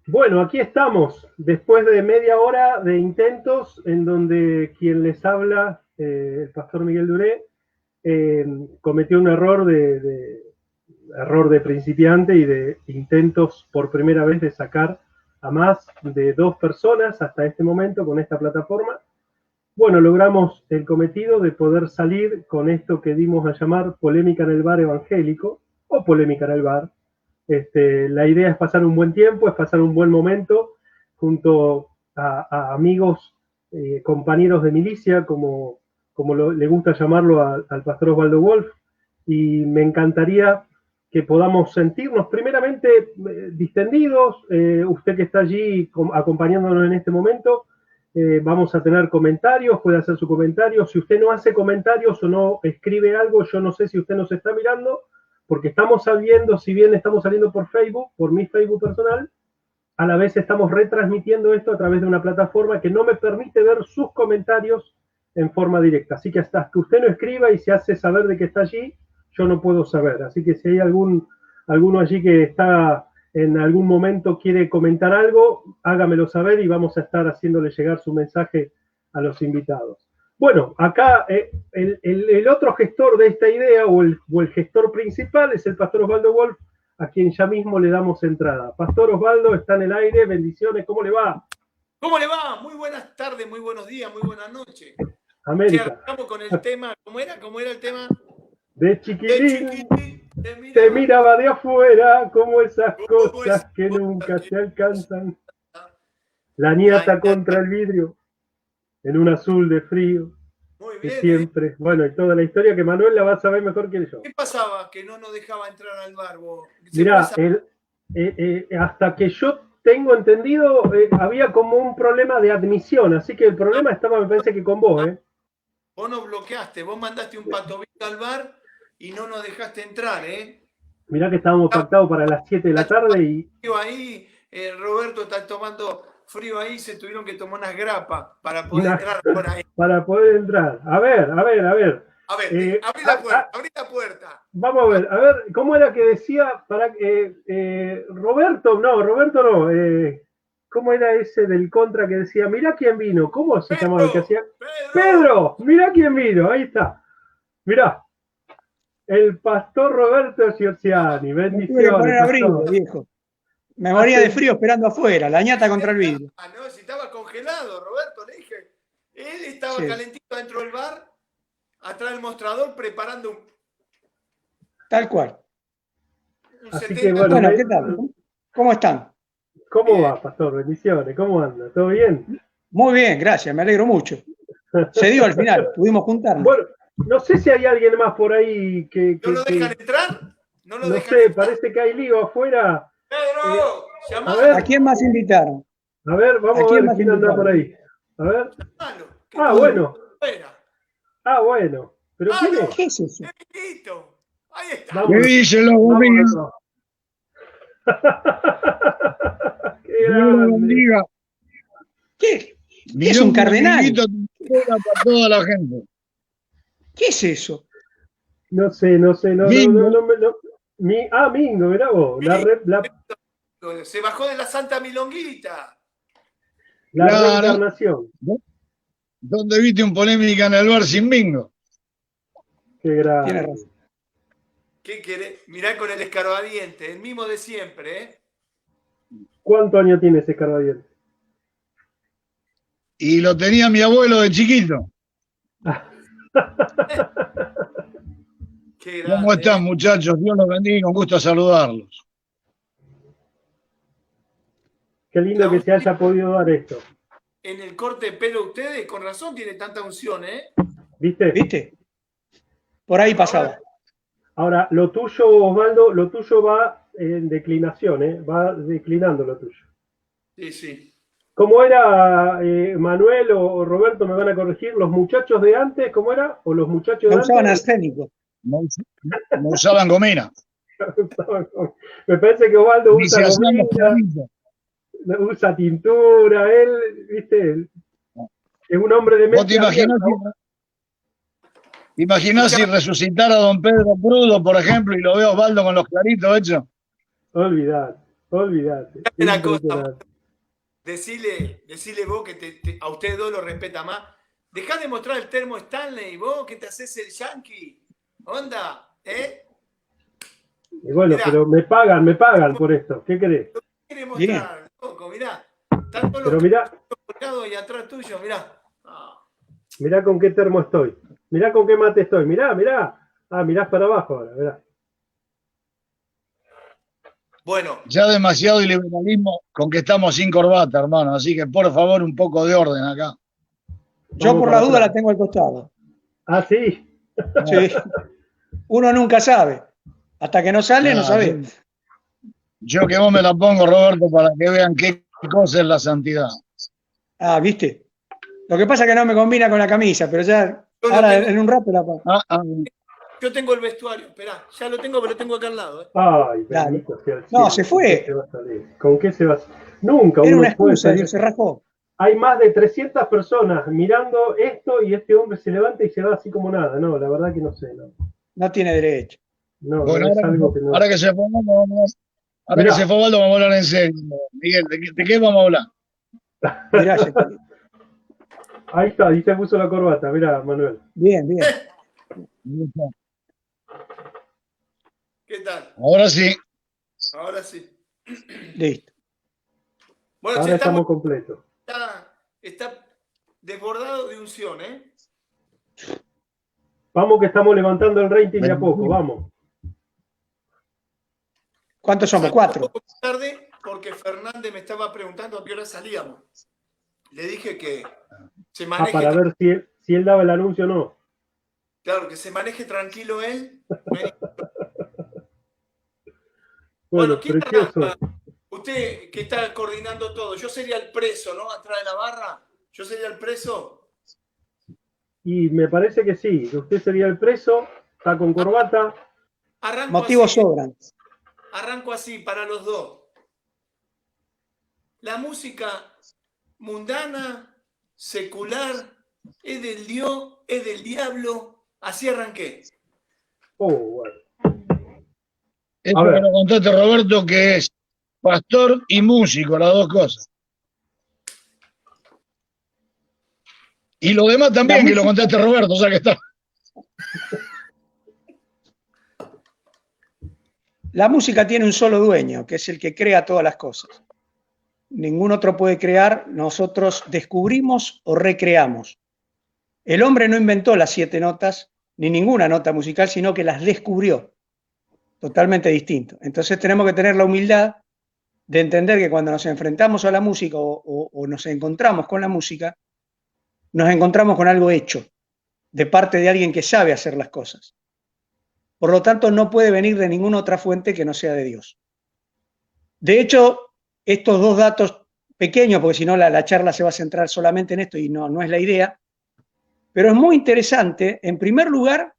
Bueno, aquí estamos, después de media hora de intentos en donde quien les habla, el pastor Miguel Duré, cometió un error de principiante y de intentos por primera vez de sacar a más de 2 personas hasta este momento con esta plataforma. Bueno, logramos el cometido de poder salir con esto que dimos a llamar polémica en el bar evangélico o polémica en el bar. La idea es pasar un buen tiempo, es pasar un buen momento junto a amigos, compañeros de milicia, como le gusta llamarlo al pastor Osvaldo Wolf, y me encantaría que podamos sentirnos primeramente distendidos, usted que está allí acompañándonos en este momento, vamos a tener comentarios, puede hacer su comentario, si usted no hace comentarios o no escribe algo, yo no sé si usted nos está mirando, porque estamos saliendo, si bien estamos saliendo por Facebook, por mi Facebook personal, a la vez estamos retransmitiendo esto a través de una plataforma que no me permite ver sus comentarios en forma directa. Así que hasta que usted no escriba y se hace saber de que está allí, yo no puedo saber. Así que si hay alguno allí que está en algún momento quiere comentar algo, hágamelo saber y vamos a estar haciéndole llegar su mensaje a los invitados. Bueno, acá el otro gestor de esta idea o el gestor principal es el pastor Osvaldo Wolf, a quien ya mismo le damos entrada. Pastor Osvaldo, está en el aire, bendiciones, ¿cómo le va? ¿Cómo le va? Muy buenas tardes, muy buenos días, muy buenas noches. América. Arrancamos con el tema, ¿cómo era el tema? De chiquitín, te miraba de afuera, como esas cosas que nunca se alcanzan. La niata contra el vidrio, en un azul de frío. Muy que bien, siempre, bueno, y toda la historia que Manuel la va a saber mejor que yo. ¿Qué pasaba que no nos dejaba entrar al bar? Mirá, hasta que yo tengo entendido, había como un problema de admisión, así que el problema estaba, me parece que con vos, ¿eh? Vos nos bloqueaste, vos mandaste un patobito al bar y no nos dejaste entrar, ¿eh? Mirá que estábamos pactados para las 7 de la tarde y... Ahí, Roberto está tomando frío ahí, se tuvieron que tomar unas grapas para poder entrar por ahí. Para poder entrar. A ver. A ver, abrí la puerta. Vamos a ver, ¿cómo era que decía para Roberto no, ¿cómo era ese del contra que decía, mirá quién vino? ¿Cómo se llamaba el que hacía? Pedro, mirá quién vino, ahí está. Mirá, el pastor Roberto Giorgiani, bendiciones. Abrigo, viejo. Me moría de frío esperando afuera, la ñata contra el vidrio. Ah, no, si estaba congelado, Roberto, le dije. Él estaba calentito dentro del bar, atrás del mostrador, preparando un... Tal cual. Así que bueno, ¿qué tal? ¿Cómo están? ¿Cómo va, pastor? Bendiciones, ¿cómo anda? ¿Todo bien? Muy bien, gracias, me alegro mucho. Se dio al final, pudimos juntarnos. Bueno, no sé si hay alguien más por ahí que... ¿No lo dejan entrar? No sé, parece que hay lío afuera. ¡Pedro! ¿A quién más invitaron? A ver, vamos a ver quién anda por ahí. A ver. Bueno. Ah, bueno. ¿Pero quién es? ¿Qué es eso? Ahí está. ¿Qué dicen los bombillos? ¡Qué grande! ¿Qué es un cardenal? Para toda la gente. ¿Qué es eso? No sé. Mingo. Mingo, mirá vos. Se bajó de la Santa Milonguita. La reencarnación. ¿Dónde viste un polémica en el bar sin Mingo? Qué grande. Tiene razón. ¿Qué querés? Mirá con el escarbadiente, el mismo de siempre, ¿eh? ¿Cuántos años tiene ese escarbadiente? Y lo tenía mi abuelo de chiquito. Qué grande, ¿Cómo están, muchachos? Dios los bendiga, un gusto saludarlos. Qué lindo que se haya podido dar esto. En el corte de pelo ustedes, con razón tiene tanta unción, ¿eh? ¿Viste? Por ahí pasaba. Ahora, lo tuyo, Osvaldo, lo tuyo va en declinación, ¿eh? Va declinando lo tuyo. Sí. ¿Cómo era Manuel o Roberto? Me van a corregir. ¿Los muchachos de antes, cómo era? ¿O los muchachos de antes? Usaban arsénico. No usaban gomina. Me parece que Osvaldo usa gomina, usa tintura, él, ¿viste? Es un hombre de mente. ¿Vos te imaginás si resucitara a don Pedro Crudo, por ejemplo, y lo veo a Osvaldo con los claritos hechos? Olvidar. Olvídate. Una cosa, Impresionante. decile vos que a ustedes dos lo respeta más. Dejá de mostrar el termo Stanley, vos que te haces el yankee. Onda, ¿eh? Y bueno, Mirá. pero me pagan por esto. ¿Qué querés? Quiere mostrar, loco, mirá. Están todos Pero los mirá, colgados ahí atrás tuyo, mirá. mirá con qué termo estoy. Mirá con qué mate estoy. Mirá, mirá. Ah, mirás para abajo ahora, mirá. Bueno, Ya demasiado liberalismo con que estamos sin corbata, hermano. Así que por favor, un poco de orden acá. Yo Vamos por para la duda atrás. la tengo al costado. Ah, sí. Sí. Uno nunca sabe. Hasta que no sale, no Ah, sabe. yo que vos me la pongo, Roberto, para que vean qué cosa es la santidad. Ah, ¿viste? Lo que pasa es que no me combina con la camisa, pero ya Yo lo ahora tengo. en un rato la pongo. yo tengo el vestuario, esperá, ya lo tengo, pero lo tengo acá al lado. Ay, Dale. bendito sea el No, cielo. se ¿Con qué fue. se va a salir? ¿Con qué se va a salir? Nunca Era uno una puede excusa, salir. se rajó. Hay más de 300 personas mirando esto y este hombre se levanta y se va así como nada. No, la verdad que no sé. No, No tiene derecho. no, Bueno, no es algo que no. ahora que se fue Osvaldo, ahora Mirá. que se fue Osvaldo, vamos a hablar en serio. Miguel, ¿de qué vamos a hablar? Mirá, Ahí está, ahí se puso la corbata. Mirá, Manuel. bien, bien. ¿Qué tal? Ahora sí. Ahora sí. Listo. Bueno, Ahora che, estamos completos. está desbordado de unción, ¿eh? Vamos que estamos levantando el rating de a poco, vamos. ¿Cuántos somos? Salí 4. un poco más tarde porque Fernández me estaba preguntando a qué hora salíamos. Le dije que se Ah, maneje, para ver si él daba el anuncio o no. claro, que se maneje tranquilo él. Bueno, ¿quién precioso. arranca? Usted que está coordinando todo, yo sería el preso, ¿no? Atrás de la barra, yo sería el preso. Y me parece que sí, que usted sería el preso, está con corbata. Arranco Motivos así, sobran. arranco así para los dos. La música mundana, secular, es del Dios, es del diablo. Así arranqué. Oh, bueno. Eso A ver. que nos contaste, Roberto, que es pastor y músico, las dos cosas. Y lo demás también, que lo contaste, Roberto, o sea que está. La música tiene un solo dueño, que es el que crea todas las cosas. Ningún otro puede crear, nosotros descubrimos o recreamos. El hombre no inventó las 7 notas, ni ninguna nota musical, sino que las descubrió. Totalmente distinto. Entonces tenemos que tener la humildad de entender que cuando nos enfrentamos a la música o nos encontramos con la música, nos encontramos con algo hecho, de parte de alguien que sabe hacer las cosas. Por lo tanto, no puede venir de ninguna otra fuente que no sea de Dios. De hecho, estos dos datos pequeños, porque si no la charla se va a centrar solamente en esto y no es la idea, pero es muy interesante, en primer lugar,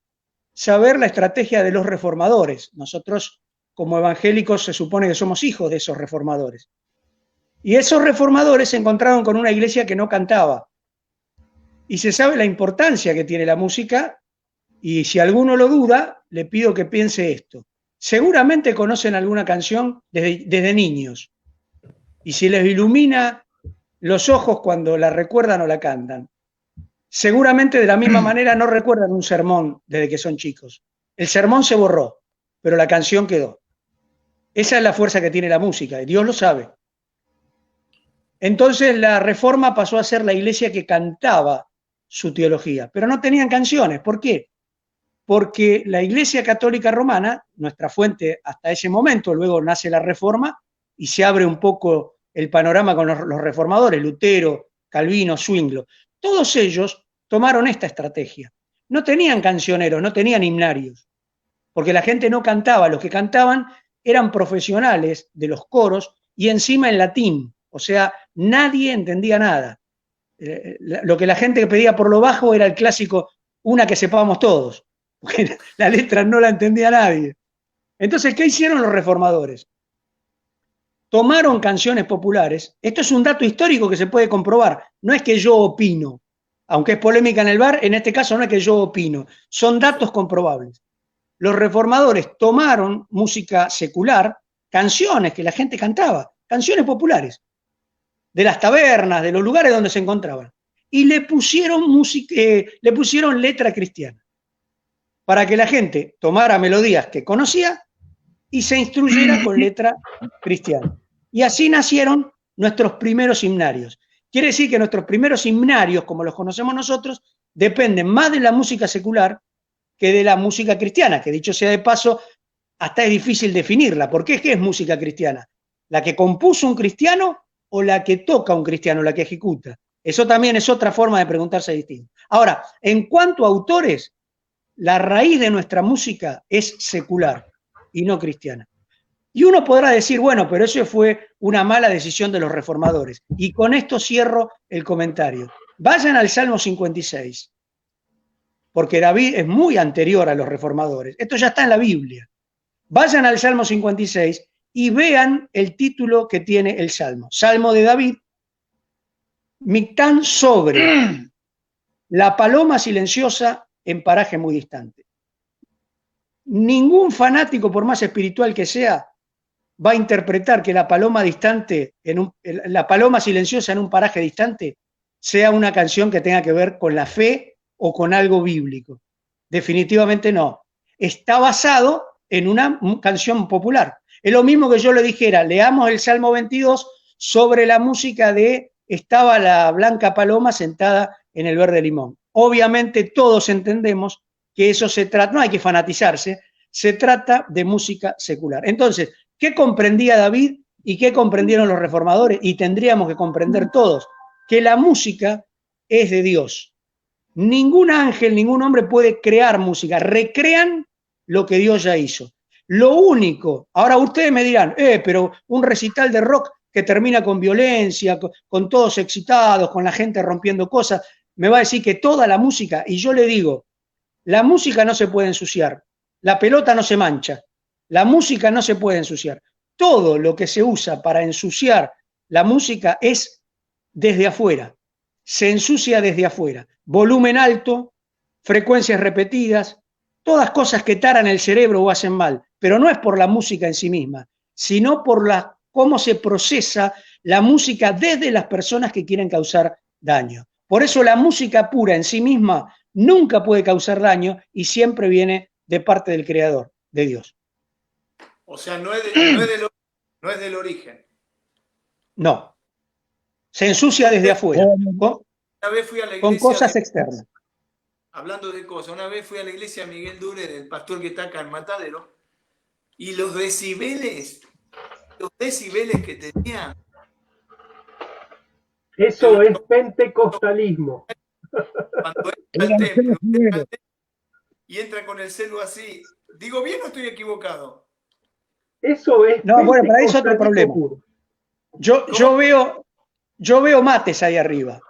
saber la estrategia de los reformadores. Nosotros, como evangélicos, se supone que somos hijos de esos reformadores. Y esos reformadores se encontraron con una iglesia que no cantaba. Y se sabe la importancia que tiene la música, y si alguno lo duda, le pido que piense esto. Seguramente conocen alguna canción desde niños, y si les ilumina los ojos cuando la recuerdan o la cantan. Seguramente de la misma manera no recuerdan un sermón desde que son chicos. El sermón se borró, pero la canción quedó. Esa es la fuerza que tiene la música, y Dios lo sabe. Entonces la Reforma pasó a ser la iglesia que cantaba su teología, pero no tenían canciones. ¿Por qué? Porque la Iglesia Católica Romana, nuestra fuente hasta ese momento, luego nace la Reforma y se abre un poco el panorama con los reformadores, Lutero, Calvino, Zwinglio. Todos ellos tomaron esta estrategia. No tenían cancioneros, no tenían himnarios, porque la gente no cantaba, los que cantaban eran profesionales de los coros y encima en latín, o sea, nadie entendía nada. Lo que la gente pedía por lo bajo era el clásico, una que sepamos todos, porque la letra no la entendía nadie. Entonces, ¿qué hicieron los reformadores? Tomaron canciones populares. Esto es un dato histórico que se puede comprobar. No es que yo opino, aunque es polémica en el bar, en este caso no es que yo opino, son datos comprobables. Los reformadores tomaron música secular, canciones que la gente cantaba, canciones populares, de las tabernas, de los lugares donde se encontraban. Y le pusieron le pusieron letra cristiana, para que la gente tomara melodías que conocía y se instruyera con letra cristiana. Y así nacieron nuestros primeros himnarios. Quiere decir que nuestros primeros himnarios, como los conocemos nosotros, dependen más de la música secular que de la música cristiana, que dicho sea de paso, hasta es difícil definirla. ¿Por qué? ¿Qué es música cristiana? ¿La que compuso un cristiano o la que toca un cristiano, la que ejecuta? Eso también es otra forma de preguntarse distinto. Ahora, en cuanto a autores, la raíz de nuestra música es secular y no cristiana. Y uno podrá decir, bueno, pero eso fue una mala decisión de los reformadores. Y con esto cierro el comentario. Vayan al Salmo 56, porque David es muy anterior a los reformadores. Esto ya está en la Biblia. Vayan al Salmo 56 y vean el título que tiene el Salmo. Salmo de David, Mictán sobre la paloma silenciosa en paraje muy distante. Ningún fanático, por más espiritual que sea, va a interpretar que la paloma distante, la paloma silenciosa en un paraje distante, sea una canción que tenga que ver con la fe o con algo bíblico. Definitivamente no. Está basado en una canción popular. Es lo mismo que yo le dijera, leamos el Salmo 22 sobre la música de estaba la blanca paloma sentada en el verde limón. Obviamente todos entendemos que eso se trata, no hay que fanatizarse, se trata de música secular. Entonces, ¿qué comprendía David y qué comprendieron los reformadores? Y tendríamos que comprender todos, que la música es de Dios. Ningún ángel, ningún hombre puede crear música, recrean lo que Dios ya hizo. Lo único, ahora ustedes me dirán, pero un recital de rock que termina con violencia, con todos excitados, con la gente rompiendo cosas, me va a decir que toda la música, y yo le digo, la música no se puede ensuciar, la pelota no se mancha, la música no se puede ensuciar. Todo lo que se usa para ensuciar la música es desde afuera, se ensucia desde afuera. Volumen alto, frecuencias repetidas, todas cosas que taran el cerebro o hacen mal, pero no es por la música en sí misma, sino por cómo se procesa la música desde las personas que quieren causar daño. Por eso la música pura en sí misma nunca puede causar daño y siempre viene de parte del Creador, de Dios. O sea, no es del origen. No. Se ensucia desde afuera, Una vez fui a la iglesia con cosas externas. Hablando de cosas, una vez fui a la iglesia Miguel Dure, del pastor que está acá en Matadero, y los decibeles que tenía. Eso es pentecostalismo. Cuando entra al templo y entra con el celu así, ¿digo bien o estoy equivocado? Eso es. No, bueno, para eso otro problema. Yo veo mates ahí arriba.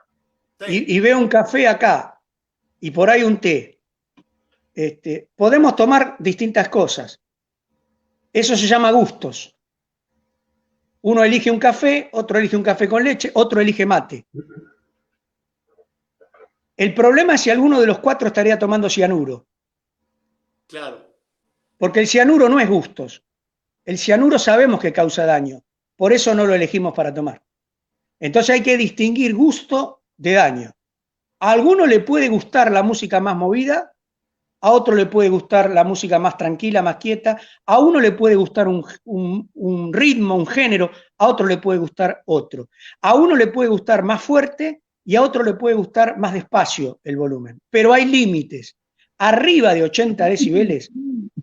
Sí. Y veo un café acá. Y por ahí un té. Podemos tomar distintas cosas. Eso se llama gustos. Uno elige un café, otro elige un café con leche, otro elige mate. El problema es si alguno de los cuatro estaría tomando cianuro. Claro. Porque el cianuro no es gustos. El cianuro sabemos que causa daño. Por eso no lo elegimos para tomar. Entonces hay que distinguir gusto de daño. A alguno le puede gustar la música más movida, a otro le puede gustar la música más tranquila, más quieta, a uno le puede gustar un ritmo, un género, a otro le puede gustar otro. A uno le puede gustar más fuerte y a otro le puede gustar más despacio el volumen. Pero hay límites. Arriba de 80 decibeles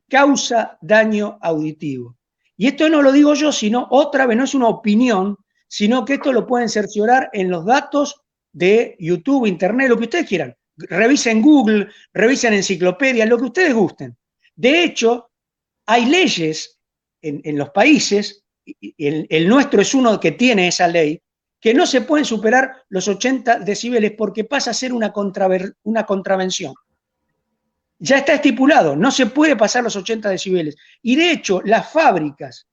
causa daño auditivo. Y esto no lo digo yo, sino otra vez, no es una opinión, sino que esto lo pueden cerciorar en los datos de YouTube, Internet, lo que ustedes quieran. Revisen Google, revisen enciclopedias, lo que ustedes gusten. De hecho, hay leyes en los países, y el nuestro es uno que tiene esa ley, que no se pueden superar los 80 decibeles porque pasa a ser una contravención. Ya está estipulado, no se puede pasar los 80 decibeles. Y de hecho, las fábricas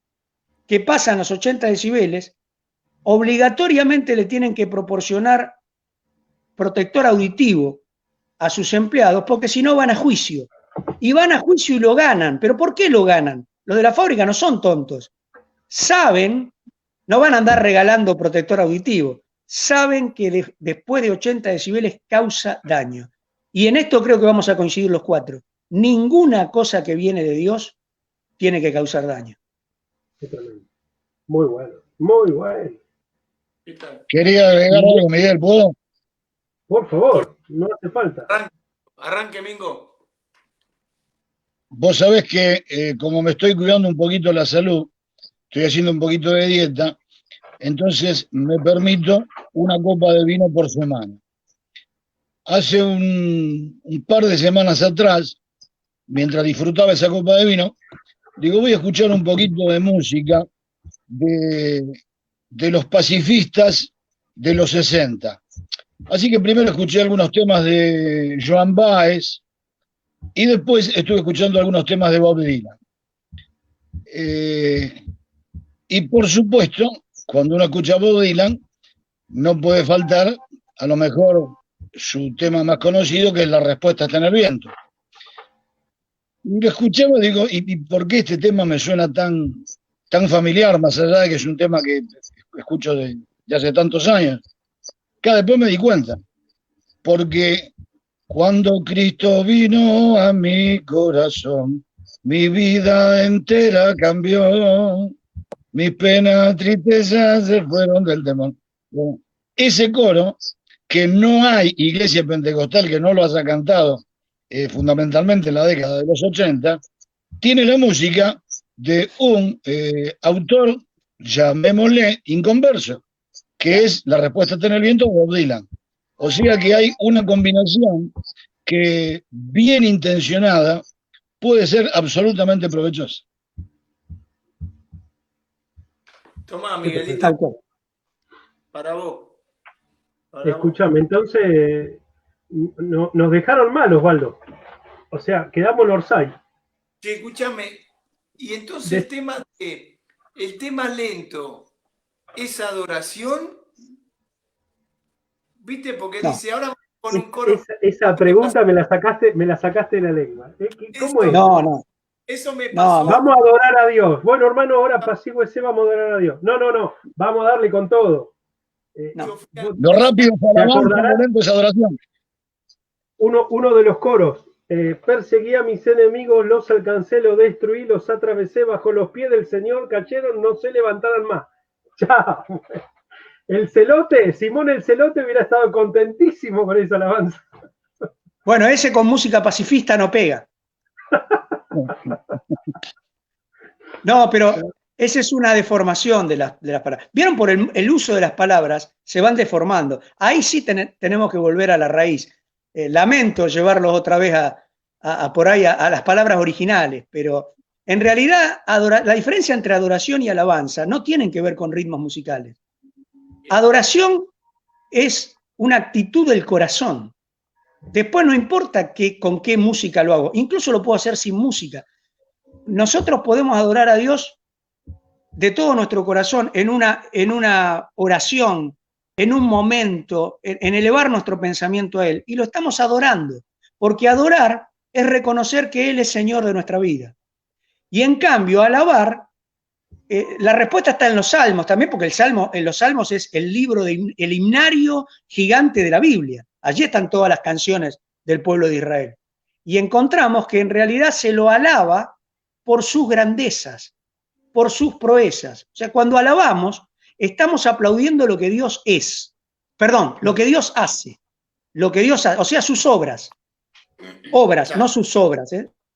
que pasan los 80 decibeles, obligatoriamente le tienen que proporcionar protector auditivo a sus empleados, porque si no van a juicio. Y van a juicio y lo ganan. ¿Pero por qué lo ganan? Los de la fábrica no son tontos. saben, no van a andar regalando protector auditivo, saben que después de 80 decibeles causa daño. Y en esto creo que vamos a coincidir los cuatro. Ninguna cosa que viene de Dios tiene que causar daño. Muy bueno, muy bueno. Quería agregar algo, Miguel, ¿puedo? Por favor, no hace falta. Arranque, Mingo. Vos sabés que como me estoy cuidando un poquito la salud, estoy haciendo un poquito de dieta, entonces me permito una copa de vino por semana. Hace un par de semanas atrás, mientras disfrutaba esa copa de vino, digo, voy a escuchar un poquito de música de los pacifistas de los 60. Así que primero escuché algunos temas de Joan Baez y después estuve escuchando algunos temas de Bob Dylan. Y por supuesto, cuando uno escucha a Bob Dylan, no puede faltar a lo mejor su tema más conocido, que es La respuesta está en el viento. Y lo escuchaba y digo, ¿y por qué este tema me suena tan familiar, más allá de que es un tema que escucho de hace tantos años? Después me di cuenta, porque cuando Cristo vino a mi corazón, mi vida entera cambió, mis penas, tristezas se fueron del demonio. Ese coro, que no hay iglesia pentecostal que no lo haya cantado fundamentalmente en la década de los 80, tiene la música de un autor, llamémosle inconverso, que es La respuesta está en el viento de Bob Dylan. O sea que hay una combinación que, bien intencionada, puede ser absolutamente provechosa. Tomá, Miguelito. Para vos. Escúchame, entonces nos dejaron mal, Osvaldo. O sea, quedamos en Orsay. Sí, escúchame. Y entonces el tema lento es adoración. ¿Viste? Porque dice, ahora con un coro. Esa pregunta me la sacaste de la lengua. ¿Cómo es? No. Eso me pasó. Vamos a adorar a Dios. Bueno, hermano, ahora pasivo ese, vamos a adorar a Dios. No. Vamos a darle con todo. Lo rápido es alabanza, lo lento es adoración. Uno de los coros. Perseguí a mis enemigos, los alcancé, los destruí, los atravesé bajo los pies del Señor, cayeron, no se levantaran más. Chao. El Celote, Simón el Celote hubiera estado contentísimo con esa alabanza. Bueno, ese con música pacifista no pega. No, pero esa es una deformación de las palabras. ¿Vieron? Por el uso de las palabras se van deformando. Ahí sí tenemos que volver a la raíz. Lamento llevarlos otra vez por ahí a las palabras originales, pero en realidad la diferencia entre adoración y alabanza no tienen que ver con ritmos musicales. Adoración es una actitud del corazón. Después no importa con qué música lo hago, incluso lo puedo hacer sin música. Nosotros podemos adorar a Dios de todo nuestro corazón en una oración, en un momento, en elevar nuestro pensamiento a Él. Y lo estamos adorando, porque adorar es reconocer que Él es Señor de nuestra vida. Y en cambio, alabar, la respuesta está en los Salmos también, porque en los Salmos es el libro, el himnario gigante de la Biblia. Allí están todas las canciones del pueblo de Israel. Y encontramos que en realidad se lo alaba por sus grandezas, por sus proezas. O sea, cuando alabamos, estamos aplaudiendo lo que Dios es. Perdón, lo que Dios hace. Lo que Dios hace, o sea, sus obras. Obras, no sus obras,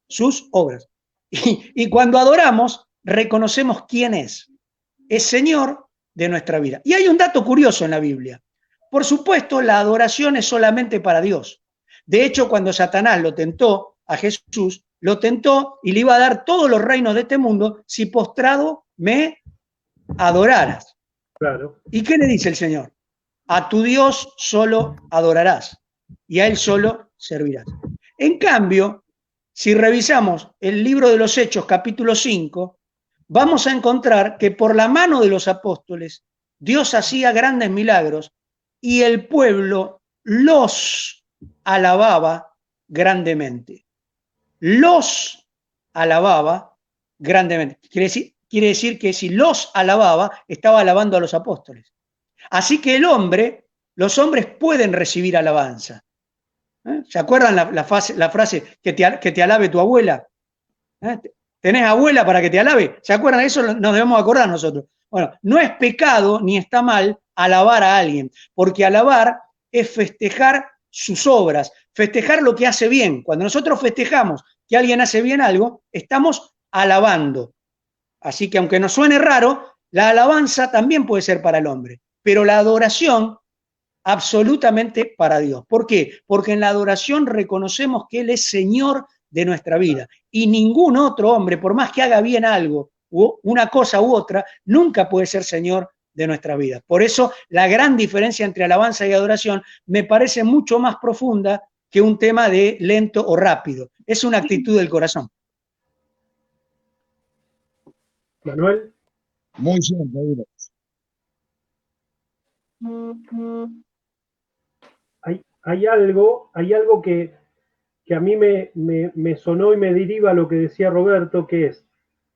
sus obras. Y cuando adoramos, reconocemos quién es. Es Señor de nuestra vida. Y hay un dato curioso en la Biblia. Por supuesto, la adoración es solamente para Dios. De hecho, cuando Satanás lo tentó a Jesús, lo tentó y le iba a dar todos los reinos de este mundo si postrado me adoraras. Claro. ¿Y qué le dice el Señor? A tu Dios solo adorarás y a Él solo servirás. En cambio, si revisamos el libro de los Hechos, capítulo 5, vamos a encontrar que por la mano de los apóstoles Dios hacía grandes milagros y el pueblo los alababa grandemente. Los alababa grandemente. Quiere quiere decir que si los alababa, estaba alabando a los apóstoles. Así que los hombres pueden recibir alabanza. ¿Se acuerdan la frase que te alabe tu abuela? ¿Tenés abuela para que te alabe? ¿Se acuerdan de eso? Nos debemos acordar nosotros. Bueno, no es pecado ni está mal alabar a alguien, porque alabar es festejar sus obras, festejar lo que hace bien. Cuando nosotros festejamos que alguien hace bien algo, estamos alabando. Así que aunque nos suene raro, la alabanza también puede ser para el hombre, pero la adoración absolutamente para Dios. ¿Por qué? Porque en la adoración reconocemos que Él es Señor de nuestra vida y ningún otro hombre, por más que haga bien algo, una cosa u otra, nunca puede ser Señor de nuestra vida. Por eso la gran diferencia entre alabanza y adoración me parece mucho más profunda que un tema de lento o rápido. Es una actitud del corazón. Manuel. Muy cierto, Hay algo que a mí me sonó y me deriva a lo que decía Roberto, que es,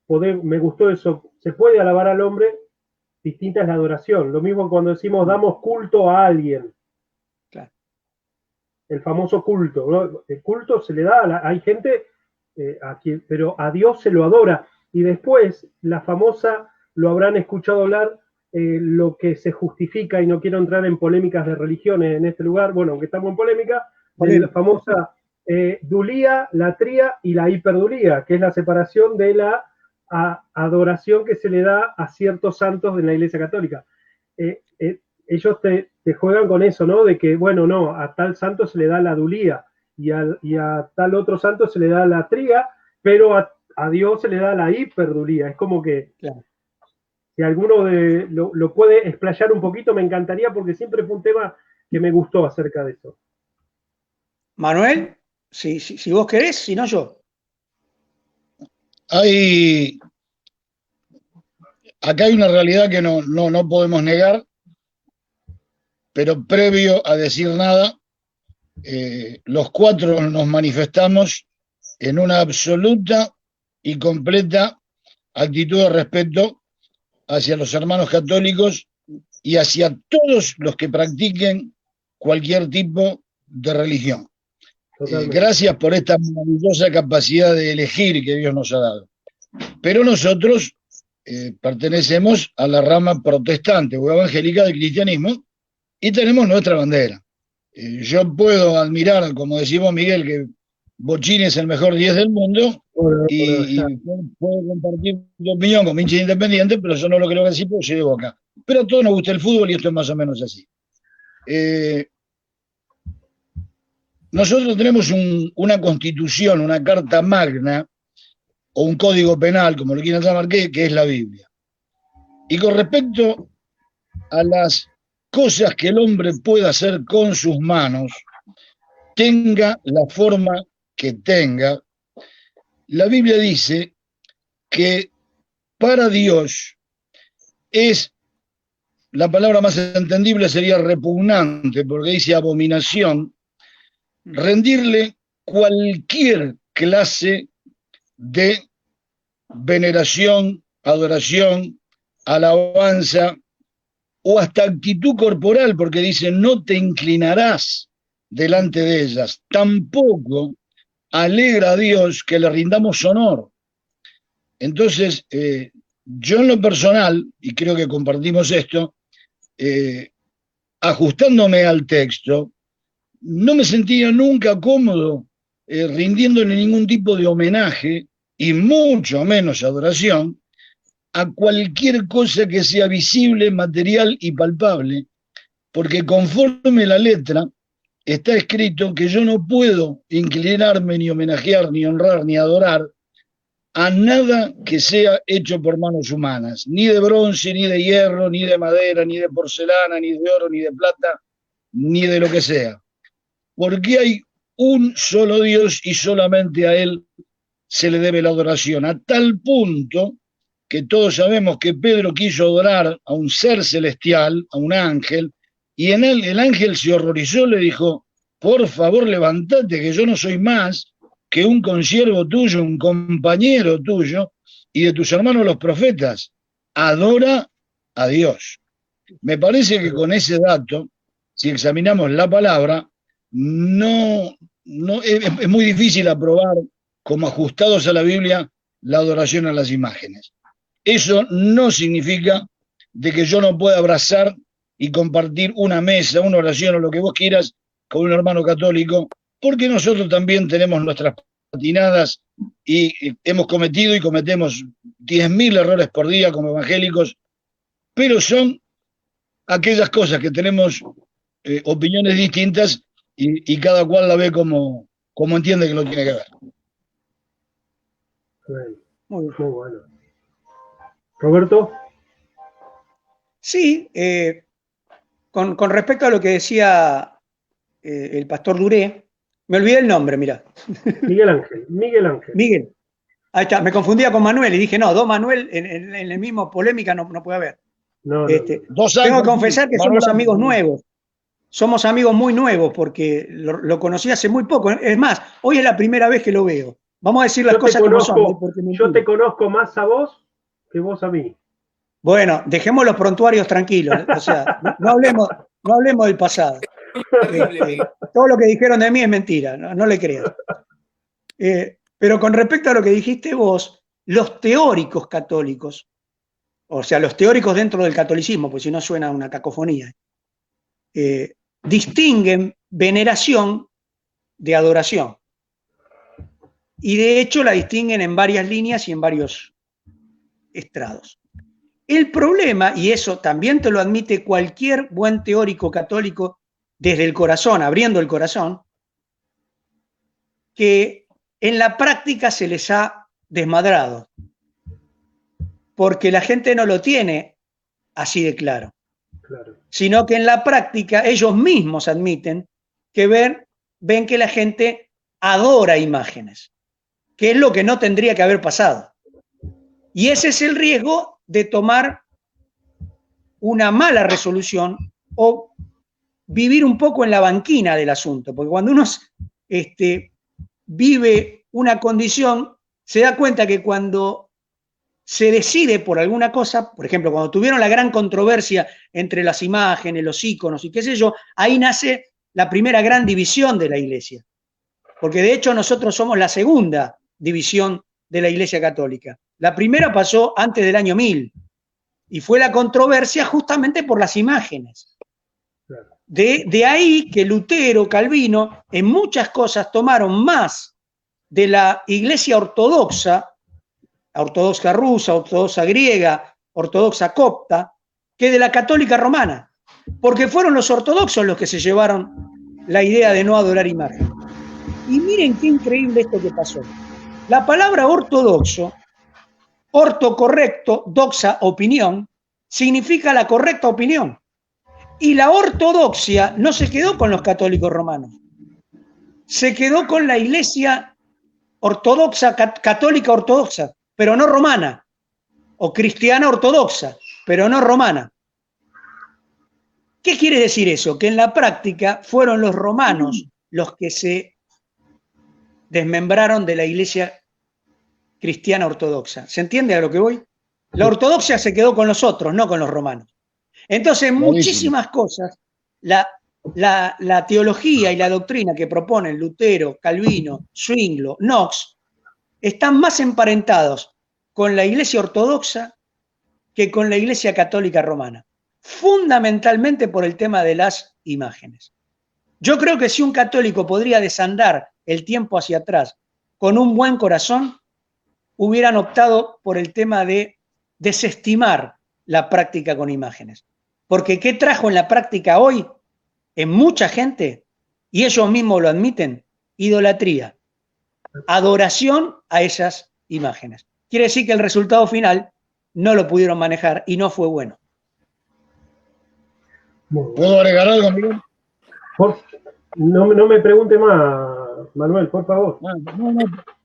me gustó eso, se puede alabar al hombre, distinta es la adoración. Lo mismo cuando decimos damos culto a alguien. Claro. El famoso culto, ¿no? El culto se le da, hay gente, pero a Dios se lo adora. Y después, la famosa, lo habrán escuchado hablar, lo que se justifica, y no quiero entrar en polémicas de religiones en este lugar, bueno, aunque estamos en polémica, de la famosa dulía, latría y la hiperdulía, que es la separación de la adoración que se le da a ciertos santos de la Iglesia Católica. Ellos te juegan con eso, ¿no? De que, bueno, no, a tal santo se le da la dulía y a tal otro santo se le da la tría, pero a Dios se le da la hiperdulía. Es como que, claro, si alguno lo puede explayar un poquito, me encantaría, porque siempre fue un tema que me gustó acerca de eso. Manuel, si vos querés, si no yo. Acá hay una realidad que no podemos negar, pero previo a decir nada, los cuatro nos manifestamos en una absoluta y completa actitud de respeto hacia los hermanos católicos y hacia todos los que practiquen cualquier tipo de religión. Gracias por esta maravillosa capacidad de elegir que Dios nos ha dado. Pero nosotros pertenecemos a la rama protestante o evangélica del cristianismo y tenemos nuestra bandera. Yo puedo admirar, como decimos Miguel, que Bochini es el mejor 10 del mundo, y puedo compartir mi opinión como hincha independiente, pero eso no lo creo que decir porque soy de Boca. Pero a todos nos gusta el fútbol y esto es más o menos así. Nosotros tenemos una constitución, una carta magna, o un código penal, como lo quieran llamar, que es la Biblia. Y con respecto a las cosas que el hombre pueda hacer con sus manos, tenga la forma que tenga, la Biblia dice que para Dios la palabra más entendible sería repugnante, porque dice abominación, rendirle cualquier clase de veneración, adoración, alabanza o hasta actitud corporal, porque dice no te inclinarás delante de ellas. Tampoco alegra a Dios que le rindamos honor. Entonces, yo en lo personal, y creo que compartimos esto, ajustándome al texto, no me sentía nunca cómodo rindiéndole ningún tipo de homenaje y mucho menos adoración a cualquier cosa que sea visible, material y palpable, porque conforme la letra está escrito que yo no puedo inclinarme, ni homenajear, ni honrar, ni adorar a nada que sea hecho por manos humanas, ni de bronce, ni de hierro, ni de madera, ni de porcelana, ni de oro, ni de plata, ni de lo que sea. Porque hay un solo Dios y solamente a Él se le debe la adoración, a tal punto que todos sabemos que Pedro quiso adorar a un ser celestial, a un ángel, y en él el ángel se horrorizó, le dijo, por favor levántate, que yo no soy más que un consiervo tuyo, un compañero tuyo, y de tus hermanos los profetas. Adora a Dios. Me parece que con ese dato, si examinamos la palabra, es muy difícil aprobar como ajustados a la Biblia la adoración a las imágenes. Eso no significa de que yo no pueda abrazar y compartir una mesa, una oración o lo que vos quieras con un hermano católico, porque nosotros también tenemos nuestras patinadas y hemos cometido y cometemos 10.000 errores por día como evangélicos, pero son aquellas cosas que tenemos opiniones distintas y cada cual la ve como entiende que lo tiene que ver. Muy bueno. Roberto. Sí, con respecto a lo que decía el pastor Duré, me olvidé el nombre, mira. Miguel Ángel. Miguel. Ahí está, me confundía con Manuel y dije, no, dos Manuel en el mismo polémica no puede haber. No. Tengo que confesar que somos amigos nuevos. Somos amigos muy nuevos porque lo conocí hace muy poco. Es más, hoy es la primera vez que lo veo. Vamos a decir las cosas como son. Yo te conozco más a vos que vos a mí. Bueno, dejemos los prontuarios tranquilos. O sea, no hablemos del pasado. Todo lo que dijeron de mí es mentira, no le creas. Pero con respecto a lo que dijiste vos, los teóricos católicos, o sea, los teóricos dentro del catolicismo, pues si no suena una cacofonía, distinguen veneración de adoración. Y de hecho la distinguen en varias líneas y en varios estrados. El problema, y eso también te lo admite cualquier buen teórico católico desde el corazón, abriendo el corazón, que en la práctica se les ha desmadrado, porque la gente no lo tiene así de claro, sino que en la práctica ellos mismos admiten que ven que la gente adora imágenes, que es lo que no tendría que haber pasado. Y ese es el riesgo de tomar una mala resolución o vivir un poco en la banquina del asunto, porque cuando uno vive una condición, se da cuenta que cuando se decide por alguna cosa, por ejemplo, cuando tuvieron la gran controversia entre las imágenes, los íconos y qué sé yo, ahí nace la primera gran división de la Iglesia. Porque de hecho nosotros somos la segunda división de la Iglesia Católica. La primera pasó antes del año 1000 y fue la controversia justamente por las imágenes. De ahí que Lutero, Calvino, en muchas cosas tomaron más de la Iglesia ortodoxa rusa, ortodoxa griega, ortodoxa copta, que de la católica romana, porque fueron los ortodoxos los que se llevaron la idea de no adorar imágenes. Y miren qué increíble esto que pasó. La palabra ortodoxo, orto correcto, doxa opinión, significa la correcta opinión. Y la ortodoxia no se quedó con los católicos romanos, se quedó con la Iglesia ortodoxa, católica ortodoxa, pero no romana, o cristiana ortodoxa, pero no romana. ¿Qué quiere decir eso? Que en la práctica fueron los romanos los que se desmembraron de la Iglesia cristiana ortodoxa. ¿Se entiende a lo que voy? La ortodoxia se quedó con los otros, no con los romanos. Entonces, muchísimas cosas, la teología y la doctrina que proponen Lutero, Calvino, Zwinglio, Knox, están más emparentados con la Iglesia ortodoxa que con la Iglesia católica romana, fundamentalmente por el tema de las imágenes. Yo creo que si un católico podría desandar el tiempo hacia atrás con un buen corazón, hubieran optado por el tema de desestimar la práctica con imágenes. Porque ¿qué trajo en la práctica hoy en mucha gente? Y ellos mismos lo admiten: idolatría, adoración a esas imágenes. Quiere decir que el resultado final no lo pudieron manejar y no fue bueno. ¿Puedo agregar algo, Miguel? No me pregunte más, Manuel, por favor. No,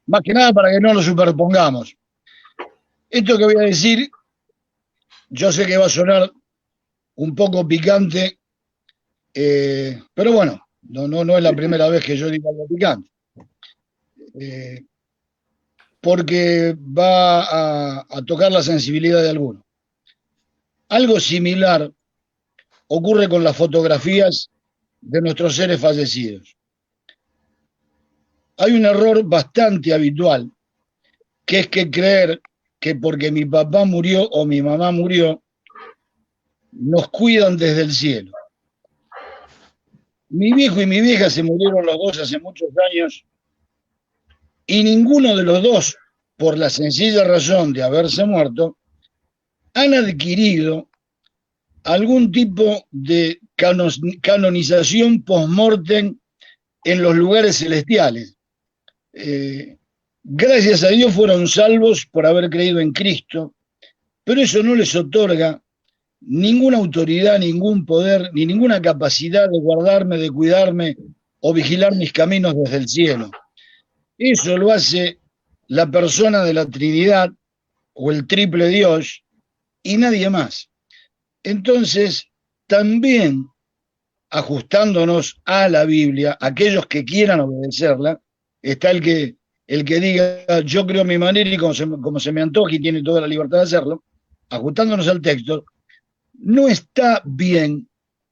más que nada para que no lo superpongamos. Esto que voy a decir, yo sé que va a sonar un poco picante, pero bueno, no es la primera vez que yo digo algo picante. porque va a tocar la sensibilidad de alguno. Algo similar ocurre con las fotografías de nuestros seres fallecidos. Hay un error bastante habitual, que es que creer que porque mi papá murió o mi mamá murió, nos cuidan desde el cielo. Mi viejo y mi vieja se murieron los dos hace muchos años y ninguno de los dos, por la sencilla razón de haberse muerto, han adquirido algún tipo de canonización post-mortem en los lugares celestiales. Gracias a Dios fueron salvos por haber creído en Cristo, pero eso no les otorga ninguna autoridad, ningún poder, ni ninguna capacidad de guardarme, de cuidarme o vigilar mis caminos desde el cielo. Eso lo hace la persona de la Trinidad o el triple Dios y nadie más. Entonces, también ajustándonos a la Biblia, aquellos que quieran obedecerla, está el que diga, yo creo a mi manera y como se me antoje y tiene toda la libertad de hacerlo, ajustándonos al texto, no está bien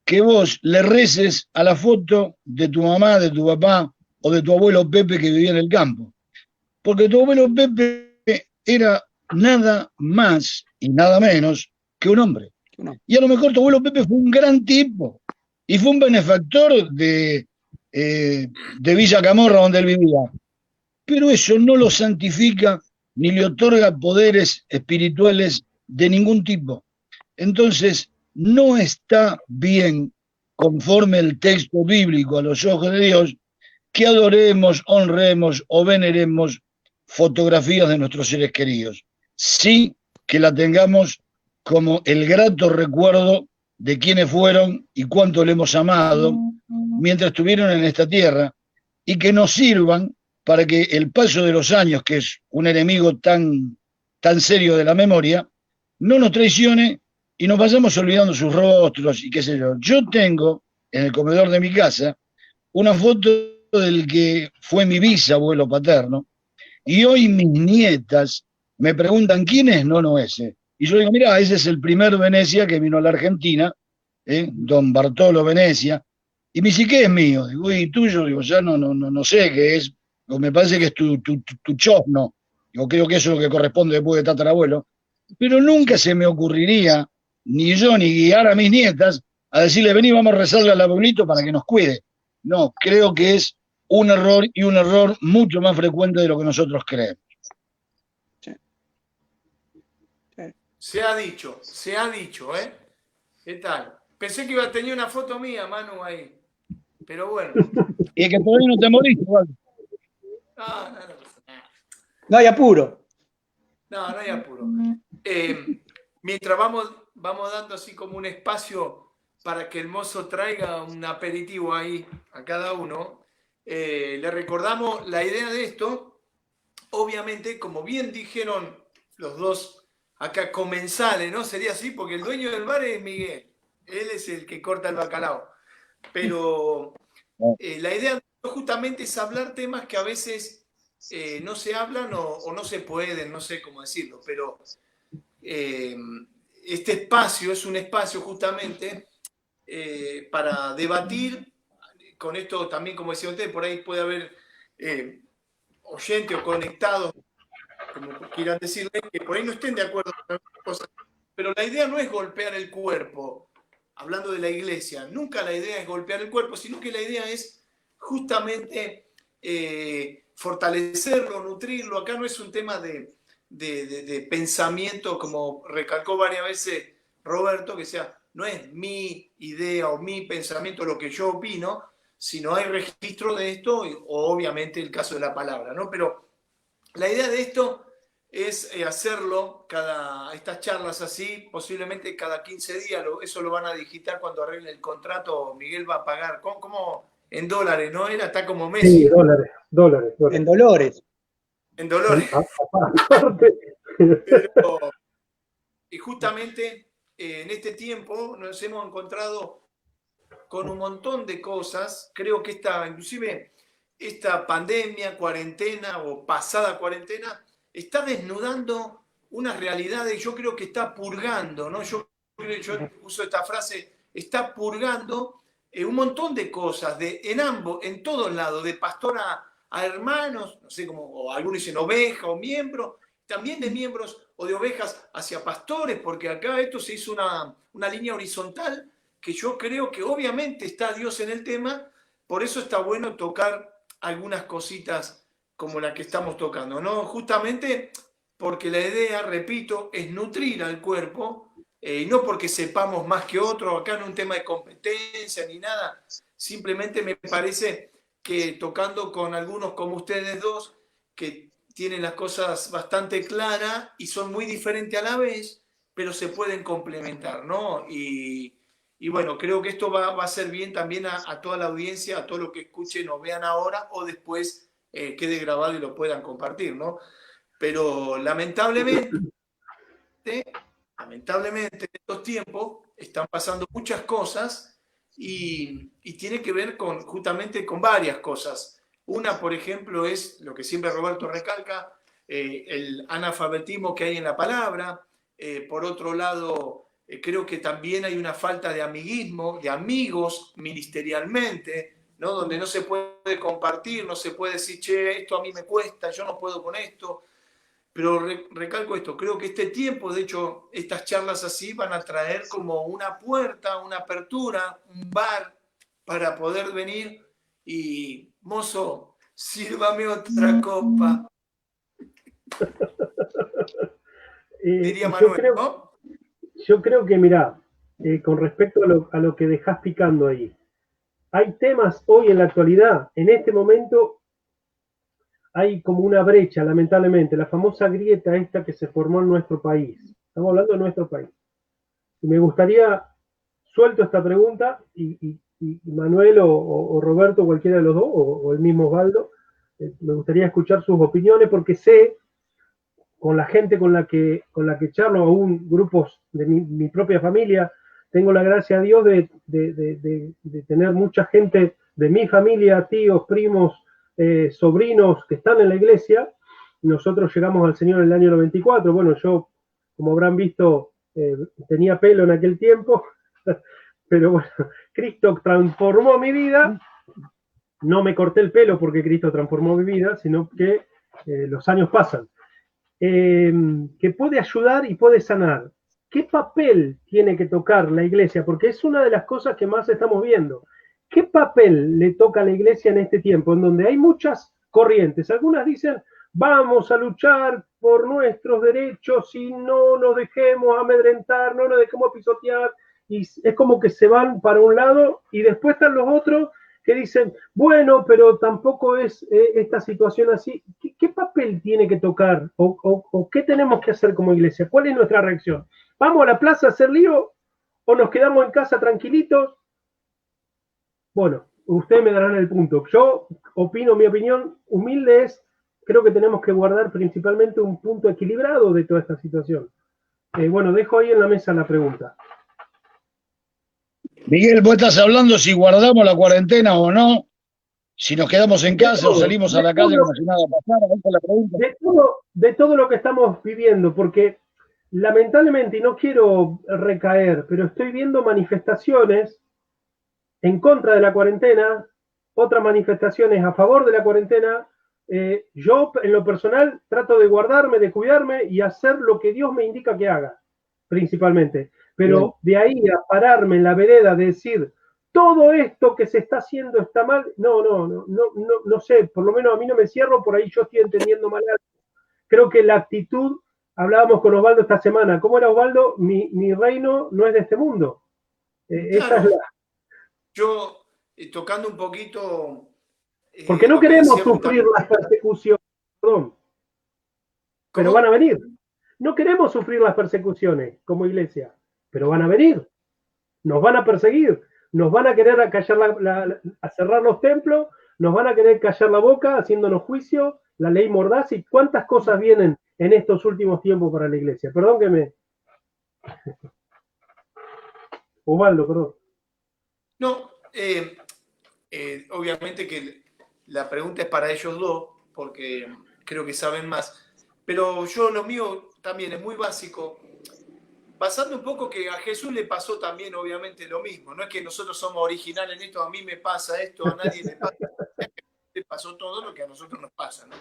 que vos le reces a la foto de tu mamá, de tu papá o de tu abuelo Pepe que vivía en el campo. Porque tu abuelo Pepe era nada más y nada menos que un hombre. Y a lo mejor tu abuelo Pepe fue un gran tipo y fue un benefactor de Villa Camorra, donde él vivía. Pero eso no lo santifica ni le otorga poderes espirituales de ningún tipo. Entonces, no está bien, conforme el texto bíblico a los ojos de Dios, que adoremos, honremos o veneremos fotografías de nuestros seres queridos. Sí que la tengamos como el grato recuerdo de quienes fueron y cuánto le hemos amado mientras estuvieron en esta tierra, y que nos sirvan para que el paso de los años, que es un enemigo tan serio de la memoria, no nos traicione y nos vayamos olvidando sus rostros y qué sé yo. Yo tengo en el comedor de mi casa una foto del que fue mi bisabuelo paterno, y hoy mis nietas me preguntan quién es, no ese. Y yo digo, mira, ese es el primer Venecia que vino a la Argentina, don Bartolo Venecia. Y me dice, ¿qué es mío? Digo, ¿y tuyo? Digo, ya no sé qué es. Digo, me parece que es tu chosno. Digo, creo que eso es lo que corresponde después de tatarabuelo. Pero nunca se me ocurriría, ni yo, ni guiar a mis nietas, a decirle, vení, vamos a rezarle al abuelito para que nos cuide. No, creo que es un error, y un error mucho más frecuente de lo que nosotros creemos. Se ha dicho, ¿eh? ¿Qué tal? Pensé que iba a tener una foto mía, Manu, ahí. Pero bueno. Y es que todavía no te moriste, igual. No hay apuro. No hay apuro. Mientras vamos dando así como un espacio para que el mozo traiga un aperitivo ahí a cada uno, le recordamos la idea de esto. Obviamente, como bien dijeron los dos acá, comensales, ¿no? Sería así, porque el dueño del bar es Miguel. Él es el que corta el bacalao. Pero la idea justamente es hablar temas que a veces no se hablan o no se pueden, no sé cómo decirlo, pero este espacio es un espacio justamente para debatir. Con esto también, como decía usted, por ahí puede haber oyentes o conectados, como quieran decirle, que por ahí no estén de acuerdo con algunas cosas. Pero la idea no es golpear el cuerpo, hablando de la iglesia. Nunca la idea es golpear el cuerpo, sino que la idea es justamente fortalecerlo, nutrirlo. Acá no es un tema de pensamiento, como recalcó varias veces Roberto, que sea, no es mi idea o mi pensamiento lo que yo opino, sino hay registro de esto, o obviamente el caso de la palabra, ¿no? Pero la idea de esto es hacerlo, estas charlas así, posiblemente cada 15 días, eso lo van a digitar cuando arregle el contrato. Miguel va a pagar, ¿cómo? En dólares, ¿no? Está como Messi. Sí, dólares. En Dolores. En dólares. Y justamente en este tiempo nos hemos encontrado con un montón de cosas. Creo que inclusive esta pandemia, cuarentena o pasada cuarentena, está desnudando unas realidades, yo creo que está purgando, ¿no? Yo uso esta frase, está purgando un montón de cosas, en todos lados, de pastor a hermanos, no sé cómo, o algunos dicen oveja o miembro, también de miembros o de ovejas hacia pastores, porque acá esto se hizo una línea horizontal que yo creo que obviamente está Dios en el tema, por eso está bueno tocar algunas cositas como la que estamos tocando, ¿no? Justamente porque la idea, repito, es nutrir al cuerpo, y no porque sepamos más que otro, acá no es un tema de competencia ni nada, simplemente me parece que tocando con algunos como ustedes dos, que tienen las cosas bastante claras y son muy diferentes a la vez, pero se pueden complementar, ¿no? Y bueno, creo que esto va a ser bien también a toda la audiencia, a todos los que escuchen o vean ahora o después quede grabado y lo puedan compartir, ¿no? Pero lamentablemente en estos tiempos están pasando muchas cosas y tiene que ver justamente con varias cosas. Una, por ejemplo, es lo que siempre Roberto recalca, el analfabetismo que hay en la palabra. Por otro lado, creo que también hay una falta de amiguismo, de amigos ministerialmente, ¿no? Donde no se puede compartir, no se puede decir, che, esto a mí me cuesta, yo no puedo con esto. Pero recalco esto, creo que este tiempo, de hecho, estas charlas así van a traer como una puerta, una apertura, un bar para poder venir y, mozo, sírvame otra copa, diría Manuel, ¿no? Yo creo que, mirá, con respecto a lo que dejás picando ahí, hay temas hoy en la actualidad, en este momento, hay como una brecha, lamentablemente, la famosa grieta esta que se formó en nuestro país. Estamos hablando de nuestro país. Y me gustaría, suelto esta pregunta, y Manuel o Roberto, cualquiera de los dos, o el mismo Osvaldo, me gustaría escuchar sus opiniones, porque sé, con la gente con la que charlo, aún grupos de mi propia familia, tengo la gracia de Dios de tener mucha gente de mi familia, tíos, primos, sobrinos que están en la iglesia. Nosotros llegamos al Señor en el año 94. Bueno, yo, como habrán visto, tenía pelo en aquel tiempo, pero bueno, Cristo transformó mi vida. No me corté el pelo porque Cristo transformó mi vida, sino que los años pasan. Que puede ayudar y puede sanar. ¿Qué papel tiene que tocar la iglesia? Porque es una de las cosas que más estamos viendo. ¿Qué papel le toca a la iglesia en este tiempo, en donde hay muchas corrientes? Algunas dicen, vamos a luchar por nuestros derechos y no nos dejemos amedrentar, no nos dejemos pisotear, y es como que se van para un lado, y después están los otros que dicen, bueno, pero tampoco es esta situación así. ¿Qué papel tiene que tocar? ¿O qué tenemos que hacer como iglesia? ¿Cuál es nuestra reacción? ¿Vamos a la plaza a hacer lío? ¿O nos quedamos en casa tranquilitos? Bueno, ustedes me darán el punto. Yo opino, mi opinión humilde es, creo que tenemos que guardar principalmente un punto equilibrado de toda esta situación. Bueno, dejo ahí en la mesa la pregunta. Miguel, vos estás hablando si guardamos la cuarentena o no, si nos quedamos en casa o salimos a la calle como si nada pasara. Esa es la pregunta. De todo lo que estamos viviendo, porque lamentablemente, y no quiero recaer, pero estoy viendo manifestaciones en contra de la cuarentena, otras manifestaciones a favor de la cuarentena. Yo, en lo personal, trato de guardarme, de cuidarme y hacer lo que Dios me indica que haga, principalmente. Pero de ahí a pararme en la vereda de decir, todo esto que se está haciendo está mal, no sé, por lo menos a mí no me cierro, por ahí yo estoy entendiendo mal. Creo que la actitud, hablábamos con Osvaldo esta semana, ¿cómo era Osvaldo? Mi reino no es de este mundo. Claro. Esa es la... Yo, tocando un poquito... Porque no queremos sufrir las persecuciones, perdón, pero van a venir. No queremos sufrir las persecuciones como iglesia, pero van a venir. Nos van a perseguir, nos van a querer callar a cerrar los templos, nos van a querer callar la boca haciéndonos juicio, la ley mordaz y cuántas cosas vienen en estos últimos tiempos para la iglesia. Perdón que me... Osvaldo, perdón. No, obviamente que la pregunta es para ellos dos, porque creo que saben más. pero yo lo mío también es muy básico. Pasando un poco que a Jesús le pasó también obviamente lo mismo. No es que nosotros somos originales en esto, a mí me pasa esto, a nadie le pasa. Le pasó todo lo que a nosotros nos pasa, ¿no?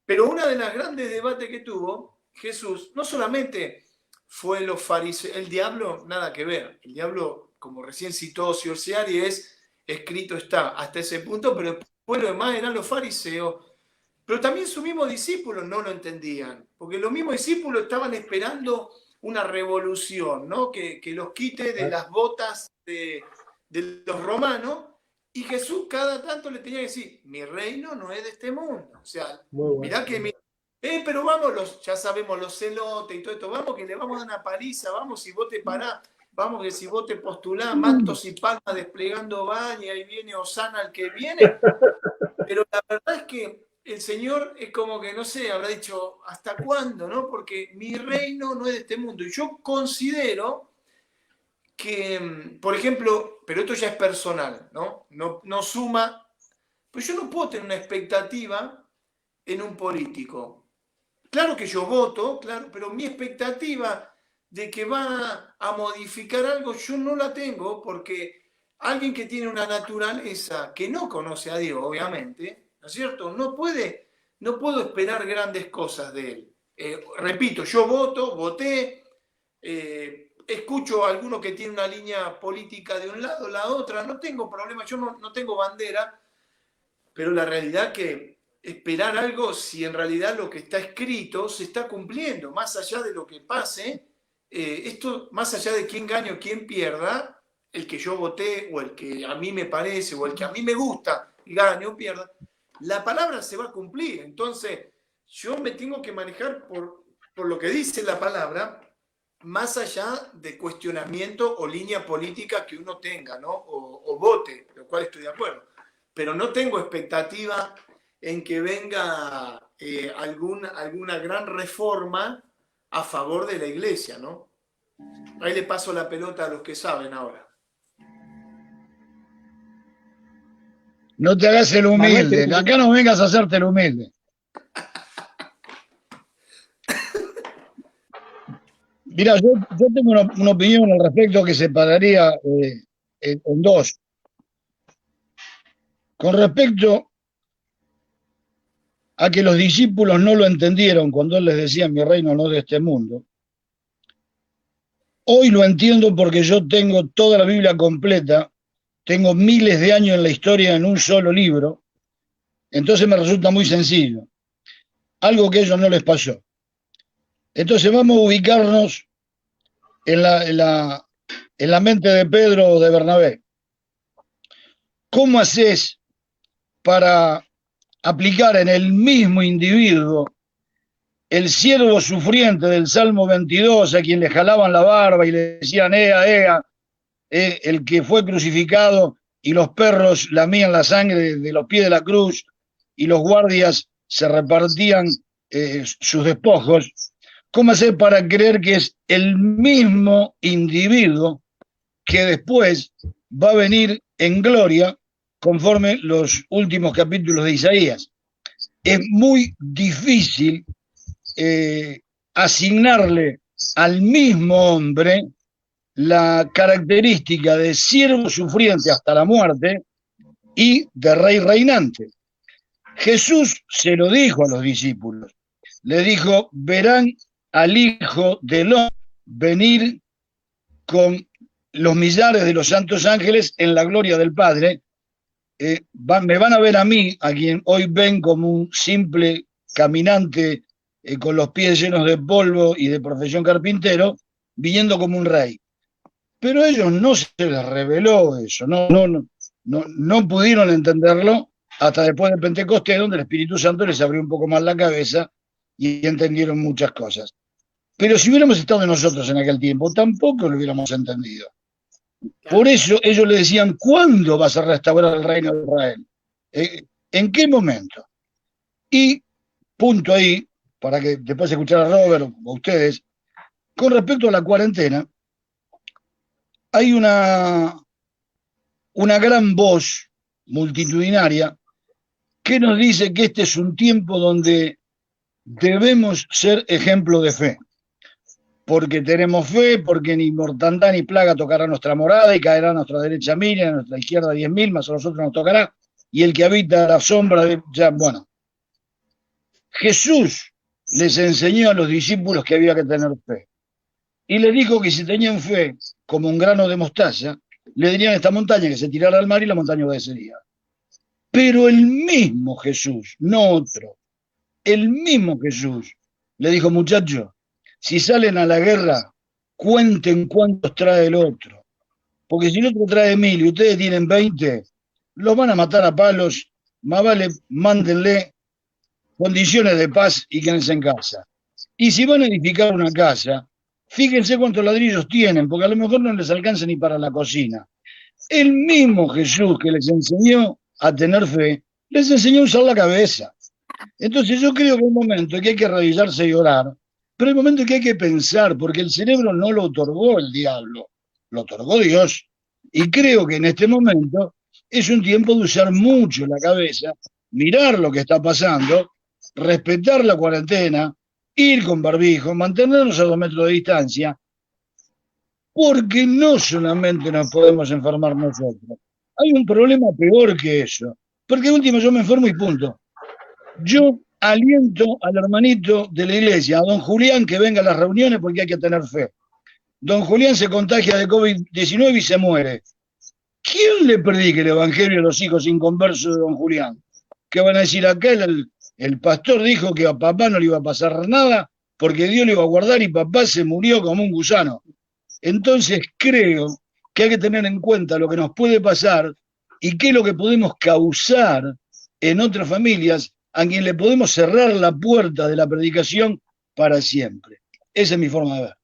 Pero una de las grandes debates que tuvo Jesús, no solamente fue los fariseos, el diablo, nada que ver. El diablo, como recién citó Ciorciari, es escrito está hasta ese punto, pero después lo demás eran los fariseos. Pero también sus mismos discípulos no lo entendían, porque los mismos discípulos estaban esperando una revolución, ¿no? Que los quite de las botas de los romanos, y Jesús cada tanto le tenía que decir, mi reino no es de este mundo. O sea, mirá que pero vamos, ya sabemos, los celotes y todo esto, vamos que le vamos a dar una paliza, vamos si vos te parás, vamos que si vos te postulás, mantos y palmas desplegando baña, y viene Osana el que viene. Pero la verdad es que el Señor es como que, no sé, habrá dicho, ¿hasta cuándo? ¿No? Porque mi reino no es de este mundo. Y yo considero que, por ejemplo, pero esto ya es personal, ¿no? No suma, pues yo no puedo tener una expectativa en un político. Claro que yo voto, claro, pero mi expectativa de que va a modificar algo, yo no la tengo, porque alguien que tiene una naturaleza que no conoce a Dios, obviamente, ¿no es cierto? No puedo esperar grandes cosas de él. Repito, yo voté, escucho a alguno que tiene una línea política de un lado, la otra, no tengo problema, yo no tengo bandera, pero la realidad que esperar algo si en realidad lo que está escrito se está cumpliendo, más allá de lo que pase, esto, más allá de quién gane o quién pierda, el que yo voté o el que a mí me parece o el que a mí me gusta gane o pierda, la palabra se va a cumplir. Entonces, yo me tengo que manejar por lo que dice la palabra, más allá de cuestionamiento o línea política que uno tenga, ¿no? O vote, lo cual estoy de acuerdo. Pero no tengo expectativa en que venga alguna gran reforma a favor de la iglesia, ¿no? Ahí le paso la pelota a los que saben ahora. No te hagas el humilde, acá no vengas a hacerte el humilde. Mira, yo tengo una opinión al respecto que se pararía en dos. Con respecto a que los discípulos no lo entendieron cuando él les decía mi reino no es de este mundo, hoy lo entiendo porque yo tengo toda la Biblia completa, tengo miles de años en la historia en un solo libro, entonces me resulta muy sencillo, algo que a ellos no les pasó. Entonces vamos a ubicarnos en la mente de Pedro o de Bernabé. ¿Cómo haces para aplicar en el mismo individuo el siervo sufriente del Salmo 22, a quien le jalaban la barba y le decían, ea, el que fue crucificado y los perros lamían la sangre de los pies de la cruz y los guardias se repartían sus despojos? ¿Cómo hacer para creer que es el mismo individuo que después va a venir en gloria conforme los últimos capítulos de Isaías? Es muy difícil asignarle al mismo hombre la característica de siervo sufriente hasta la muerte y de rey reinante. Jesús se lo dijo a los discípulos, le dijo, verán al Hijo del Hombre venir con los millares de los santos ángeles en la gloria del Padre. Me van a ver a mí, a quien hoy ven como un simple caminante con los pies llenos de polvo y de profesión carpintero, viniendo como un rey. Pero a ellos no se les reveló eso, no pudieron entenderlo hasta después del Pentecostés, donde el Espíritu Santo les abrió un poco más la cabeza y entendieron muchas cosas. Pero si hubiéramos estado nosotros en aquel tiempo, tampoco lo hubiéramos entendido. Por eso ellos le decían, ¿cuándo vas a restaurar el reino de Israel? ¿En qué momento? Y punto ahí, para que después escuchar a Robert o a ustedes, con respecto a la cuarentena, hay una gran voz multitudinaria que nos dice que este es un tiempo donde debemos ser ejemplo de fe. Porque tenemos fe, porque ni mortandad ni plaga tocará nuestra morada y caerá a nuestra derecha 1000, a nuestra izquierda 10.000, más a nosotros nos tocará. Y el que habita la sombra de... Ya, bueno. Jesús les enseñó a los discípulos que había que tener fe. Y les dijo que si tenían fe como un grano de mostaza, le dirían a esta montaña que se tirara al mar y la montaña obedecería. Pero el mismo Jesús, no otro, el mismo Jesús le dijo, muchachos, si salen a la guerra, cuenten cuántos trae el otro. Porque si el otro trae 1000 y ustedes tienen 20, los van a matar a palos, más vale mándenle condiciones de paz y quédense en casa. Y si van a edificar una casa, fíjense cuántos ladrillos tienen, porque a lo mejor no les alcanza ni para la cocina. El mismo Jesús que les enseñó a tener fe, les enseñó a usar la cabeza. Entonces yo creo que hay un momento que hay que arrodillarse y orar, pero hay un momento que hay que pensar, porque el cerebro no lo otorgó el diablo, lo otorgó Dios. Y creo que en este momento es un tiempo de usar mucho la cabeza, mirar lo que está pasando, respetar la cuarentena, ir con barbijo, mantenernos a 2 metros de distancia, porque no solamente nos podemos enfermar nosotros. Hay un problema peor que eso, porque último yo me enfermo y punto. Yo aliento al hermanito de la iglesia, a don Julián, que venga a las reuniones porque hay que tener fe. Don Julián se contagia de COVID-19 y se muere. ¿Quién le predica el evangelio a los hijos inconversos de don Julián? ¿Qué van a decir acá? El pastor dijo que a papá no le iba a pasar nada porque Dios le iba a guardar y papá se murió como un gusano. Entonces creo que hay que tener en cuenta lo que nos puede pasar y qué es lo que podemos causar en otras familias a quien le podemos cerrar la puerta de la predicación para siempre. Esa es mi forma de ver.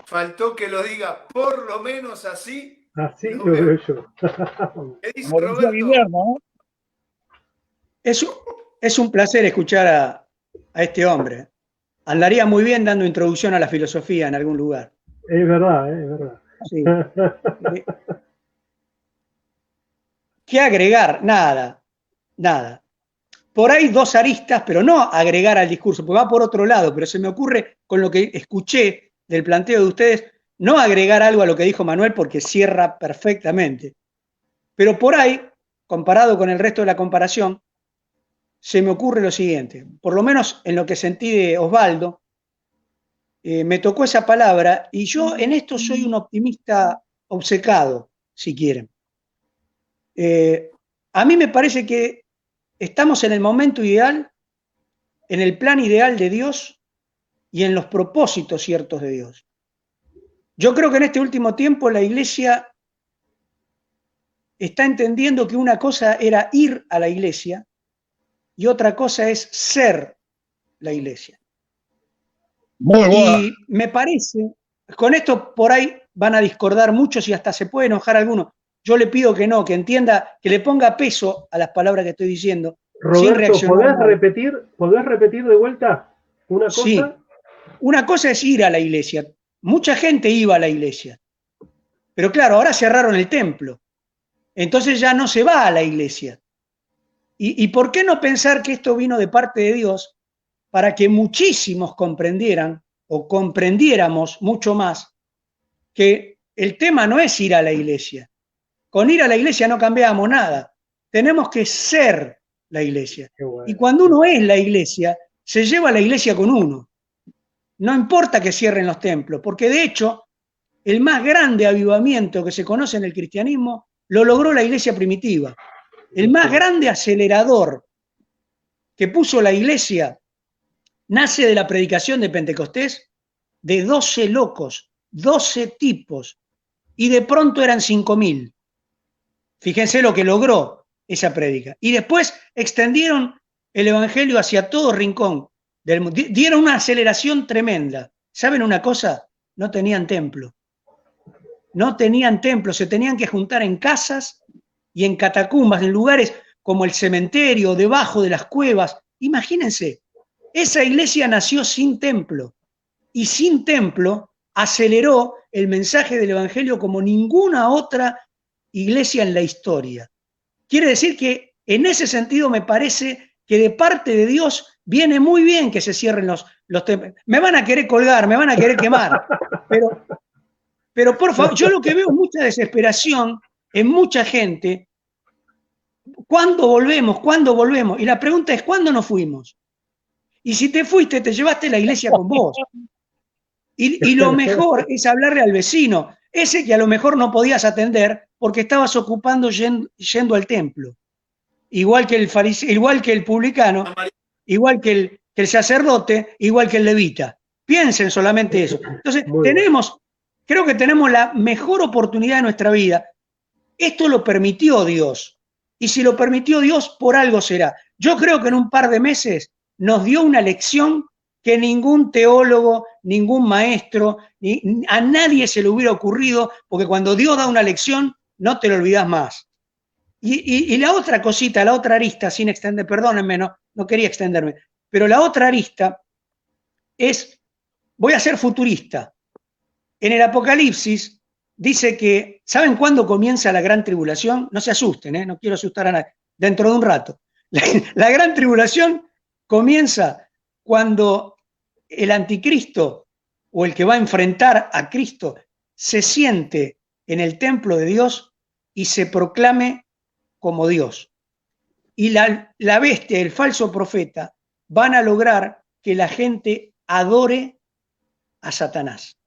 Faltó que lo diga por lo menos así. Así lo veo yo. ¿Qué dice Como decía Roberto? Guillermo, ¿no? Es un placer escuchar a este hombre. Andaría muy bien dando introducción a la filosofía en algún lugar. Es verdad, es verdad. Sí. ¿Qué agregar? Nada, nada. Por ahí 2 aristas, pero no agregar al discurso, porque va por otro lado, pero se me ocurre con lo que escuché del planteo de ustedes, no agregar algo a lo que dijo Manuel porque cierra perfectamente. Pero por ahí, comparado con el resto de la comparación, se me ocurre lo siguiente, por lo menos en lo que sentí de Osvaldo, me tocó esa palabra y yo en esto soy un optimista obcecado, si quieren. A mí me parece que estamos en el momento ideal, en el plan ideal de Dios y en los propósitos ciertos de Dios. Yo creo que en este último tiempo la Iglesia está entendiendo que una cosa era ir a la Iglesia y otra cosa es ser la Iglesia. Muy bueno. Y me parece, con esto por ahí van a discordar muchos y hasta se puede enojar alguno. Yo le pido que no, que entienda, que le ponga peso a las palabras que estoy diciendo. Roberto, ¿podés repetir de vuelta una cosa? Sí. Una cosa es ir a la iglesia. Mucha gente iba a la iglesia. Pero claro, ahora cerraron el templo. Entonces ya no se va a la iglesia. ¿Y por qué no pensar que esto vino de parte de Dios para que muchísimos comprendieran o comprendiéramos mucho más que el tema no es ir a la iglesia? Con ir a la iglesia no cambiamos nada. Tenemos que ser la iglesia. Bueno. Y cuando uno es la iglesia, se lleva a la iglesia con uno. No importa que cierren los templos, porque de hecho, el más grande avivamiento que se conoce en el cristianismo lo logró la iglesia primitiva. El más grande acelerador que puso la iglesia nace de la predicación de Pentecostés de 12 locos, 12 tipos, y de pronto eran 5.000. Fíjense lo que logró esa prédica. Y después extendieron el evangelio hacia todo rincón del mundo. Dieron una aceleración tremenda. ¿Saben una cosa? No tenían templo. No tenían templo, se tenían que juntar en casas y en catacumbas, en lugares como el cementerio, debajo de las cuevas. Imagínense, esa iglesia nació sin templo y sin templo aceleró el mensaje del evangelio como ninguna otra iglesia en la historia. Quiere decir que en ese sentido me parece que de parte de Dios viene muy bien que se cierren los templos. Me van a querer colgar, me van a querer quemar, pero por favor, yo lo que veo es mucha desesperación en mucha gente. ¿Cuándo volvemos? ¿Cuándo volvemos? Y la pregunta es, ¿cuándo nos fuimos? Y si te fuiste, te llevaste la iglesia con vos. Y lo mejor es hablarle al vecino, ese que a lo mejor no podías atender porque estabas ocupando yendo al templo. Igual que el fariseo, igual que el publicano, igual que el sacerdote, igual que el levita. Piensen solamente eso. Entonces, creo que tenemos la mejor oportunidad de nuestra vida. Esto lo permitió Dios. Y si lo permitió Dios, por algo será. Yo creo que en un par de meses nos dio una lección que ningún teólogo, ningún maestro, a nadie se le hubiera ocurrido, porque cuando Dios da una lección, no te lo olvidas más. Y la otra cosita, la otra arista, sin extender, perdónenme, no quería extenderme, pero la otra arista es, voy a ser futurista. En el Apocalipsis dice que, ¿saben cuándo comienza la gran tribulación? No se asusten, no quiero asustar a nadie, dentro de un rato. La gran tribulación comienza cuando el anticristo o el que va a enfrentar a Cristo se siente en el templo de Dios y se proclame como Dios. Y la bestia, el falso profeta, van a lograr que la gente adore a Satanás,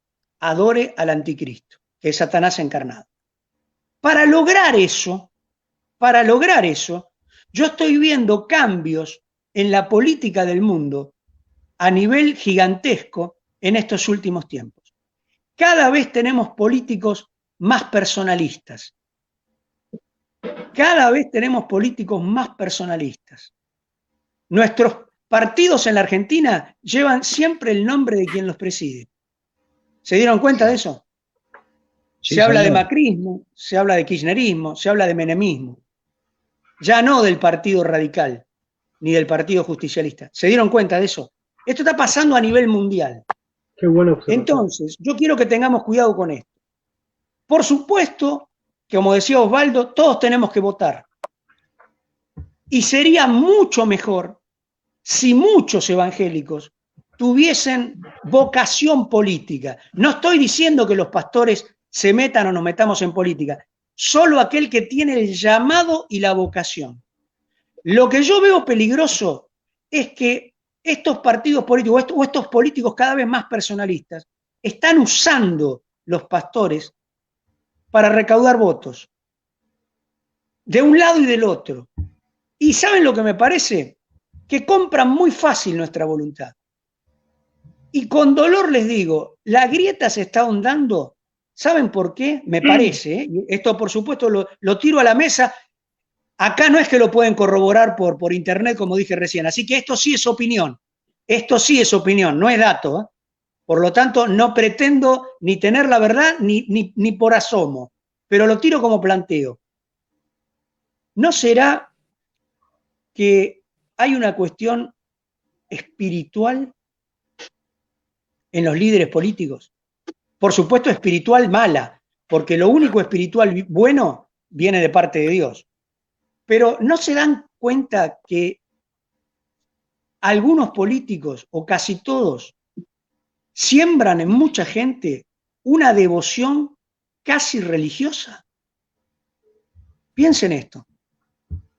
adore al anticristo, que es Satanás encarnado. Para lograr eso, yo estoy viendo cambios en la política del mundo a nivel gigantesco en estos últimos tiempos. Cada vez tenemos políticos más personalistas. Cada vez tenemos políticos más personalistas. Nuestros partidos en la Argentina llevan siempre el nombre de quien los preside. ¿Se dieron cuenta de eso? Sí, se habla señor. de macrismo, se habla de kirchnerismo, se habla de menemismo. Ya no del Partido Radical, ni del Partido Justicialista. ¿Se dieron cuenta de eso? Esto está pasando a nivel mundial. Qué buena observación. Entonces, yo quiero que tengamos cuidado con esto. Por supuesto, que como decía Osvaldo, todos tenemos que votar. Y sería mucho mejor si muchos evangélicos tuviesen vocación política. No estoy diciendo que los pastores se metan o nos metamos en política. Solo aquel que tiene el llamado y la vocación. Lo que yo veo peligroso es que estos partidos políticos o estos políticos cada vez más personalistas están usando los pastores para recaudar votos, de un lado y del otro. ¿Y saben lo que me parece? Que compran muy fácil nuestra voluntad. Y con dolor les digo, la grieta se está ahondando. ¿Saben por qué? Me parece, esto por supuesto lo tiro a la mesa. Acá no es que lo pueden corroborar por internet, como dije recién. Así que esto sí es opinión. Esto sí es opinión, no es dato. Por lo tanto, no pretendo ni tener la verdad ni por asomo, pero lo tiro como planteo. ¿No será que hay una cuestión espiritual en los líderes políticos? Por supuesto, espiritual mala, porque lo único espiritual bueno viene de parte de Dios. Pero ¿no se dan cuenta que algunos políticos, o casi todos, siembran en mucha gente una devoción casi religiosa? Piensen esto.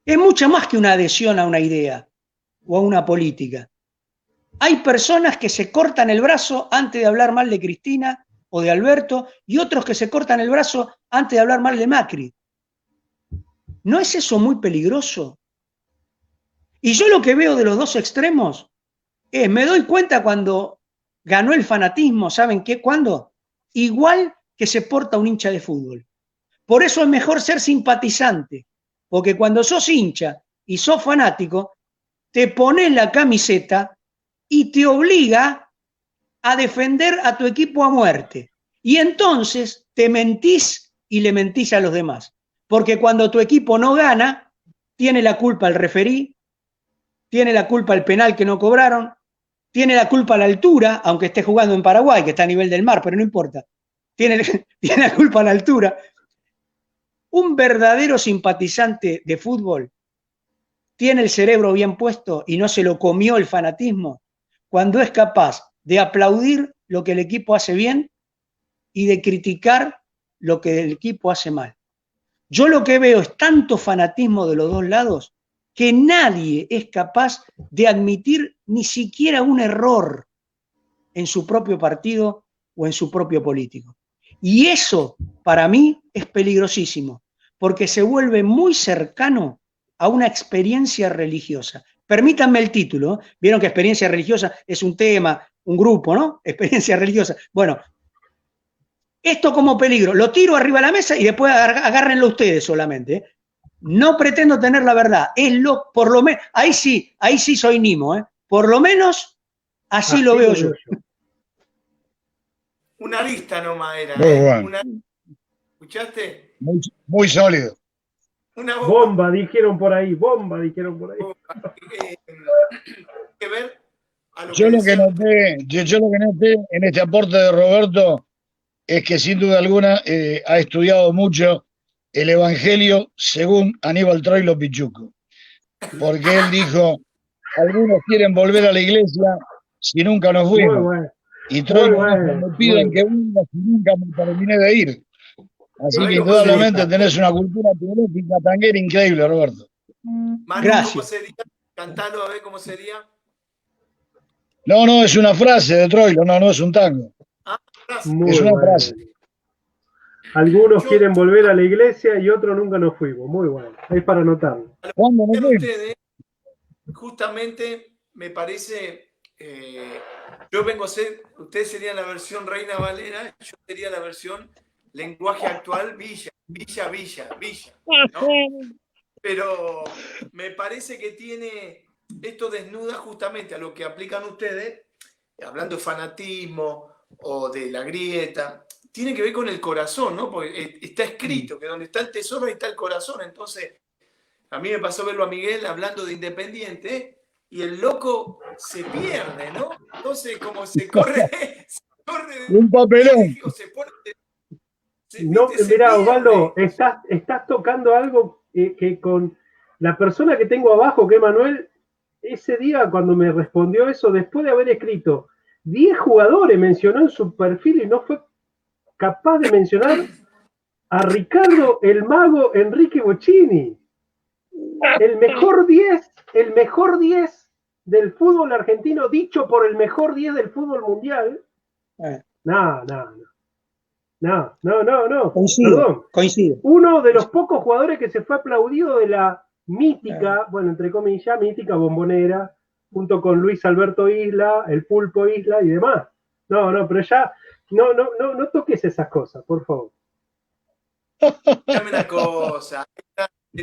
Es mucho más que una adhesión a una idea o a una política. Hay personas que se cortan el brazo antes de hablar mal de Cristina o de Alberto, y otros que se cortan el brazo antes de hablar mal de Macri. ¿No es eso muy peligroso? Y yo lo que veo de los dos extremos es, me doy cuenta cuando ganó el fanatismo, ¿saben qué? ¿Cuándo? Igual que se porta un hincha de fútbol. Por eso es mejor ser simpatizante, porque cuando sos hincha y sos fanático, te pones la camiseta y te obliga a defender a tu equipo a muerte. Y entonces te mentís y le mentís a los demás. Porque cuando tu equipo no gana, tiene la culpa el referí, tiene la culpa el penal que no cobraron, tiene la culpa la altura, aunque esté jugando en Paraguay, que está a nivel del mar, pero no importa. Tiene la culpa la altura. Un verdadero simpatizante de fútbol tiene el cerebro bien puesto y no se lo comió el fanatismo, cuando es capaz de aplaudir lo que el equipo hace bien y de criticar lo que el equipo hace mal. Yo lo que veo es tanto fanatismo de los dos lados que nadie es capaz de admitir ni siquiera un error en su propio partido o en su propio político. Y eso, para mí, es peligrosísimo, porque se vuelve muy cercano a una experiencia religiosa. Permítanme el título, vieron que experiencia religiosa es un tema, un grupo, ¿no? Experiencia religiosa. Bueno, esto como peligro, lo tiro arriba de la mesa y después agárrenlo ustedes solamente, ¿eh? No pretendo tener la verdad, por lo menos, ahí sí soy Nimo, ¿eh? Por lo menos así lo veo yo. Una arista nomás era. Muy bueno. ¿Escuchaste? Muy sólido. Una bomba, dijeron por ahí, bomba, dijeron por ahí. Que ver a yo lo que noté en este aporte de Roberto es que sin duda alguna ha estudiado mucho el Evangelio según Aníbal Troilo Pichuco, porque él dijo, algunos quieren volver a la iglesia si nunca nos fuimos. Muy bueno. Y Troilo dijo, me piden que vuelva si nunca me terminé de ir. Así que indudablemente tenés una cultura teológica tanguera increíble, Roberto. Manu, gracias. ¿cómo sería? Cantalo a ver cómo sería. No, es una frase de Troilo, no es un tango. Muy es una bueno. frase. Algunos quieren volver a la iglesia y otros nunca nos fuimos. Muy bueno. Es para anotarlo. ¿Cuándo nos fuimos? Ustedes, justamente me parece, yo vengo a ser, ustedes serían la versión Reina Valera, yo sería la versión lenguaje actual Villa, ¿no? Pero me parece que esto desnuda justamente a lo que aplican ustedes, hablando de fanatismo o de la grieta, tiene que ver con el corazón, ¿no? Porque está escrito que donde está el tesoro ahí está el corazón. Entonces, a mí me pasó verlo a Miguel hablando de Independiente y el loco se pierde, ¿no? Entonces, como se corre un papelón. Se pone, no, mirá, Osvaldo, estás tocando algo que con la persona que tengo abajo, que es Manuel, ese día cuando me respondió eso, después de haber escrito 10 jugadores, mencionó en su perfil y no fue capaz de mencionar a Ricardo el Mago Enrique Bocchini. El mejor 10 del fútbol argentino, dicho por el mejor 10 del fútbol mundial. No. Coincido. Uno de los pocos jugadores que se fue aplaudido de la mítica, bueno, entre comillas, mítica Bombonera, junto con Luis Alberto Isla, el Pulpo Isla y demás. No, pero ya, no toques esas cosas, por favor. Dame una cosa.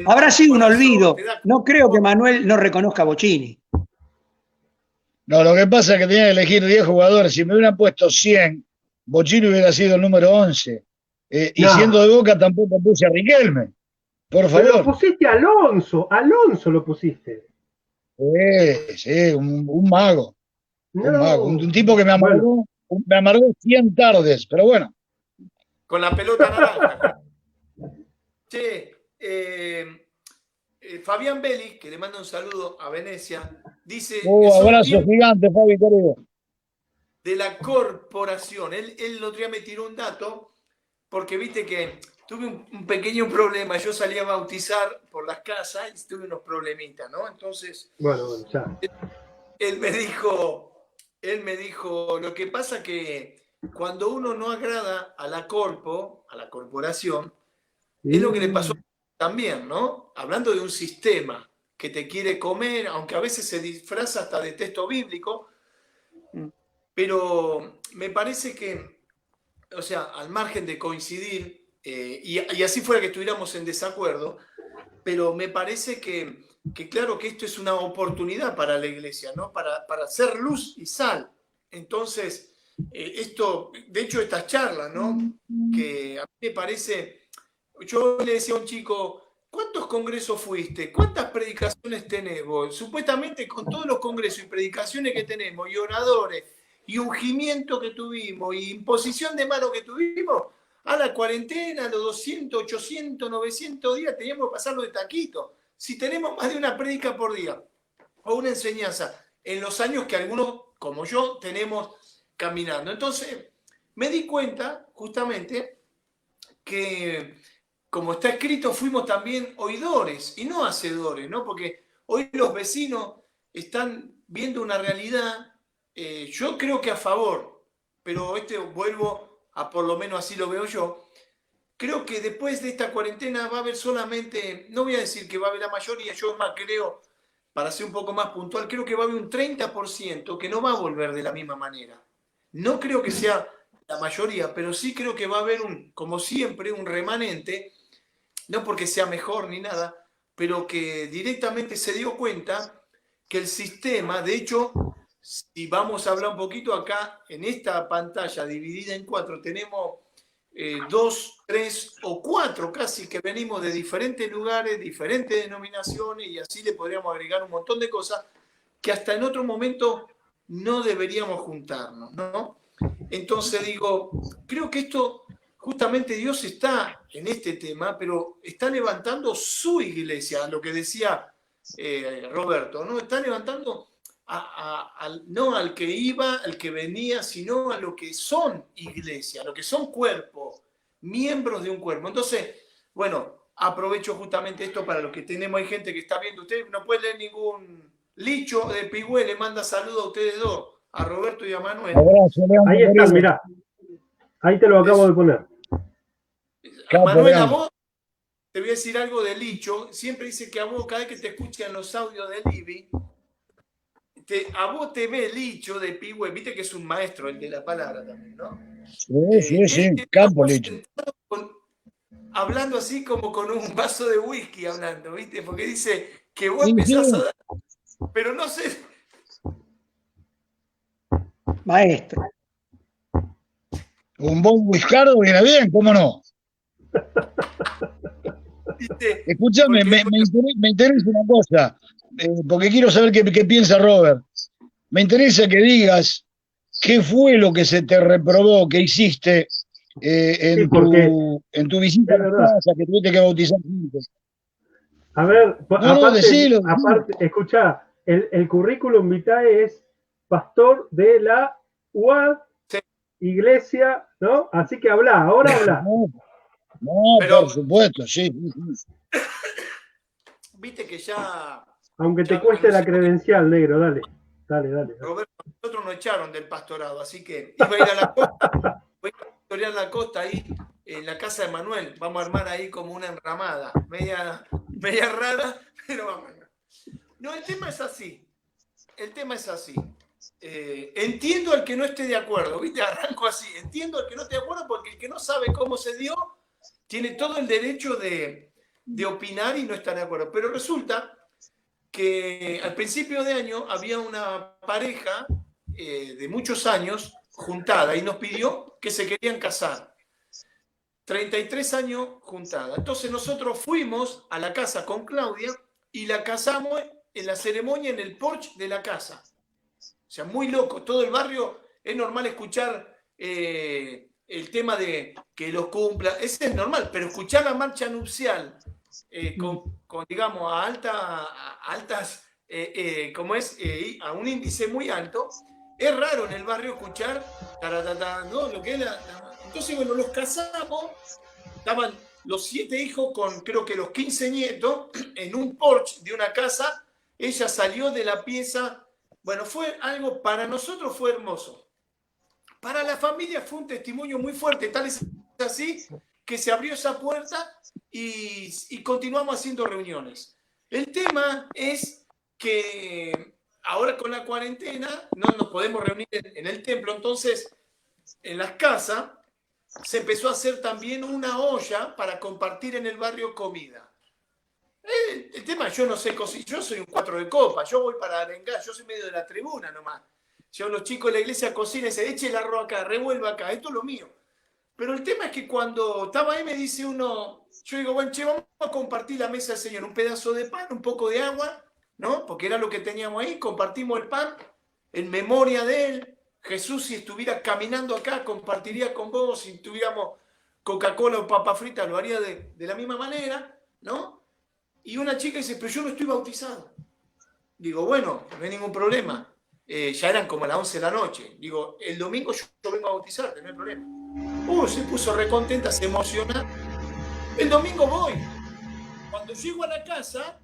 Habrá sido un olvido. No creo que Manuel no reconozca a Bocchini. No, lo que pasa es que tenía que elegir 10 jugadores. Si me hubieran puesto 100, Bocchini hubiera sido el número 11. Y siendo de Boca tampoco puse a Riquelme. Por favor. Pero lo pusiste a Alonso lo pusiste. Sí, un mago. No. Un mago. Un tipo que me amargó 100 tardes, pero bueno. Con la pelota naranja. Che, Fabián Belli, que le manda un saludo a Venecia, dice... abrazo gigante, Fabi, querido. De la corporación. Él el otro día me tiró un dato, porque viste que tuve un pequeño problema. Yo salí a bautizar por las casas y tuve unos problemitas, ¿no? Entonces, bueno, ya. Él me dijo, lo que pasa que cuando uno no agrada a la corporación, es lo que le pasó también, ¿no? Hablando de un sistema que te quiere comer, aunque a veces se disfraza hasta de texto bíblico, pero me parece que, o sea, al margen de coincidir, y así fuera que estuviéramos en desacuerdo, pero me parece que claro que esto es una oportunidad para la iglesia, ¿no? Para hacer luz y sal. Entonces, esto, de hecho, estas charlas, ¿no? Que a mí me parece, yo le decía a un chico, ¿cuántos congresos fuiste? ¿Cuántas predicaciones tenés vos? Supuestamente con todos los congresos y predicaciones que tenemos, y oradores, y ungimiento que tuvimos, y imposición de mano que tuvimos, a la cuarentena, a los 200, 800, 900 días teníamos que pasarlo de taquito. si tenemos más de una prédica por día o una enseñanza en los años que algunos, como yo, tenemos caminando? Entonces, me di cuenta justamente que, como está escrito, fuimos también oidores y no hacedores, ¿no? Porque hoy los vecinos están viendo una realidad, yo creo que a favor, pero vuelvo a, por lo menos así lo veo yo. Creo que después de esta cuarentena va a haber solamente, no voy a decir que va a haber la mayoría, yo más creo, para ser un poco más puntual, creo que va a haber un 30% que no va a volver de la misma manera. No creo que sea la mayoría, pero sí creo que va a haber, como siempre, un remanente, no porque sea mejor ni nada, pero que directamente se dio cuenta que el sistema, de hecho, si vamos a hablar un poquito acá, en esta pantalla dividida en 4, tenemos 2, 3 o 4 casi que venimos de diferentes lugares, diferentes denominaciones, y así le podríamos agregar un montón de cosas que hasta en otro momento no deberíamos juntarnos, ¿no? Entonces digo, creo que esto, justamente Dios está en este tema, pero está levantando su iglesia, lo que decía Roberto, ¿no? Está levantando no al que iba, al que venía, sino a lo que son iglesia, a lo que son cuerpo, miembros de un cuerpo. Entonces, bueno, aprovecho justamente esto para lo que tenemos. Hay gente que está viendo, usted no puede leer ningún Licho de Pigüé, le manda saludos a ustedes dos, a Roberto y a Manuel. Abrazo, Leandro, Ahí están, mirá. Ahí te lo acabo de poner. Manuel, a vos te voy a decir algo de Licho. Siempre dice que a vos, cada vez que te escuchan los audios de Libby, a vos te ve Licho de Pigüé, viste que es un maestro el de la palabra también, ¿no? Sí, campo Licho. Hablando así como con un vaso de whisky hablando, ¿viste? Porque dice que vos empezás a dar, pero no sé. Maestro. Un buen whiskardo viene bien, ¿cómo no? Escúchame, me interesa una cosa, porque quiero saber qué piensa Robert. Me interesa que digas qué fue lo que se te reprobó, que hiciste en tu visita a la casa, que tuviste que bautizar juntos. A ver, decilo. Aparte, escuchá, el currículum vitae es pastor de la UAD, iglesia, ¿no? Así que ahora habla. No, pero, por supuesto, sí. Viste que ya... Aunque te cueste la credencial, negro, dale. Roberto, nosotros nos echaron del pastorado, así que iba a ir a la costa, voy a pastorear la costa ahí, en la casa de Manuel. Vamos a armar ahí como una enramada, media rara, pero vamos. No, el tema es así. Entiendo al que no esté de acuerdo, ¿viste? Arranco así. Entiendo al que no esté de acuerdo porque el que no sabe cómo se dio tiene todo el derecho de opinar y no estar de acuerdo. Pero resulta que al principio de año había una pareja de muchos años juntada y nos pidió que se querían casar. 33 años juntada. Entonces nosotros fuimos a la casa con Claudia y la casamos en la ceremonia en el porche de la casa. O sea, muy loco. Todo el barrio, es normal escuchar el tema de que los cumpla. Ese es normal, pero escuchar la marcha nupcial con digamos, a altas, a un índice muy alto, es raro en el barrio escuchar ¿no? Lo que es Entonces, bueno, los casamos, estaban los 7 hijos con creo que los 15 nietos en un porche de una casa. Ella salió de la pieza. Bueno, fue algo, para nosotros fue hermoso. Para la familia fue un testimonio muy fuerte, tal es así que se abrió esa puerta y continuamos haciendo reuniones. El tema es que ahora con la cuarentena no nos podemos reunir en el templo, entonces en las casas se empezó a hacer también una olla para compartir en el barrio comida. El tema, yo no sé cocinar, yo soy un 4 de copa, yo voy para arengar, yo soy medio de la tribuna nomás. Yo los chicos de la iglesia cocinan y se eche el arroz acá, revuelva acá, esto es lo mío. Pero el tema es que cuando estaba ahí me dice uno, yo digo, bueno, che, vamos a compartir la mesa del Señor, un pedazo de pan, un poco de agua, ¿no? Porque era lo que teníamos ahí, compartimos el pan en memoria de Él. Jesús, si estuviera caminando acá, compartiría con vos, si tuviéramos Coca-Cola o papa frita, lo haría de la misma manera, ¿no? Y una chica dice, pero yo no estoy bautizado. Digo, bueno, no hay ningún problema. Ya eran como las 11 de la noche. Digo, el domingo yo vengo a bautizarte, no hay problema. Se puso recontenta, se emociona. El domingo voy. Cuando llego a la casa,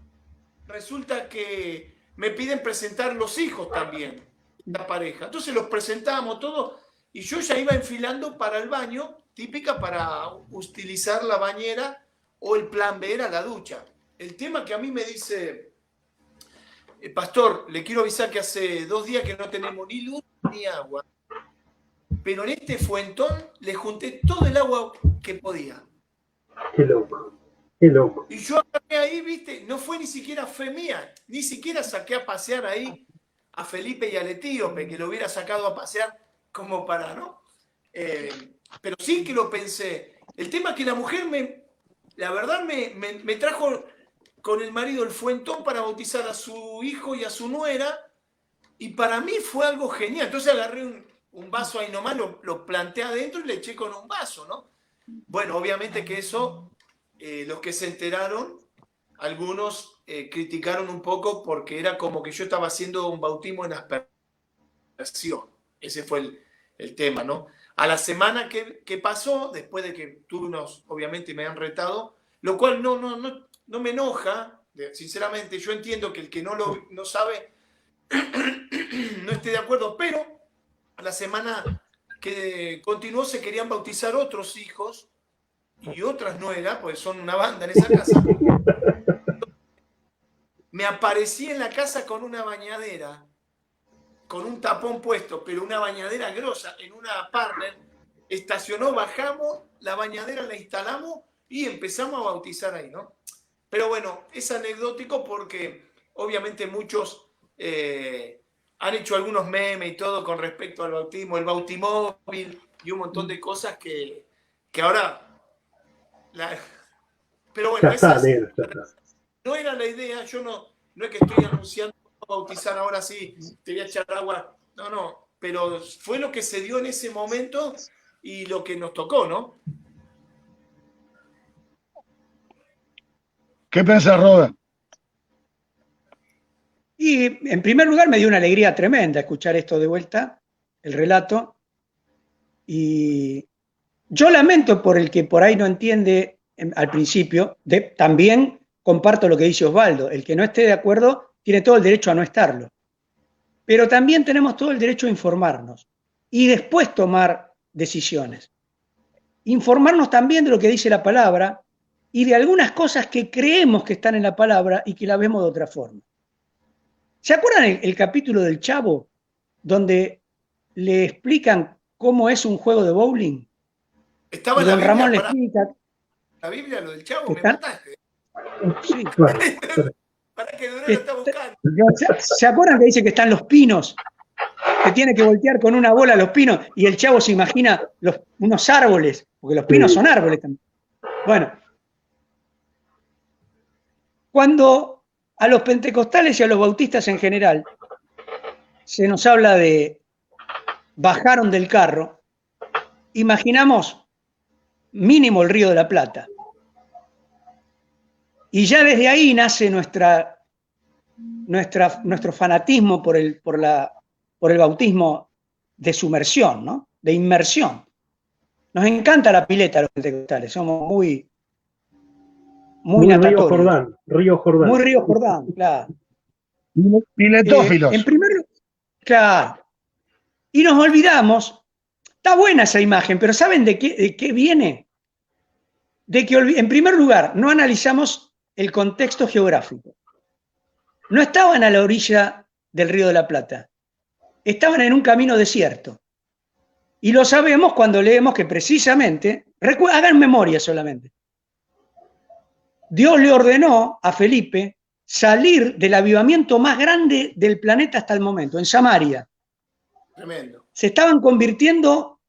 resulta que me piden presentar los hijos también, la pareja. Entonces los presentamos todos y yo ya iba enfilando para el baño, típica para utilizar la bañera, o el plan B era la ducha. El tema que a mí me dice, pastor, le quiero avisar que hace 2 días que no tenemos ni luz ni agua, pero en este fuentón le junté todo el agua que podía. Qué loco, qué loco. Y yo agarré ahí, viste, no fue ni siquiera fe mía, ni siquiera saqué a pasear ahí a Felipe y al Etíope, que lo hubiera sacado a pasear como para, ¿no? Pero sí que lo pensé. El tema es que la mujer la verdad me trajo con el marido el fuentón para bautizar a su hijo y a su nuera, y para mí fue algo genial. Entonces agarré un vaso ahí nomás, lo planté adentro y le eché con un vaso, ¿no? Bueno, obviamente que eso, los que se enteraron, algunos criticaron un poco porque era como que yo estaba haciendo un bautismo en aspersión. Ese fue el tema, ¿no? A la semana que pasó, después de que tuve obviamente me han retado, lo cual no me enoja, sinceramente. Yo entiendo que el que no sabe no esté de acuerdo, pero a la semana que continuó se querían bautizar otros hijos y otras nueras, pues son una banda en esa casa. Me aparecí en la casa con una bañadera, con un tapón puesto, pero una bañadera grosa, en una partner. Estacionó, bajamos, la bañadera la instalamos y empezamos a bautizar ahí, ¿no? Pero bueno, es anecdótico porque obviamente muchos han hecho algunos memes y todo con respecto al bautismo, el bautimóvil y un montón de cosas que ahora... Pero bueno, no era la idea. Yo no es que estoy anunciando bautizar ahora sí, te voy a echar agua. No, pero fue lo que se dio en ese momento y lo que nos tocó, ¿no? ¿Qué pensás, Robert? Y en primer lugar me dio una alegría tremenda escuchar esto de vuelta, el relato. Y yo lamento por el que por ahí no entiende al principio. También comparto lo que dice Osvaldo. El que no esté de acuerdo tiene todo el derecho a no estarlo. Pero también tenemos todo el derecho a informarnos y después tomar decisiones. Informarnos también de lo que dice la palabra y de algunas cosas que creemos que están en la palabra y que la vemos de otra forma. ¿Se acuerdan el capítulo del Chavo donde le explican cómo es un juego de bowling? Estaba y don Ramón le explica. La Biblia, lo del Chavo, me mataste. Sí. Para que Durán lo está buscando. ¿Se acuerdan que dice que están los pinos? Que tiene que voltear con una bola los pinos y el Chavo se imagina unos árboles, porque los pinos son árboles también. Bueno, cuando a los pentecostales y a los bautistas en general se nos habla de bajaron del carro, imaginamos mínimo el Río de la Plata. Y ya desde ahí nace nuestro fanatismo por el bautismo de sumersión, ¿no? De inmersión. Nos encanta la pileta a los pentecostales, somos muy natatorios. Río Jordán. Muy Río Jordán, claro. Piletófilos. En primer lugar, claro. Y nos olvidamos, está buena esa imagen, pero ¿saben de qué viene? De que, en primer lugar, no analizamos el contexto geográfico. No estaban a la orilla del Río de la Plata, estaban en un camino desierto. Y lo sabemos cuando leemos que precisamente, hagan memoria solamente, Dios le ordenó a Felipe salir del avivamiento más grande del planeta hasta el momento, en Samaria. Tremendo. Se estaban convirtiendo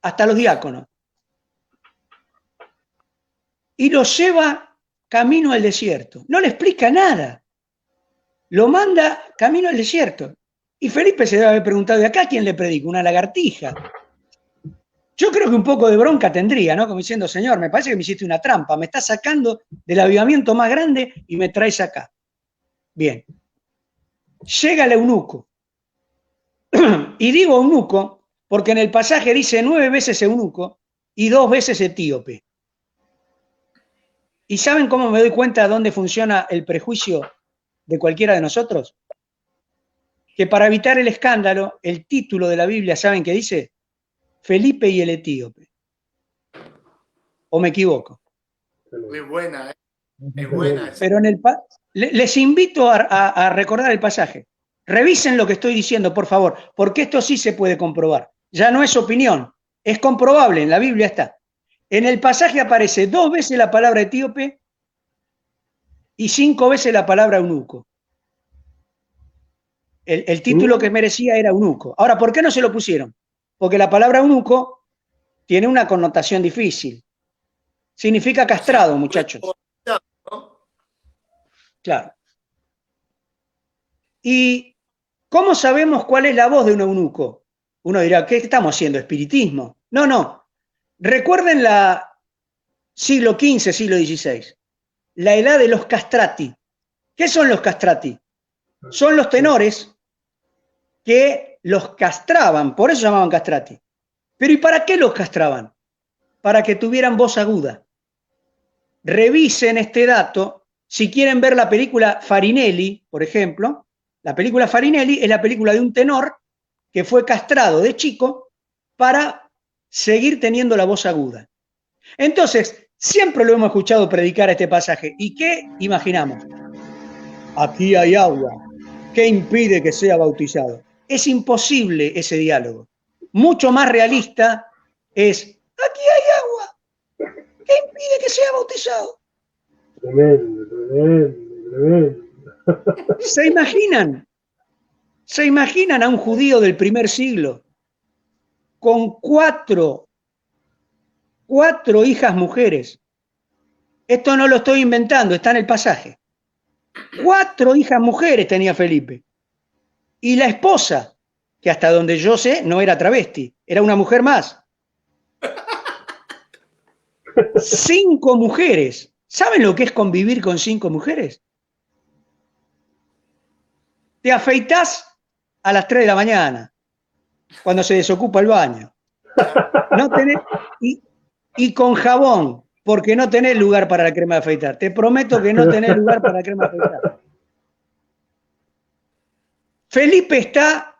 hasta los diáconos. Y lo lleva camino al desierto. No le explica nada. Lo manda camino al desierto. Y Felipe se debe haber preguntado, ¿de acá quién le predica? Una lagartija. Yo creo que un poco de bronca tendría, ¿no? Como diciendo, señor, me parece que me hiciste una trampa, me estás sacando del avivamiento más grande y me traes acá. Bien. Llega el eunuco. Y digo eunuco porque en el pasaje dice 9 veces eunuco y 2 veces etíope. ¿Y saben cómo me doy cuenta de dónde funciona el prejuicio de cualquiera de nosotros? Que para evitar el escándalo, el título de la Biblia, ¿saben qué dice? Felipe y el etíope. ¿O me equivoco? Muy buena, ¿eh? Es buena. Pero les invito a recordar el pasaje. Revisen lo que estoy diciendo, por favor, porque esto sí se puede comprobar. Ya no es opinión, es comprobable, en la Biblia está. En el pasaje aparece 2 veces la palabra etíope y 5 veces la palabra eunuco. El título que merecía era eunuco. Ahora, ¿por qué no se lo pusieron? Porque la palabra eunuco tiene una connotación difícil. Significa castrado, muchachos. Claro. ¿Y cómo sabemos cuál es la voz de un eunuco? Uno dirá, ¿qué estamos haciendo? ¿Espiritismo? No, no. Recuerden la siglo XV, siglo XVI, la edad de los castrati. ¿Qué son los castrati? Son los tenores que los castraban, por eso llamaban castrati. Pero ¿y para qué los castraban? Para que tuvieran voz aguda. Revisen este dato. Si quieren ver la película Farinelli, por ejemplo, la película Farinelli es la película de un tenor que fue castrado de chico para seguir teniendo la voz aguda. Entonces, siempre lo hemos escuchado predicar este pasaje. ¿Y qué imaginamos? Aquí hay agua. ¿Qué impide que sea bautizado? Es imposible ese diálogo. Mucho más realista es, aquí hay agua. ¿Qué impide que sea bautizado? Tremendo, tremendo, tremendo. ¿Se imaginan a un judío del primer siglo con cuatro hijas mujeres? Esto no lo estoy inventando, está en el pasaje. 4 hijas mujeres tenía Felipe. Y la esposa, que hasta donde yo sé no era travesti, era una mujer más. 5 mujeres. ¿Saben lo que es convivir con 5 mujeres? Te afeitás a las 3 de la mañana, cuando se desocupa el baño. No tenés, y con jabón, porque no tenés lugar para la crema de afeitar. Te prometo que no tenés lugar para la crema de afeitar. Felipe está,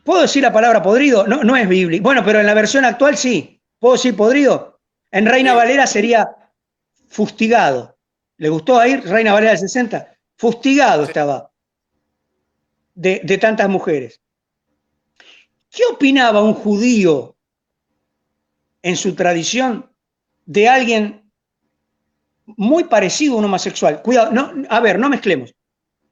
¿puedo decir la palabra podrido? No, no es bíblico. Bueno, pero en la versión actual sí. ¿Puedo decir podrido? En Reina Valera sería fustigado. ¿Le gustó ahí Reina Valera del 60? Fustigado estaba de tantas mujeres. ¿Qué opinaba un judío en su tradición de alguien muy parecido a un homosexual? Cuidado, no, a ver, no mezclemos.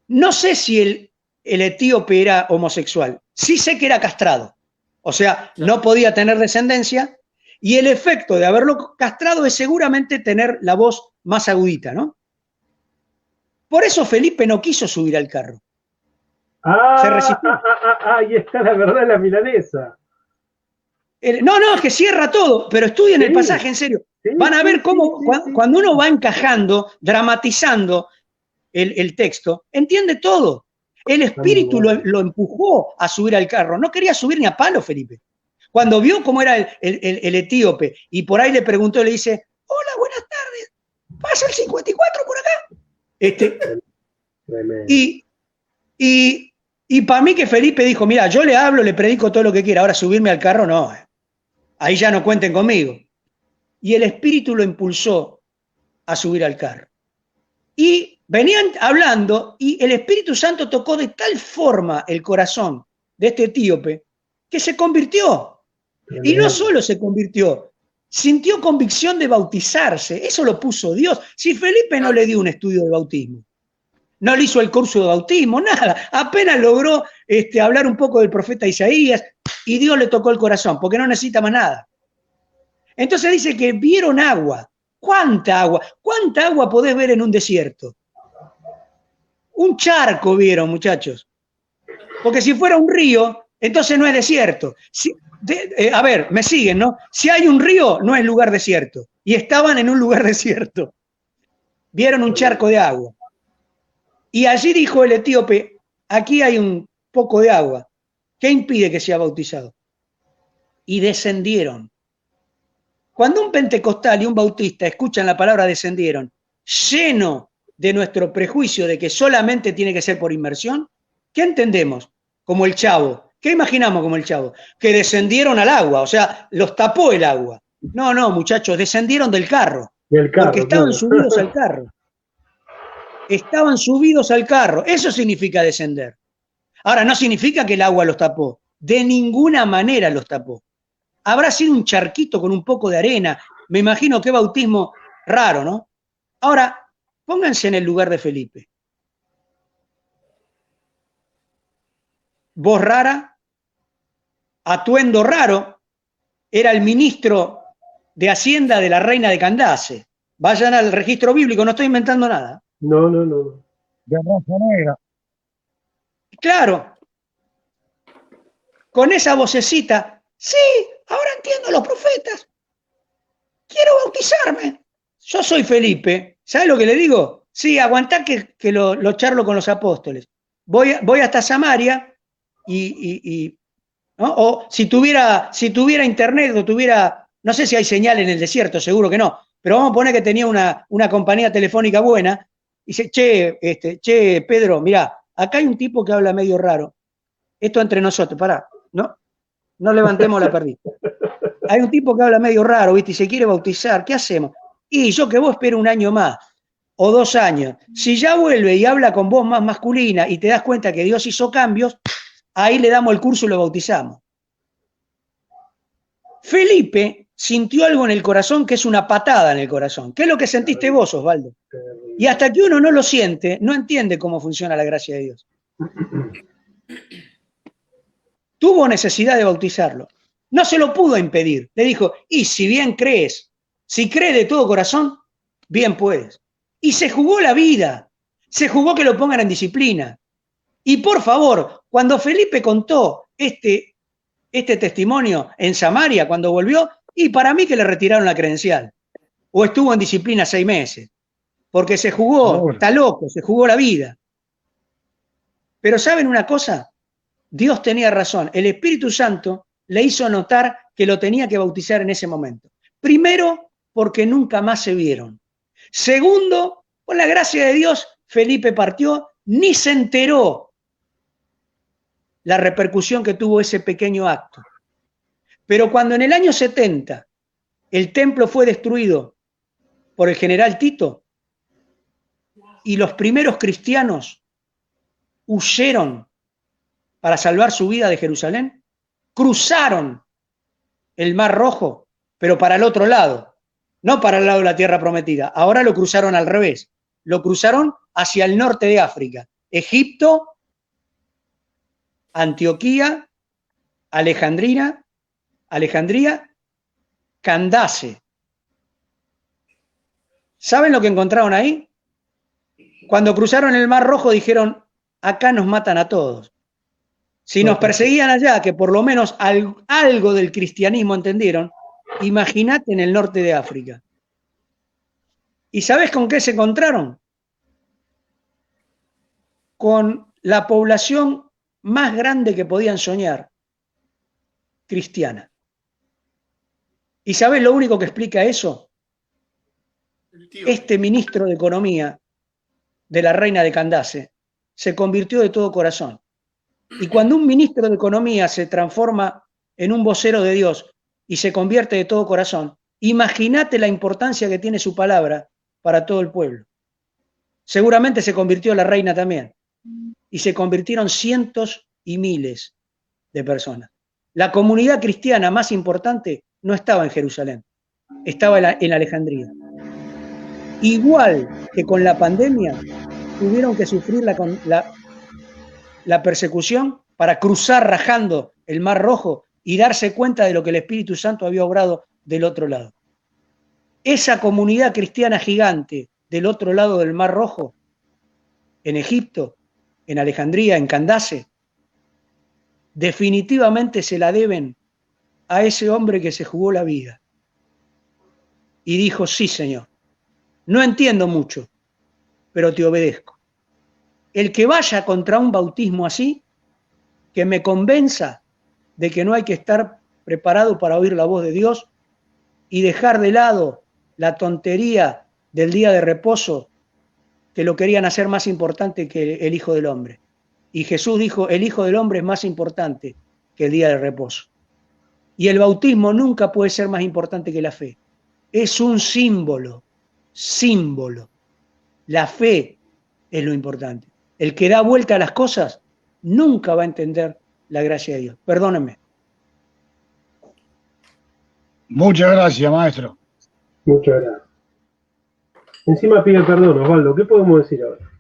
No sé si el etíope era homosexual. Sí sé que era castrado. O sea, no podía tener descendencia y el efecto de haberlo castrado es seguramente tener la voz más agudita, ¿no? Por eso Felipe no quiso subir al carro. Se resistió. Ahí está la verdad de la milanesa. No, es que cierra todo, pero estudien el pasaje, en serio. Van a ver cómo cuando uno va encajando, dramatizando el texto, entiende todo. El espíritu lo empujó a subir al carro. No quería subir ni a palo, Felipe. Cuando vio cómo era el etíope y por ahí le preguntó, le dice, hola, buenas tardes, ¿pasa el 54 por acá? Y para mí que Felipe dijo, mira, yo le hablo, le predico todo lo que quiera, ahora subirme al carro no. Ahí ya no cuenten conmigo. Y el espíritu lo impulsó a subir al carro. Y venían hablando y el Espíritu Santo tocó de tal forma el corazón de este etíope que se convirtió. Y no solo se convirtió, sintió convicción de bautizarse. Eso lo puso Dios. Si Felipe no le dio un estudio de bautismo, no le hizo el curso de bautismo, nada. Apenas logró hablar un poco del profeta Isaías y Dios le tocó el corazón, porque no necesita más nada. Entonces dice que vieron agua. ¿Cuánta agua? ¿Cuánta agua podés ver en un desierto? Un charco vieron, muchachos. Porque si fuera un río, Entonces no es desierto. A ver, me siguen, ¿no? Si hay un río, no es lugar desierto. Y estaban en un lugar desierto. Vieron un charco de agua. Y allí dijo el etíope, aquí hay un poco de agua. ¿Qué impide que sea bautizado? Y descendieron. Cuando un pentecostal y un bautista escuchan la palabra descendieron, lleno de nuestro prejuicio de que solamente tiene que ser por inmersión, ¿qué entendemos? Como el Chavo. ¿Qué imaginamos como el Chavo? Que descendieron al agua, o sea, los tapó el agua. No, no, muchachos, descendieron del carro. Porque estaban subidos al carro. Estaban subidos al carro. Eso significa descender. Ahora, no significa que el agua los tapó. De ninguna manera los tapó. Habrá sido un charquito con un poco de arena. Me imagino qué bautismo raro, ¿no? Ahora, pónganse en el lugar de Felipe. Voz rara, atuendo raro, era el ministro de Hacienda de la reina de Candace. Vayan al registro bíblico, no estoy inventando nada. No, no, no. De raza negra. Claro, con esa vocecita, sí, ahora entiendo a los profetas, quiero bautizarme. Yo soy Felipe, ¿sabes lo que le digo? Sí, aguantá que lo charlo con los apóstoles. Voy hasta Samaria ¿no? O si tuviera internet o tuviera, no sé si hay señal en el desierto, seguro que no, pero vamos a poner que tenía una compañía telefónica buena, y dice, che, Pedro, mirá, acá hay un tipo que habla medio raro, esto entre nosotros, pará, no levantemos la perdiz. Hay un tipo que habla medio raro, ¿viste? Y se quiere bautizar, ¿qué hacemos? Y yo que vos espero un año más, o 2 años, si ya vuelve y habla con voz más masculina y te das cuenta que Dios hizo cambios, ahí le damos el curso y lo bautizamos. Felipe sintió algo en el corazón que es una patada en el corazón. ¿Qué es lo que sentiste vos, Osvaldo? Y hasta que uno no lo siente, no entiende cómo funciona la gracia de Dios. Tuvo necesidad de bautizarlo. No se lo pudo impedir. Le dijo, y si bien crees, si crees de todo corazón, bien puedes. Y se jugó la vida. Se jugó que lo pongan en disciplina. Y por favor, cuando Felipe contó este testimonio en Samaria, cuando volvió, y para mí que le retiraron la credencial. O estuvo en disciplina 6 meses. Porque se jugó, está loco, se jugó la vida. Pero ¿saben una cosa? Dios tenía razón. El Espíritu Santo le hizo notar que lo tenía que bautizar en ese momento. Primero, porque nunca más se vieron. Segundo, por la gracia de Dios, Felipe partió, ni se enteró la repercusión que tuvo ese pequeño acto. Pero cuando en el año 70 el templo fue destruido por el general Tito y los primeros cristianos huyeron para salvar su vida de Jerusalén, cruzaron el Mar Rojo, pero para el otro lado, no para el lado de la tierra prometida. Ahora lo cruzaron al revés, lo cruzaron hacia el norte de África, Egipto, Antioquía, Alejandría, Candace. ¿Saben lo que encontraron ahí? Cuando cruzaron el Mar Rojo dijeron, acá nos matan a todos. Si nos perseguían allá, que por lo menos algo del cristianismo entendieron, imagínate en el norte de África. ¿Y sabes con qué se encontraron? Con la población más grande que podían soñar, cristiana. ¿Y sabes lo único que explica eso? Este ministro de Economía de la reina de Candace se convirtió de todo corazón. Y cuando un ministro de Economía se transforma en un vocero de Dios y se convierte de todo corazón, imagínate la importancia que tiene su palabra para todo el pueblo. Seguramente se convirtió la reina también. Y se convirtieron cientos y miles de personas. La comunidad cristiana más importante no estaba en Jerusalén, estaba en Alejandría. Igual que con la pandemia, tuvieron que sufrir la persecución para cruzar rajando el Mar Rojo y darse cuenta de lo que el Espíritu Santo había obrado del otro lado. Esa comunidad cristiana gigante del otro lado del Mar Rojo, en Egipto, en Alejandría, en Candace, definitivamente se la deben a ese hombre que se jugó la vida. Y dijo, sí, Señor, no entiendo mucho, pero te obedezco. El que vaya contra un bautismo así, que me convenza de que no hay que estar preparado para oír la voz de Dios y dejar de lado la tontería del día de reposo, que lo querían hacer más importante que el Hijo del Hombre. Y Jesús dijo, el Hijo del Hombre es más importante que el día de reposo. Y el bautismo nunca puede ser más importante que la fe. Es un símbolo. La fe es lo importante. El que da vuelta a las cosas nunca va a entender la gracia de Dios. Perdónenme. Muchas gracias, maestro. Muchas gracias. Encima pide perdón, Osvaldo. ¿Qué podemos decir ahora?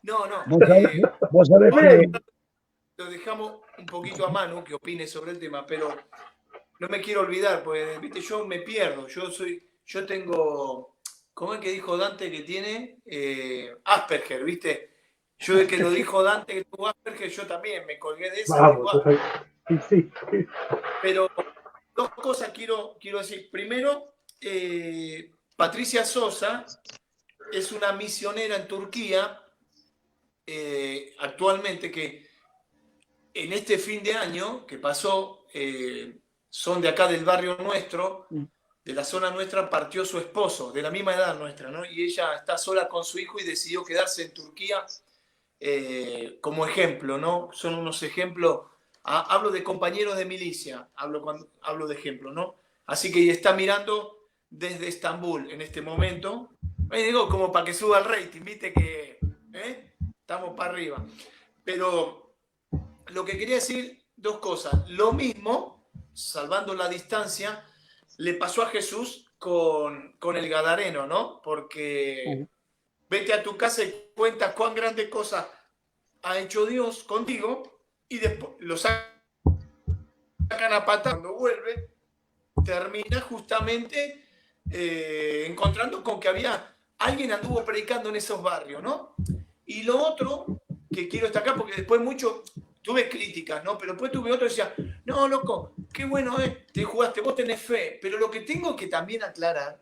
No, no. Vos sabés que Lo dejamos un poquito a Manu que opine sobre el tema, pero no me quiero olvidar, porque viste, yo me pierdo. Yo tengo, ¿cómo es que dijo Dante que tiene? Asperger, ¿viste? Yo de que lo dijo Dante que tuvo Asperger, yo también me colgué de esa. Vamos, sí. Pero dos cosas quiero decir. Primero, Patricia Sosa es una misionera en Turquía actualmente que en este fin de año que pasó, son de acá del barrio nuestro, de la zona nuestra, partió su esposo, de la misma edad nuestra, ¿no? Y ella está sola con su hijo y decidió quedarse en Turquía como ejemplo, ¿no? Son unos ejemplos, hablo de compañeros de milicia, hablo de ejemplo, ¿no? Así que está mirando desde Estambul en este momento, digo, como para que suba el rating, viste que estamos para arriba. Pero lo que quería decir, dos cosas. Lo mismo, salvando la distancia, le pasó a Jesús con el Gadareno, ¿no? Porque vete a tu casa y cuenta cuán grandes cosas ha hecho Dios contigo y después lo sacan a patada. Cuando vuelve, termina justamente encontrando con que alguien anduvo predicando en esos barrios, ¿no? Y lo otro que quiero destacar, porque después tuve críticas, ¿no? Pero después tuve otro que decía, no, loco, qué bueno, te jugaste, vos tenés fe. Pero lo que tengo que también aclarar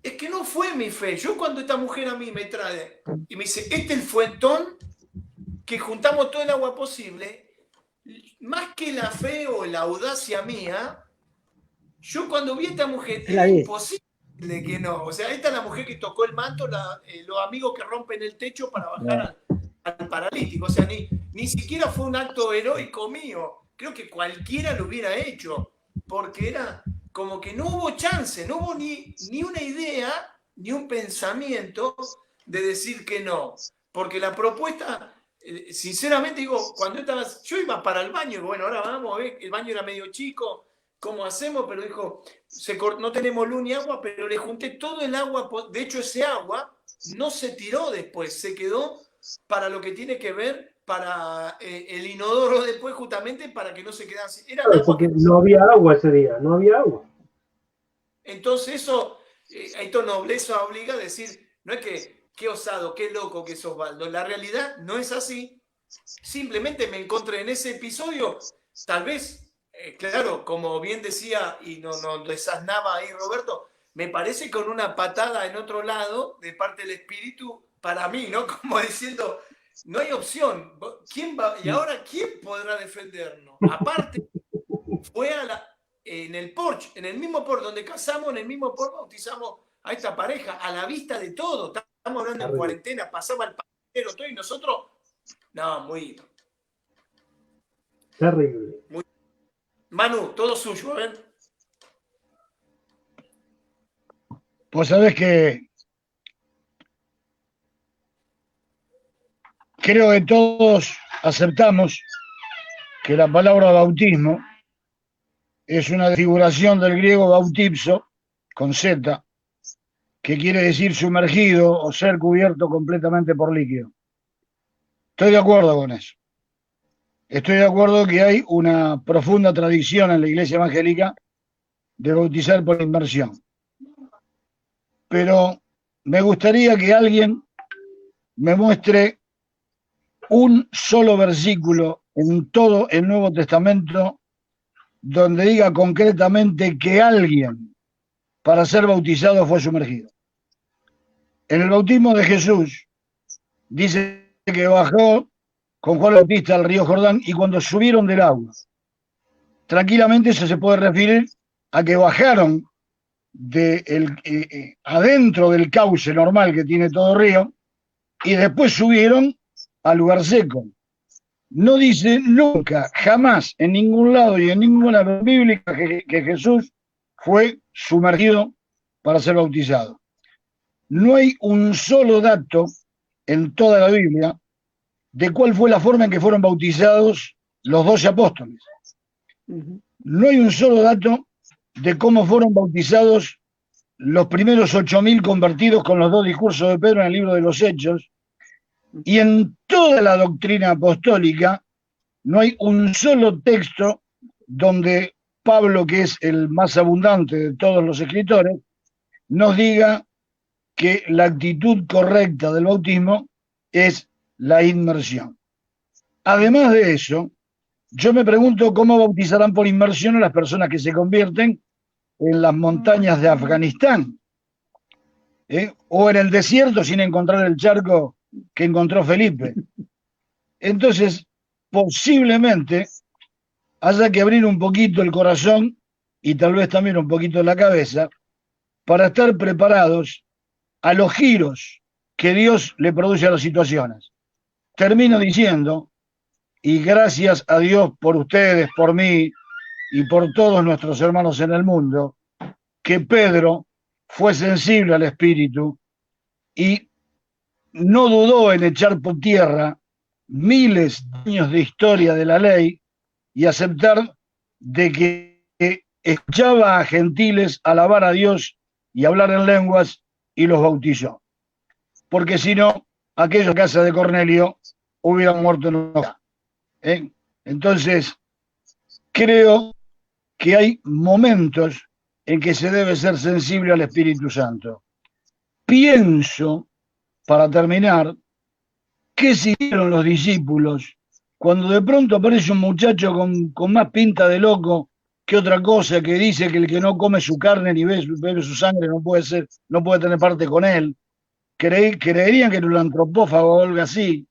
es que no fue mi fe. Yo cuando esta mujer a mí me trae y me dice, este es el fuentón que juntamos todo el agua posible, más que la fe o la audacia mía, yo cuando vi a esta mujer, era imposible que no. O sea, esta es la mujer que tocó el manto, los amigos que rompen el techo para bajar al paralítico. O sea, ni siquiera fue un acto heroico mío. Creo que cualquiera lo hubiera hecho, porque era como que no hubo chance, no hubo ni una idea, ni un pensamiento de decir que no. Porque la propuesta, sinceramente digo, yo iba para el baño, y bueno, ahora vamos a ver, el baño era medio chico, ¿cómo hacemos? Pero dijo, no tenemos luz ni agua, pero le junté todo el agua. De hecho, ese agua no se tiró después, se quedó para lo que tiene que ver para el inodoro después, justamente para que no se quedase. Era claro, porque no había agua ese día, no había agua. Entonces eso, esto nobleza obliga a decir, no es que qué osado, qué loco que sos, Osvaldo. La realidad no es así. Simplemente me encontré en ese episodio, tal vez, claro, como bien decía y nos desasnaba ahí Roberto, me parece con una patada en otro lado de parte del espíritu para mí, ¿no? Como diciendo, no hay opción. ¿Quién va? Y ahora, ¿quién podrá defendernos? Aparte, fue en el porche, en el mismo porche donde casamos, en el mismo porche bautizamos a esta pareja, a la vista de todo. Estamos hablando en cuarentena, pasaba el pasajero, todo, y nosotros, no, muy... Terrible. Manu, todo suyo, a ver. Vos sabés que creo que todos aceptamos que la palabra bautismo es una figuración del griego bautipso, con Z, que quiere decir sumergido o ser cubierto completamente por líquido. Estoy de acuerdo con eso. Estoy de acuerdo que hay una profunda tradición en la Iglesia evangélica de bautizar por inmersión. Pero me gustaría que alguien me muestre un solo versículo en todo el Nuevo Testamento donde diga concretamente que alguien para ser bautizado fue sumergido. En el bautismo de Jesús dice que bajó con Juan Bautista al río Jordán y cuando subieron del agua, tranquilamente eso se puede referir a que bajaron adentro del cauce normal que tiene todo río y después subieron al lugar seco. No dice nunca, jamás, en ningún lado y en ninguna bíblica que Jesús fue sumergido para ser bautizado. No hay un solo dato en toda la Biblia de cuál fue la forma en que fueron bautizados los 12 apóstoles. No hay un solo dato de cómo fueron bautizados los primeros 8.000 convertidos con los 2 discursos de Pedro en el libro de los Hechos. Y en toda la doctrina apostólica no hay un solo texto donde Pablo, que es el más abundante de todos los escritores, nos diga que la actitud correcta del bautismo es la inmersión. Además de eso, yo me pregunto cómo bautizarán por inmersión a las personas que se convierten en las montañas de Afganistán, o en el desierto sin encontrar el charco que encontró Felipe. Entonces, posiblemente haya que abrir un poquito el corazón y tal vez también un poquito la cabeza para estar preparados a los giros que Dios le produce a las situaciones. Termino diciendo, y gracias a Dios por ustedes, por mí y por todos nuestros hermanos en el mundo, que Pedro fue sensible al Espíritu y no dudó en echar por tierra miles de años de historia de la ley y aceptar de que escuchaba a gentiles alabar a Dios y hablar en lenguas y los bautizó. Porque si no, aquellos casa de Cornelio hubieran muerto en la Entonces, creo que hay momentos en que se debe ser sensible al Espíritu Santo. Pienso, para terminar, ¿qué siguieron los discípulos cuando de pronto aparece un muchacho con más pinta de loco que otra cosa, que dice que el que no come su carne ni bebe su sangre no puede tener parte con él? Creerían que era un antropófago o algo así.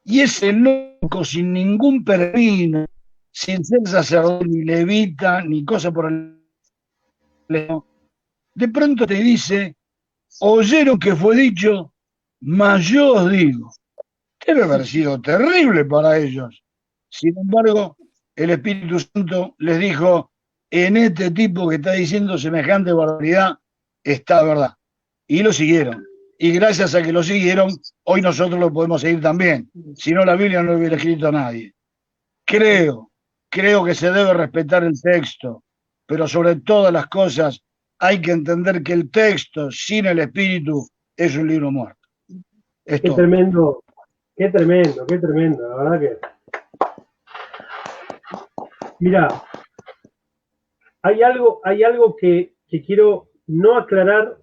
Y ese loco, sin ningún pergamino, sin ser sacerdote, ni levita, ni cosa por el estilo, de pronto te dice: oyeron que fue dicho, mas yo os digo. Debe haber sido terrible para ellos. Sin embargo, el Espíritu Santo les dijo: en este tipo que está diciendo semejante barbaridad está verdad. Y lo siguieron. Y gracias a que lo siguieron, hoy nosotros lo podemos seguir también. Si no, la Biblia no lo hubiera escrito a nadie. Creo que se debe respetar el texto, pero sobre todas las cosas hay que entender que el texto sin el Espíritu es un libro muerto. Qué tremendo, qué tremendo, la verdad que... Mira, hay algo que quiero no aclarar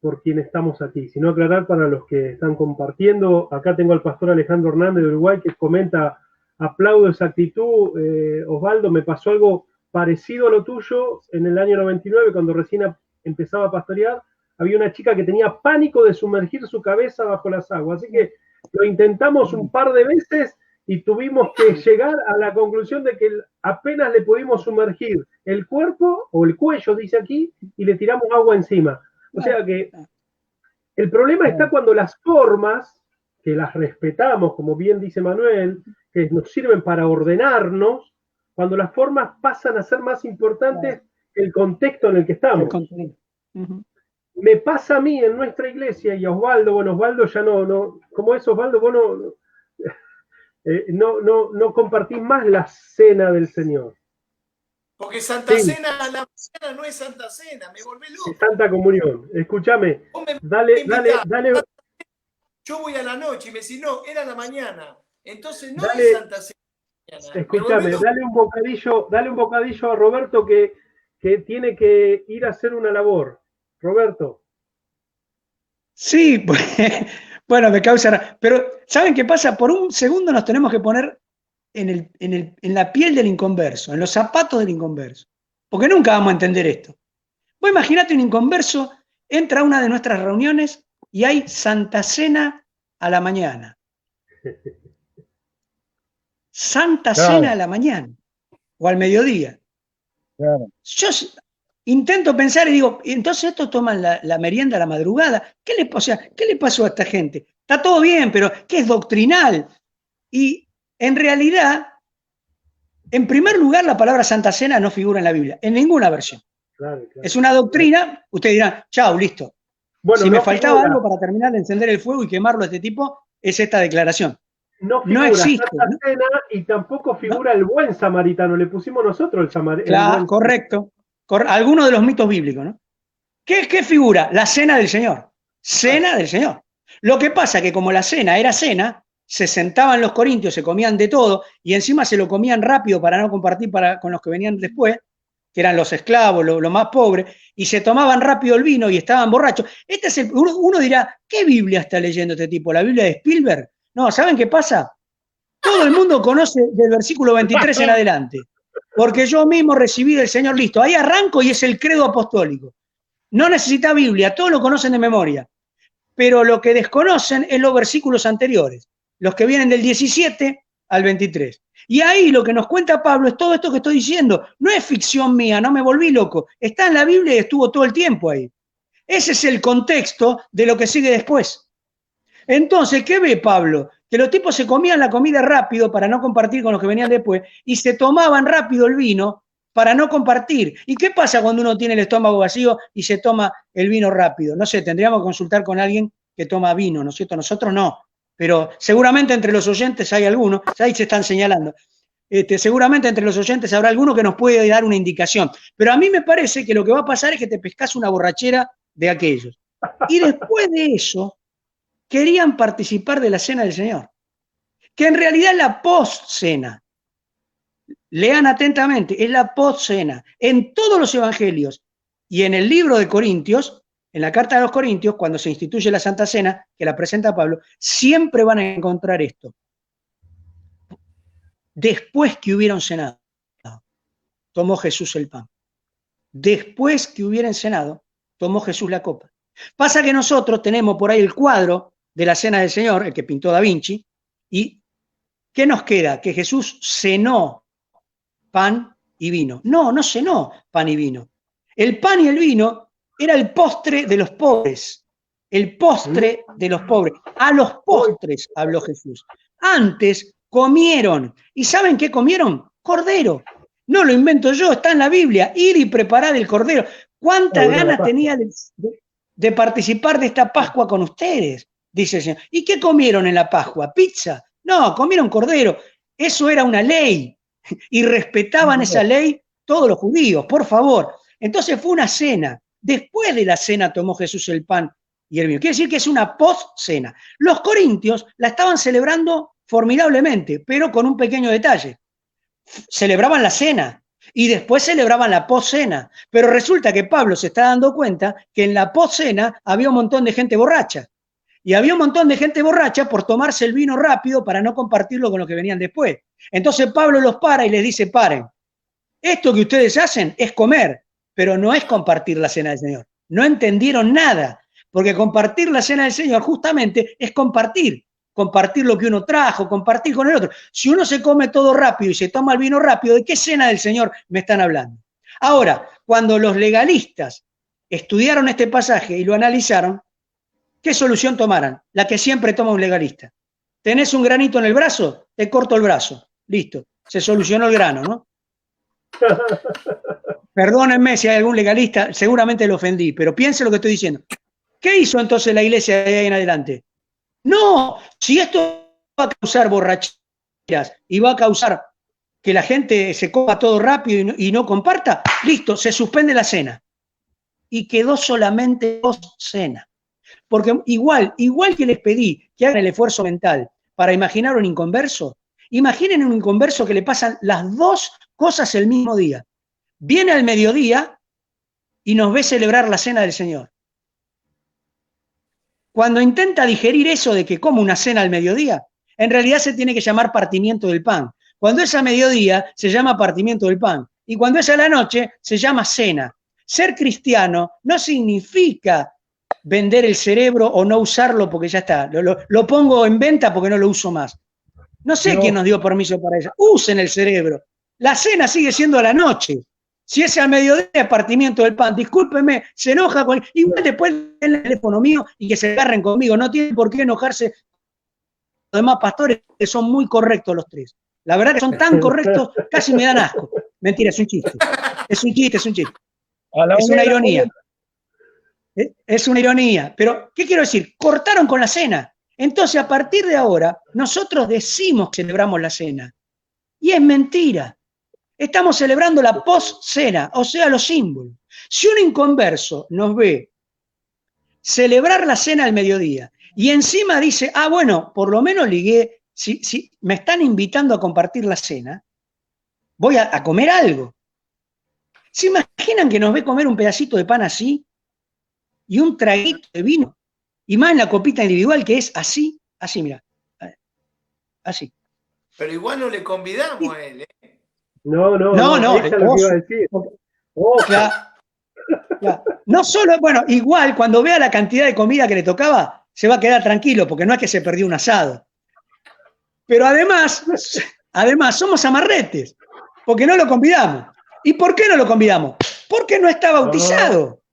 por quien estamos aquí, sino aclarar para los que están compartiendo. Acá tengo al pastor Alejandro Hernández de Uruguay que comenta: aplaudo esa actitud, Osvaldo, me pasó algo parecido a lo tuyo en el año 99, cuando recién empezaba a pastorear. Había una chica que tenía pánico de sumergir su cabeza bajo las aguas, así que lo intentamos un par de veces y tuvimos que llegar a la conclusión de que apenas le pudimos sumergir el cuerpo, o el cuello, dice aquí, y le tiramos agua encima. O sea que el problema está cuando las formas, que las respetamos, como bien dice Manuel, que nos sirven para ordenarnos, cuando las formas pasan a ser más importantes que el contexto en el que estamos. Me pasa a mí en nuestra iglesia, y a Osvaldo, bueno, Osvaldo ya no, ¿cómo es, Osvaldo? Vos no compartís más la cena del Señor. Porque Santa Cena, la mañana no es Santa Cena, me volví loco. Es Santa Comunión. Escúchame, dale. Yo voy a la noche y me decís, no, era la mañana. Entonces no dale, es Santa Cena. Escúchame, dale un bocadillo a Roberto que tiene que ir a hacer una labor. Roberto. Sí, bueno, me causa... Pero, ¿saben qué pasa? Por un segundo nos tenemos que poner en la piel del inconverso, en los zapatos del inconverso, porque nunca vamos a entender esto. Vos imaginate un inconverso, entra a una de nuestras reuniones y hay Santa Cena a la mañana. Santa Cena a la mañana o al mediodía. Claro. Yo intento pensar y digo, entonces estos toman la merienda a la madrugada. ¿Qué le pasó a esta gente? Está todo bien, pero ¿qué es doctrinal? Y en realidad, en primer lugar, la palabra Santa Cena no figura en la Biblia, en ninguna versión. Claro. Es una doctrina, ustedes dirán, chao, listo. Bueno, si no me faltaba figura, algo para terminar de encender el fuego y quemarlo a este tipo, es esta declaración. no No figura existe. Santa Cena y tampoco figura el buen samaritano. Le pusimos nosotros el Claro, buen. correcto. Algunos de los mitos bíblicos, ¿no? ¿Qué figura? La cena del Señor. Cena del Señor. Lo que pasa es que como la cena era cena, se sentaban los corintios, se comían de todo y encima se lo comían rápido para no compartir con los que venían después, que eran los esclavos, los más pobres, y se tomaban rápido el vino y estaban borrachos. Uno dirá, ¿qué Biblia está leyendo este tipo? ¿La Biblia de Spielberg? No, ¿saben qué pasa? Todo el mundo conoce del versículo 23 en adelante, porque yo mismo recibí del Señor, listo. Ahí arranco y es el credo apostólico. No necesita Biblia, todos lo conocen de memoria, pero lo que desconocen es los versículos anteriores, los que vienen del 17 al 23. Y ahí lo que nos cuenta Pablo es todo esto que estoy diciendo. No es ficción mía, no me volví loco. Está en la Biblia y estuvo todo el tiempo ahí. Ese es el contexto de lo que sigue después. Entonces, ¿qué ve Pablo? Que los tipos se comían la comida rápido para no compartir con los que venían después y se tomaban rápido el vino para no compartir. ¿Y qué pasa cuando uno tiene el estómago vacío y se toma el vino rápido? No sé, tendríamos que consultar con alguien que toma vino, ¿no es cierto? Nosotros no, pero seguramente entre los oyentes hay alguno, ahí se están señalando, seguramente entre los oyentes habrá alguno que nos puede dar una indicación. Pero a mí me parece que lo que va a pasar es que te pescas una borrachera de aquellos. Y después de eso, querían participar de la cena del Señor, que en realidad es la post-cena. Lean atentamente, es la post-cena. En todos los evangelios y en el libro de Corintios, en la carta de los Corintios, cuando se instituye la Santa Cena, que la presenta Pablo, siempre van a encontrar esto. Después que hubieron cenado, tomó Jesús el pan. Después que hubieran cenado, tomó Jesús la copa. Pasa que nosotros tenemos por ahí el cuadro de la Cena del Señor, el que pintó Da Vinci, y ¿qué nos queda? Que Jesús cenó pan y vino. No, no cenó pan y vino. El pan y el vino era el postre de los pobres. El postre de los pobres. A los postres habló Jesús. Antes comieron. ¿Y saben qué comieron? Cordero. No lo invento yo, está en la Biblia. Ir y preparar el cordero. ¿Cuántas ganas tenía de participar de esta Pascua con ustedes? Dice el Señor. ¿Y qué comieron en la Pascua? ¿Pizza? No, comieron cordero. Eso era una ley. Y respetaban esa ley todos los judíos, por favor. Entonces fue una cena. Después de la cena tomó Jesús el pan y el vino. Quiere decir que es una post-cena. Los corintios la estaban celebrando formidablemente, pero con un pequeño detalle. Celebraban la cena y después celebraban la post-cena. Pero resulta que Pablo se está dando cuenta que en la post-cena había un montón de gente borracha. Y había un montón de gente borracha por tomarse el vino rápido para no compartirlo con los que venían después. Entonces Pablo los para y les dice, paren, esto que ustedes hacen es comer, pero no es compartir la cena del Señor. No entendieron nada, porque compartir la cena del Señor justamente es compartir lo que uno trajo, compartir con el otro. Si uno se come todo rápido y se toma el vino rápido, ¿de qué cena del Señor me están hablando? Ahora, cuando los legalistas estudiaron este pasaje y lo analizaron, ¿qué solución tomaran? La que siempre toma un legalista. ¿Tenés un granito en el brazo? Te corto el brazo. Listo. Se solucionó el grano, ¿no? Perdónenme si hay algún legalista, seguramente lo ofendí, pero piense lo que estoy diciendo. ¿Qué hizo entonces la iglesia de ahí en adelante? No, si esto va a causar borracheras y va a causar que la gente se coma todo rápido y no comparta, listo, se suspende la cena. Y quedó solamente post-cena. Porque igual que les pedí que hagan el esfuerzo mental para imaginar un inconverso, imaginen un inconverso que le pasan las dos cosas el mismo día. Viene al mediodía y nos ve celebrar la cena del Señor. Cuando intenta digerir eso de que come una cena al mediodía, en realidad se tiene que llamar partimiento del pan, Cuando es a mediodía, se llama partimiento del pan. Y cuando es a la noche, se llama cena. Ser cristiano no significa vender el cerebro o no usarlo porque ya está. Lo pongo en venta porque no lo uso más. No sé quién nos dio permiso para eso. Usen el cerebro. La cena sigue siendo a la noche. Si es al mediodía, partimiento del pan, discúlpeme, se enoja con... Igual después el teléfono mío y que se agarren conmigo. No tienen por qué enojarse los demás pastores, que son muy correctos los tres. La verdad que son tan correctos, casi me dan asco. Mentira, es un chiste. Es un chiste, es un chiste. Es una ironía. Es una ironía. Pero, ¿qué quiero decir? Cortaron con la cena. Entonces, a partir de ahora, nosotros decimos que celebramos la cena. Y es mentira. Estamos celebrando la post-cena, o sea, los símbolos. Si un inconverso nos ve celebrar la cena al mediodía y encima dice, ah, bueno, por lo menos ligué, si me están invitando a compartir la cena, voy a comer algo. ¿Se imaginan que nos ve comer un pedacito de pan así y un traguito de vino? Y más en la copita individual que es así, mira, así. Pero igual no le convidamos a él, ¿eh? No, ella lo que iba a decir. Claro. No solo, bueno, igual cuando vea la cantidad de comida que le tocaba, se va a quedar tranquilo, porque no es que se perdió un asado. Pero además somos amarretes, porque no lo convidamos. ¿Y por qué no lo convidamos? Porque no está bautizado.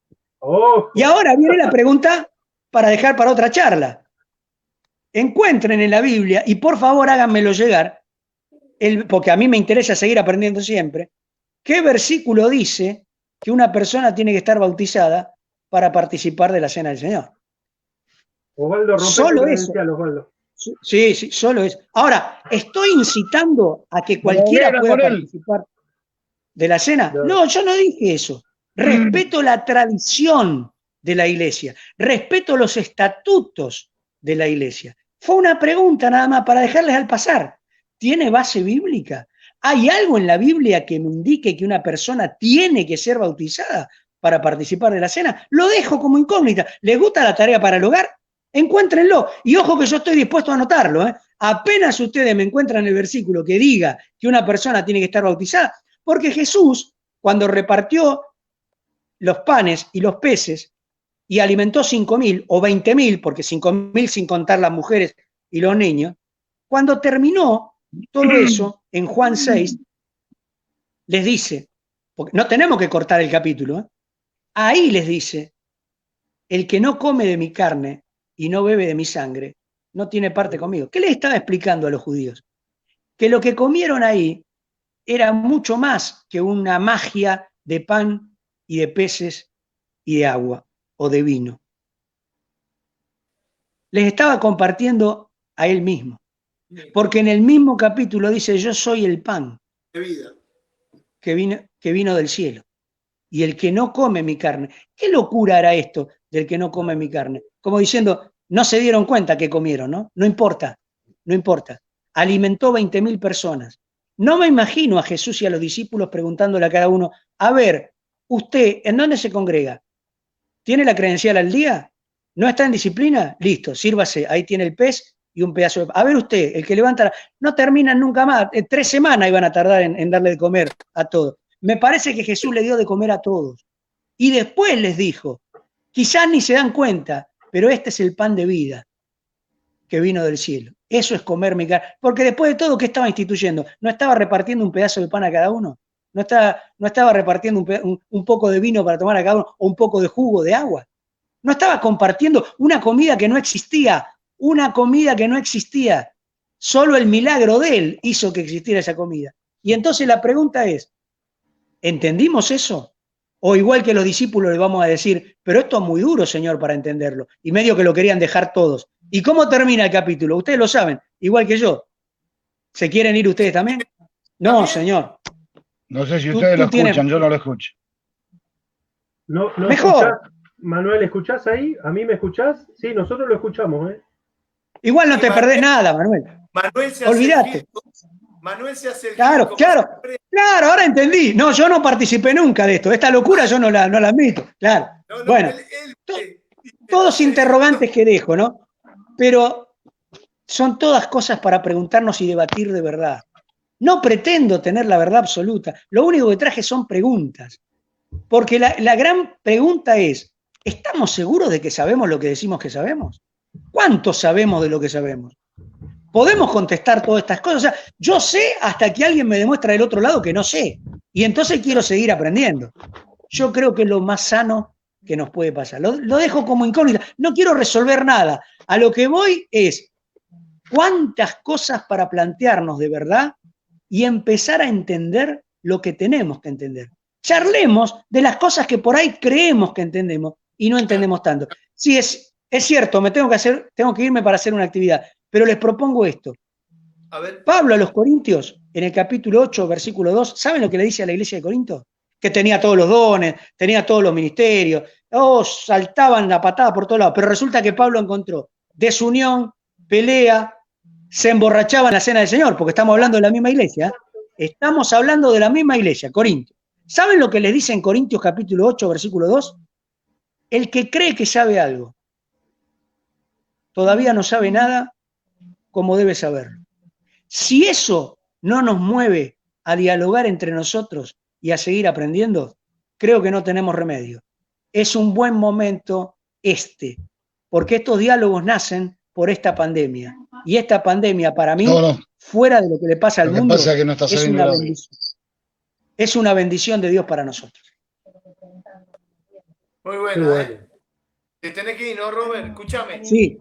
Y ahora viene la pregunta para dejar para otra charla. Encuentren en la Biblia, y por favor háganmelo llegar, porque a mí me interesa seguir aprendiendo siempre, ¿qué versículo dice que una persona tiene que estar bautizada para participar de la cena del Señor? Osvaldo, solo eso. Osvaldo. Sí, solo eso. Ahora, ¿estoy incitando a que cualquiera pueda participar de la cena? No, yo no dije eso. Respeto la tradición de la iglesia, respeto los estatutos de la iglesia. Fue una pregunta nada más para dejarles al pasar. ¿Tiene base bíblica? ¿Hay algo en la Biblia que me indique que una persona tiene que ser bautizada para participar de la cena? Lo dejo como incógnita. ¿Les gusta la tarea para el hogar? Encuéntrenlo. Y ojo que yo estoy dispuesto a anotarlo, ¿eh? Apenas ustedes me encuentran el versículo que diga que una persona tiene que estar bautizada, porque Jesús, cuando repartió los panes y los peces y alimentó 5.000 o 20.000, porque 5.000 sin contar las mujeres y los niños, cuando terminó todo eso, en Juan 6, les dice, porque no tenemos que cortar el capítulo, ¿eh? Ahí les dice, el que no come de mi carne y no bebe de mi sangre, no tiene parte conmigo. ¿Qué les estaba explicando a los judíos? Que lo que comieron ahí era mucho más que una magia de pan y de peces y de agua o de vino. Les estaba compartiendo a él mismo. Porque en el mismo capítulo dice, yo soy el pan de vida que vino del cielo. Y el que no come mi carne. ¿Qué locura era esto del que no come mi carne? Como diciendo, no se dieron cuenta que comieron, ¿no? No importa, no importa. Alimentó 20.000 personas. No me imagino a Jesús y a los discípulos preguntándole a cada uno, a ver, usted, ¿en dónde se congrega? ¿Tiene la credencial al día? ¿No está en disciplina? Listo, sírvase, ahí tiene el pez y un pedazo de... A ver usted, el que levanta... No terminan nunca más, 3 semanas iban a tardar en darle de comer a todos. Me parece que Jesús le dio de comer a todos. Y después les dijo, quizás ni se dan cuenta, pero este es el pan de vida que vino del cielo. Eso es comer mi carne. Porque después de todo, ¿qué estaba instituyendo? ¿No estaba repartiendo un pedazo de pan a cada uno? ¿No estaba repartiendo un poco de vino para tomar a cada uno o un poco de jugo de agua? ¿No estaba compartiendo una comida que no existía? Una comida que no existía. Solo el milagro de él hizo que existiera esa comida. Y entonces la pregunta es, ¿entendimos eso? O igual que los discípulos le vamos a decir, pero esto es muy duro, Señor, para entenderlo. Y medio que lo querían dejar todos. ¿Y cómo termina el capítulo? Ustedes lo saben, igual que yo. ¿Se quieren ir ustedes también? No, Señor. No sé si ustedes lo escuchan, yo no lo escucho. No mejor. Escuchás, Manuel, ¿escuchás ahí? ¿A mí me escuchás? Sí, nosotros lo escuchamos, ¿eh? Igual no te perdés nada, Manuel. Manuel se Olvídate. Manuel se hace el Claro, ahora entendí. No, yo no participé nunca de esto. Esta locura yo no la admito. Claro. No, bueno, todos interrogantes que dejo, ¿no? Pero son todas cosas para preguntarnos y debatir de verdad. No pretendo tener la verdad absoluta. Lo único que traje son preguntas. Porque la gran pregunta es, ¿estamos seguros de que sabemos lo que decimos que sabemos? ¿Cuánto sabemos de lo que sabemos? ¿Podemos contestar todas estas cosas? O sea, yo sé hasta que alguien me demuestra del otro lado que no sé. Y entonces quiero seguir aprendiendo. Yo creo que es lo más sano que nos puede pasar. Lo dejo como incógnita. No quiero resolver nada. A lo que voy es cuántas cosas para plantearnos de verdad y empezar a entender lo que tenemos que entender. Charlemos de las cosas que por ahí creemos que entendemos y no entendemos tanto. Sí, es cierto, tengo que irme para hacer una actividad, pero les propongo esto. A ver. Pablo a los Corintios, en el capítulo 8, versículo 2, ¿saben lo que le dice a la iglesia de Corinto? Que tenía todos los dones, tenía todos los ministerios, saltaban la patada por todos lados, pero resulta que Pablo encontró desunión, pelea, se emborrachaban en la cena del Señor, porque estamos hablando de la misma iglesia. Estamos hablando de la misma iglesia, Corintios. ¿Saben lo que les dice en Corintios capítulo 8, versículo 2? El que cree que sabe algo, todavía no sabe nada como debe saberlo. Si eso no nos mueve a dialogar entre nosotros y a seguir aprendiendo, creo que no tenemos remedio. Es un buen momento porque estos diálogos nacen por esta pandemia. Y esta pandemia, para mí, fuera de lo que le pasa al mundo, pasa es que no está es una bendición. Es una bendición de Dios para nosotros. Muy buena, ¿eh? Te tenés que ir, ¿no, Robert? Escúchame. Sí.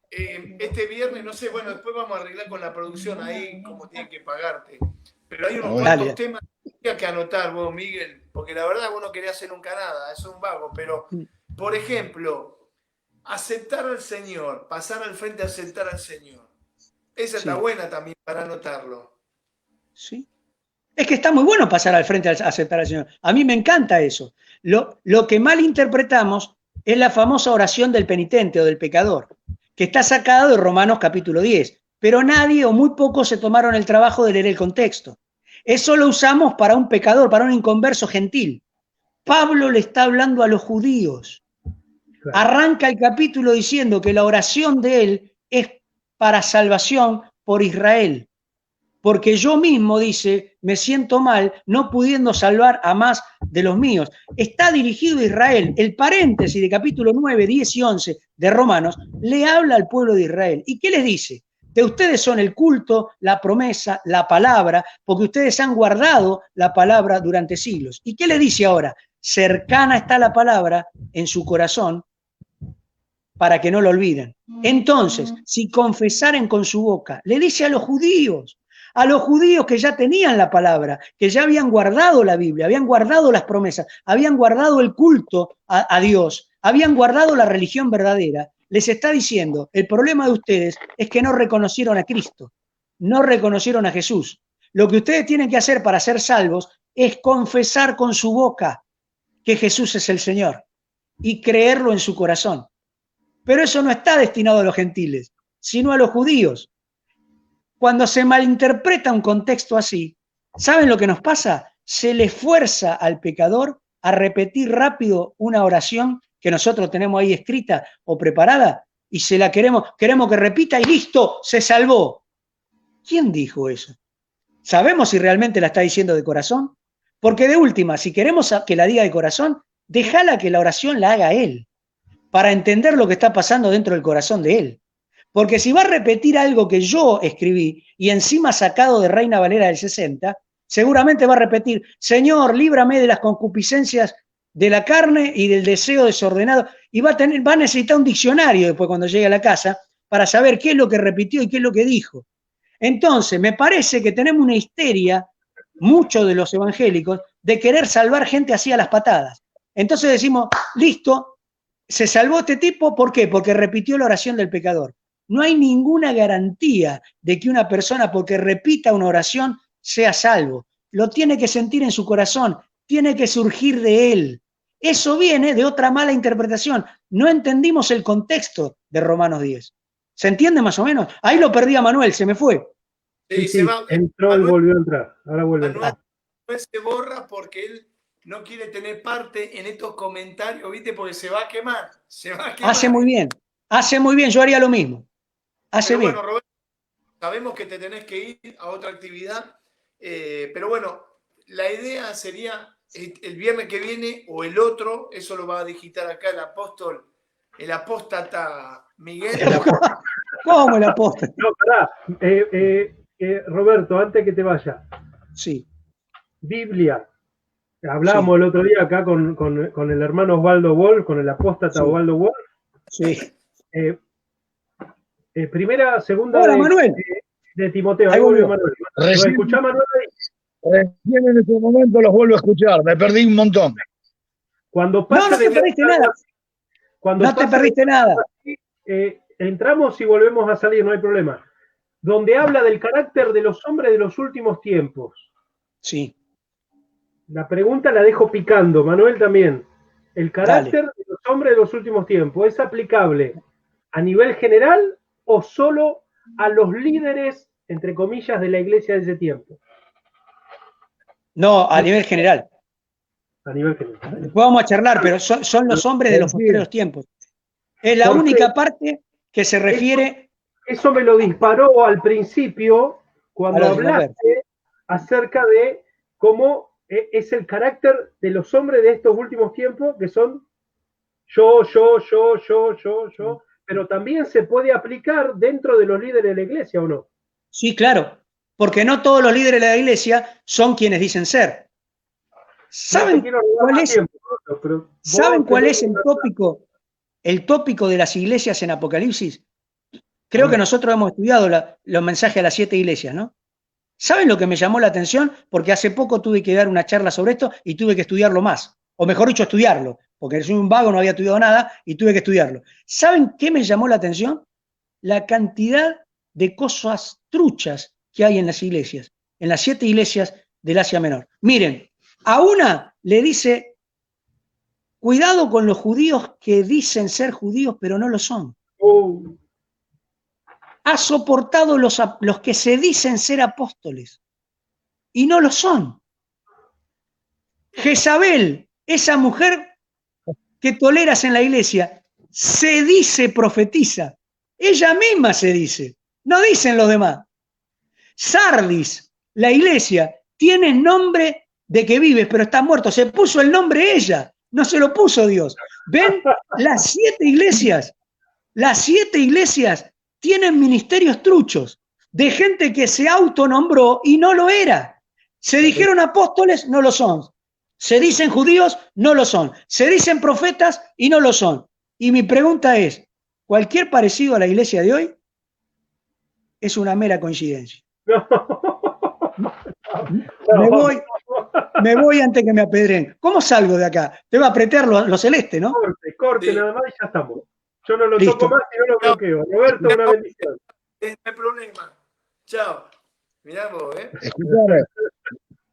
Este viernes, no sé, bueno, después vamos a arreglar con la producción ahí cómo tienen que pagarte. Pero hay unos cuantos temas que anotar vos, Miguel, porque la verdad vos no querés hacer nunca nada, es un vago, pero, por ejemplo, aceptar al Señor, pasar al frente a aceptar al Señor. Esa está buena también para anotarlo. Sí. Es que está muy bueno pasar al frente a aceptar al Señor. A mí me encanta eso. Lo que mal interpretamos es la famosa oración del penitente o del pecador, que está sacada de Romanos capítulo 10. Pero nadie o muy pocos se tomaron el trabajo de leer el contexto. Eso lo usamos para un pecador, para un inconverso gentil. Pablo le está hablando a los judíos. Arranca el capítulo diciendo que la oración de él es para salvación por Israel. Porque yo mismo, dice, me siento mal no pudiendo salvar a más de los míos. Está dirigido a Israel. El paréntesis de capítulo 9, 10 y 11 de Romanos le habla al pueblo de Israel. ¿Y qué les dice? De ustedes son el culto, la promesa, la palabra, porque ustedes han guardado la palabra durante siglos. ¿Y qué le dice ahora? Cercana está la palabra en su corazón para que no lo olviden. Entonces, si confesaren con su boca, le dice a los judíos que ya tenían la palabra, que ya habían guardado la Biblia, habían guardado las promesas, habían guardado el culto a Dios, habían guardado la religión verdadera, les está diciendo, el problema de ustedes es que no reconocieron a Cristo, no reconocieron a Jesús. Lo que ustedes tienen que hacer para ser salvos es confesar con su boca que Jesús es el Señor y creerlo en su corazón. Pero eso no está destinado a los gentiles, sino a los judíos. Cuando se malinterpreta un contexto así, ¿saben lo que nos pasa? Se le fuerza al pecador a repetir rápido una oración que nosotros tenemos ahí escrita o preparada y se la queremos que repita y listo, se salvó. ¿Quién dijo eso? ¿Sabemos si realmente la está diciendo de corazón? Porque de última, si queremos que la diga de corazón, déjala que la oración la haga él, para entender lo que está pasando dentro del corazón de él. Porque si va a repetir algo que yo escribí y encima sacado de Reina Valera del 60, seguramente va a repetir, Señor, líbrame de las concupiscencias de la carne y del deseo desordenado. Y va a necesitar un diccionario después cuando llegue a la casa para saber qué es lo que repitió y qué es lo que dijo. Entonces, me parece que tenemos una histeria, muchos de los evangélicos, de querer salvar gente así a las patadas. Entonces decimos, listo, se salvó este tipo, ¿por qué? Porque repitió la oración del pecador. No hay ninguna garantía de que una persona, porque repita una oración, sea salvo. Lo tiene que sentir en su corazón, tiene que surgir de él. Eso viene de otra mala interpretación. No entendimos el contexto de Romanos 10. ¿Se entiende más o menos? Ahí lo perdí a Manuel, se me fue. Sí, se va. Entró y volvió a entrar. Ahora vuelve a entrar. Manuel se borra porque él no quiere tener parte en estos comentarios, ¿viste? Porque se va a quemar. Hace muy bien, yo haría lo mismo. Hace bien. Bueno, Roberto, sabemos que te tenés que ir a otra actividad. Pero bueno, la idea sería el viernes que viene o el otro, eso lo va a digitar acá el apóstata Miguel. ¿Cómo el apóstol? No, pará. Roberto, antes que te vaya. Sí. Biblia. Hablábamos el otro día acá con el hermano Osvaldo Wolf, con el apóstata Osvaldo Wolf. Sí. Primera, segunda Hola, Manuel. de Timoteo. Ahí volvió. Manuel. ¿Lo Recién, escuchás, Manuel? recién en este momento los vuelvo a escuchar. Me perdí un montón. Cuando pasa No te perdiste nada. No te perdiste nada. Entramos y volvemos a salir, no hay problema. Donde habla del carácter de los hombres de los últimos tiempos. Sí. La pregunta la dejo picando, Manuel también. ¿El carácter de los hombres de los últimos tiempos es aplicable a nivel general o solo a los líderes, entre comillas, de la iglesia de ese tiempo? No, a nivel general. A nivel general. Después vamos a charlar, pero son los hombres de los postreros tiempos. Es la única parte que se refiere... Eso me lo disparó al principio cuando hablaste acerca de cómo es el carácter de los hombres de estos últimos tiempos, que son yo, pero también se puede aplicar dentro de los líderes de la iglesia, ¿o no? Sí, claro, porque no todos los líderes de la iglesia son quienes dicen ser. ¿Saben cuál es el tópico de las iglesias en Apocalipsis? Creo que nosotros hemos estudiado los mensajes a las 7 iglesias, ¿no? ¿Saben lo que me llamó la atención? Porque hace poco tuve que dar una charla sobre esto y tuve que estudiarlo más. O mejor dicho, estudiarlo. Porque soy un vago, no había estudiado nada y tuve que estudiarlo. ¿Saben qué me llamó la atención? La cantidad de cosas truchas que hay en las iglesias. En las 7 iglesias del Asia Menor. Miren, a una le dice, cuidado con los judíos que dicen ser judíos pero no lo son. Ha soportado los que se dicen ser apóstoles y no lo son. Jezabel, esa mujer que toleras en la iglesia, se dice profetiza. Ella misma se dice, no dicen los demás. Sardis, la iglesia, tiene nombre de que vives, pero está muerto. Se puso el nombre ella, no se lo puso Dios. ¿Ven? Las 7 iglesias tienen ministerios truchos de gente que se autonombró y no lo era. Se dijeron apóstoles, no lo son. Se dicen judíos, no lo son. Se dicen profetas y no lo son. Y mi pregunta es, ¿cualquier parecido a la iglesia de hoy es una mera coincidencia? Me voy antes que me apedreen. ¿Cómo salgo de acá? Te va a apretar lo celeste, ¿no? Corte, nada más y ya estamos. Yo no lo toco más y no lo bloqueo. Roberto, una bendición. No hay problema. Chao. Mirá vos,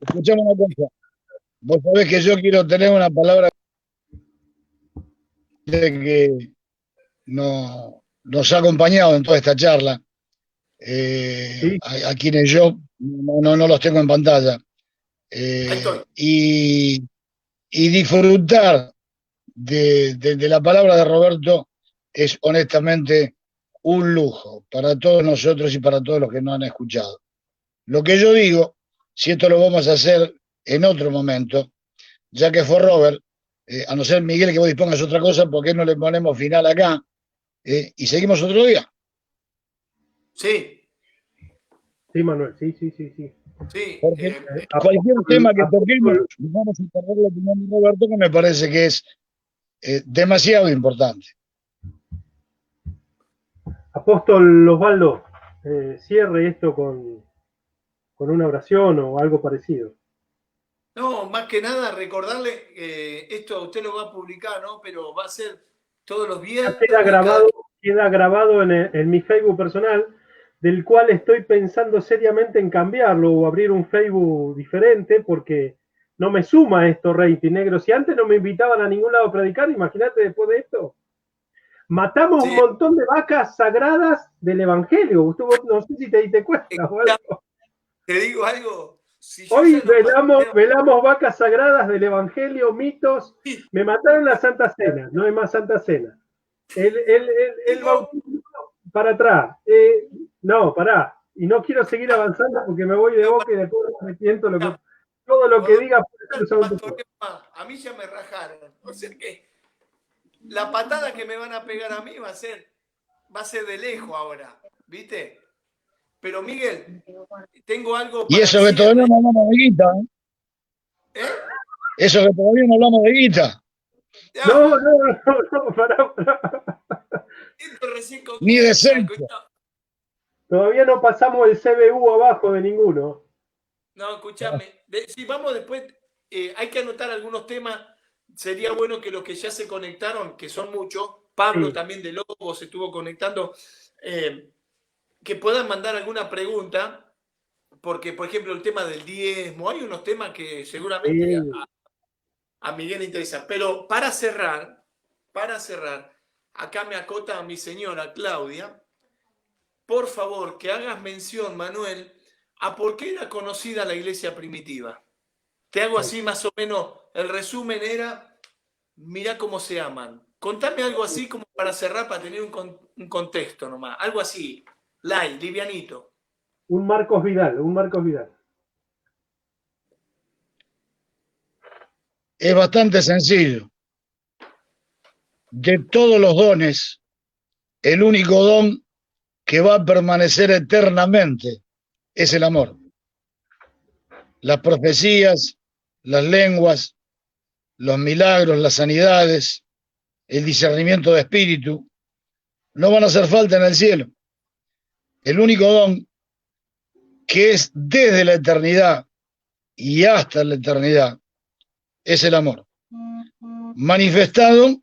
Escuchame una cosa. Vos sabés que yo quiero tener una palabra que nos ha acompañado en toda esta charla. A quienes yo no los tengo en pantalla. Y disfrutar de la palabra de Roberto es honestamente un lujo para todos nosotros y para todos los que no han escuchado. Lo que yo digo, si esto lo vamos a hacer en otro momento, ya que fue Robert, a no ser Miguel que vos dispongas otra cosa, ¿por qué no le ponemos final acá? Y seguimos otro día. Sí. Sí, Manuel, sí. Sí, porque cualquier tema que toquemos, vamos a perder la opinión de Roberto, que me parece que es demasiado importante. Apóstol Osvaldo, cierre esto con una oración o algo parecido. No, más que nada recordarle que esto usted lo va a publicar, ¿no? Pero va a ser todos los viernes. Queda grabado en mi Facebook personal, del cual estoy pensando seriamente en cambiarlo o abrir un Facebook diferente, porque no me suma esto, rating negro. Si antes no me invitaban a ningún lado a predicar, imagínate después de esto. Matamos un montón de vacas sagradas del Evangelio. Usted, no sé si te diste cuenta. Te digo algo. Si hoy velamos vacas sagradas del Evangelio, mitos. Me mataron la Santa Cena. No hay más Santa Cena. El bautismo para atrás. No, pará. y no quiero seguir avanzando porque me voy de boca y después me arrepiento todo lo que diga puede ser usado en tu contra. A mí ya me rajaron. O sea que la patada que me van a pegar a mí va a ser de lejos ahora, ¿viste? Pero Miguel, tengo algo Y para eso que todavía no hablamos de guita. ¿Eh? Eso que todavía no hablamos de guita. No, pará. Esto recién Ni de comienza. sexo. Todavía no pasamos el CBU abajo de ninguno. No, escúchame. Si vamos después, hay que anotar algunos temas. Sería bueno que los que ya se conectaron, que son muchos, Pablo también de Lobo se estuvo conectando, que puedan mandar alguna pregunta, porque, por ejemplo, el tema del diezmo, hay unos temas que seguramente a Miguel le interesan. Pero para cerrar, acá me acota a mi señora Claudia, por favor, que hagas mención, Manuel, a por qué era conocida la iglesia primitiva. Te hago así más o menos, el resumen era, mirá cómo se aman. Contame algo así como para cerrar, para tener un contexto nomás, algo así, light, livianito. Un Marcos Vidal. Es bastante sencillo. De todos los dones, el único don que va a permanecer eternamente es el amor. Las profecías, las lenguas, los milagros, las sanidades, el discernimiento de espíritu, no van a hacer falta en el cielo. El único don que es desde la eternidad y hasta la eternidad es el amor, manifestado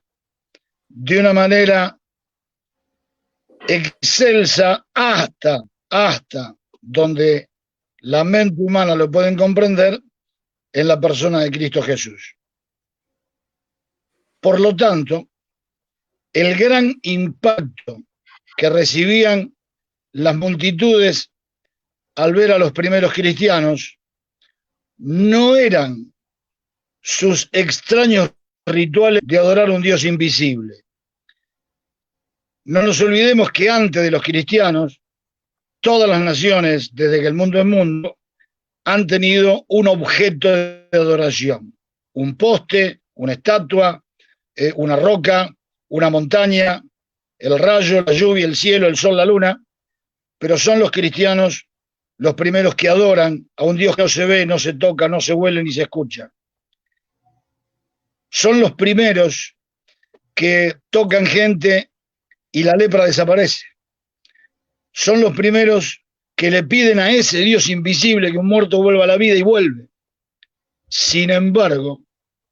de una manera excelsa hasta donde la mente humana lo pueden comprender en la persona de Cristo Jesús. Por lo tanto, el gran impacto que recibían las multitudes al ver a los primeros cristianos no eran sus extraños rituales de adorar a un Dios invisible. No nos olvidemos que antes de los cristianos, todas las naciones, desde que el mundo es mundo, han tenido un objeto de adoración. Un poste, una estatua, una roca, una montaña, el rayo, la lluvia, el cielo, el sol, la luna. Pero son los cristianos los primeros que adoran a un Dios que no se ve, no se toca, no se huele ni se escucha. Son los primeros que tocan gente y la lepra desaparece. Son los primeros que le piden a ese Dios invisible que un muerto vuelva a la vida y vuelve. Sin embargo,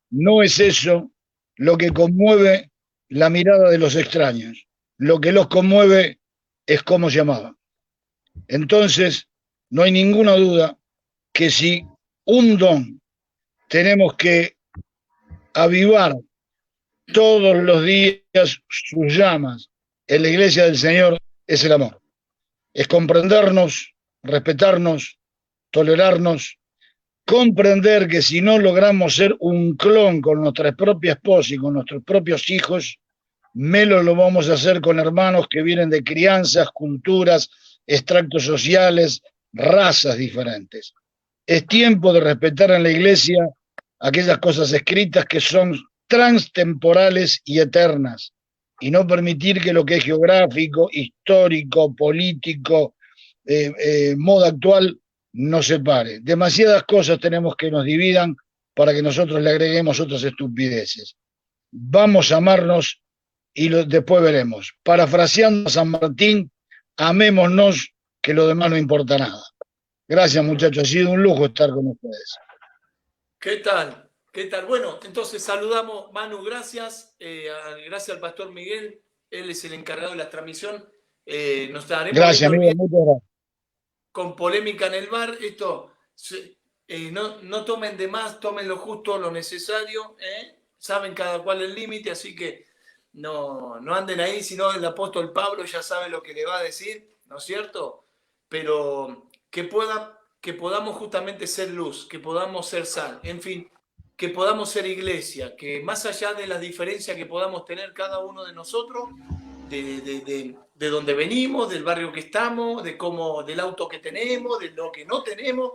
no es eso lo que conmueve la mirada de los extraños. Lo que los conmueve es cómo se amaban. Entonces, no hay ninguna duda que si un don tenemos que avivar todos los días sus llamas en la iglesia del Señor, es el amor. Es comprendernos, respetarnos, tolerarnos, comprender que si no logramos ser un clon con nuestra propia esposa y con nuestros propios hijos, menos lo vamos a hacer con hermanos que vienen de crianzas, culturas, extractos sociales, razas diferentes. Es tiempo de respetar en la iglesia aquellas cosas escritas que son transtemporales y eternas, y no permitir que lo que es geográfico, histórico, político, moda actual, nos separe. Demasiadas cosas tenemos que nos dividan para que nosotros le agreguemos otras estupideces. Vamos a amarnos y después veremos. Parafraseando a San Martín, amémonos, que lo demás no importa nada. Gracias, muchachos. Ha sido un lujo estar con ustedes. ¿Qué tal? ¿Qué tal? Bueno, entonces saludamos, Manu, gracias. Gracias al pastor Miguel. Él es el encargado de la transmisión. Nos daremos gracias, amigo. Muchas gracias. Con polémica en el bar. Esto, no tomen de más, tomen lo justo, lo necesario. Saben cada cual el límite, así que no anden ahí, sino el apóstol Pablo ya sabe lo que le va a decir, ¿no es cierto? Pero que podamos justamente ser luz, que podamos ser sal, en fin, que podamos ser iglesia, que más allá de las diferencias que podamos tener cada uno de nosotros, de dónde venimos, del barrio que estamos, del auto que tenemos, de lo que no tenemos,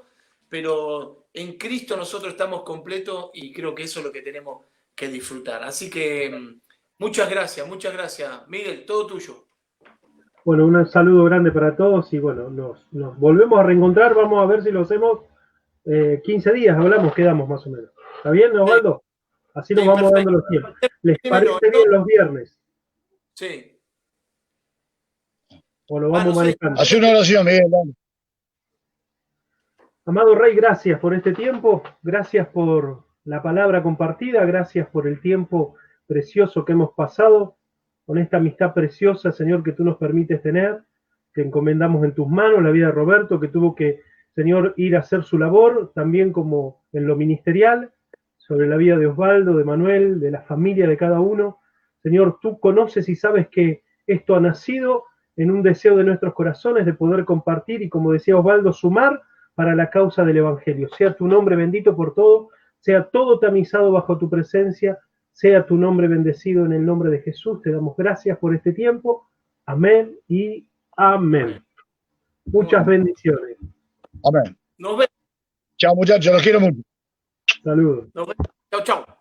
pero en Cristo nosotros estamos completos y creo que eso es lo que tenemos que disfrutar. Así que muchas gracias, Miguel, todo tuyo. Bueno, un saludo grande para todos y bueno, nos volvemos a reencontrar, vamos a ver si lo hacemos 15 días, hablamos, quedamos más o menos. ¿Está bien, Osvaldo? Así nos vamos dando los tiempos. ¿Les parece bien los viernes? Sí. ¿O lo vamos manejando? Hace una oración, Miguel. Amado Rey, gracias por este tiempo, gracias por la palabra compartida, gracias por el tiempo precioso que hemos pasado, con esta amistad preciosa, Señor, que tú nos permites tener, que encomendamos en tus manos la vida de Roberto, que tuvo que, Señor, ir a hacer su labor, también como en lo ministerial, sobre la vida de Osvaldo, de Manuel, de la familia de cada uno. Señor, tú conoces y sabes que esto ha nacido en un deseo de nuestros corazones de poder compartir y, como decía Osvaldo, sumar para la causa del Evangelio. Sea tu nombre bendito por todo, sea todo tamizado bajo tu presencia, sea tu nombre bendecido en el nombre de Jesús. Te damos gracias por este tiempo. Amén y amén. Muchas bendiciones. Amén. Nos vemos. Chao, muchachos, los quiero mucho. Saludos. Nos vemos. Chau, chau.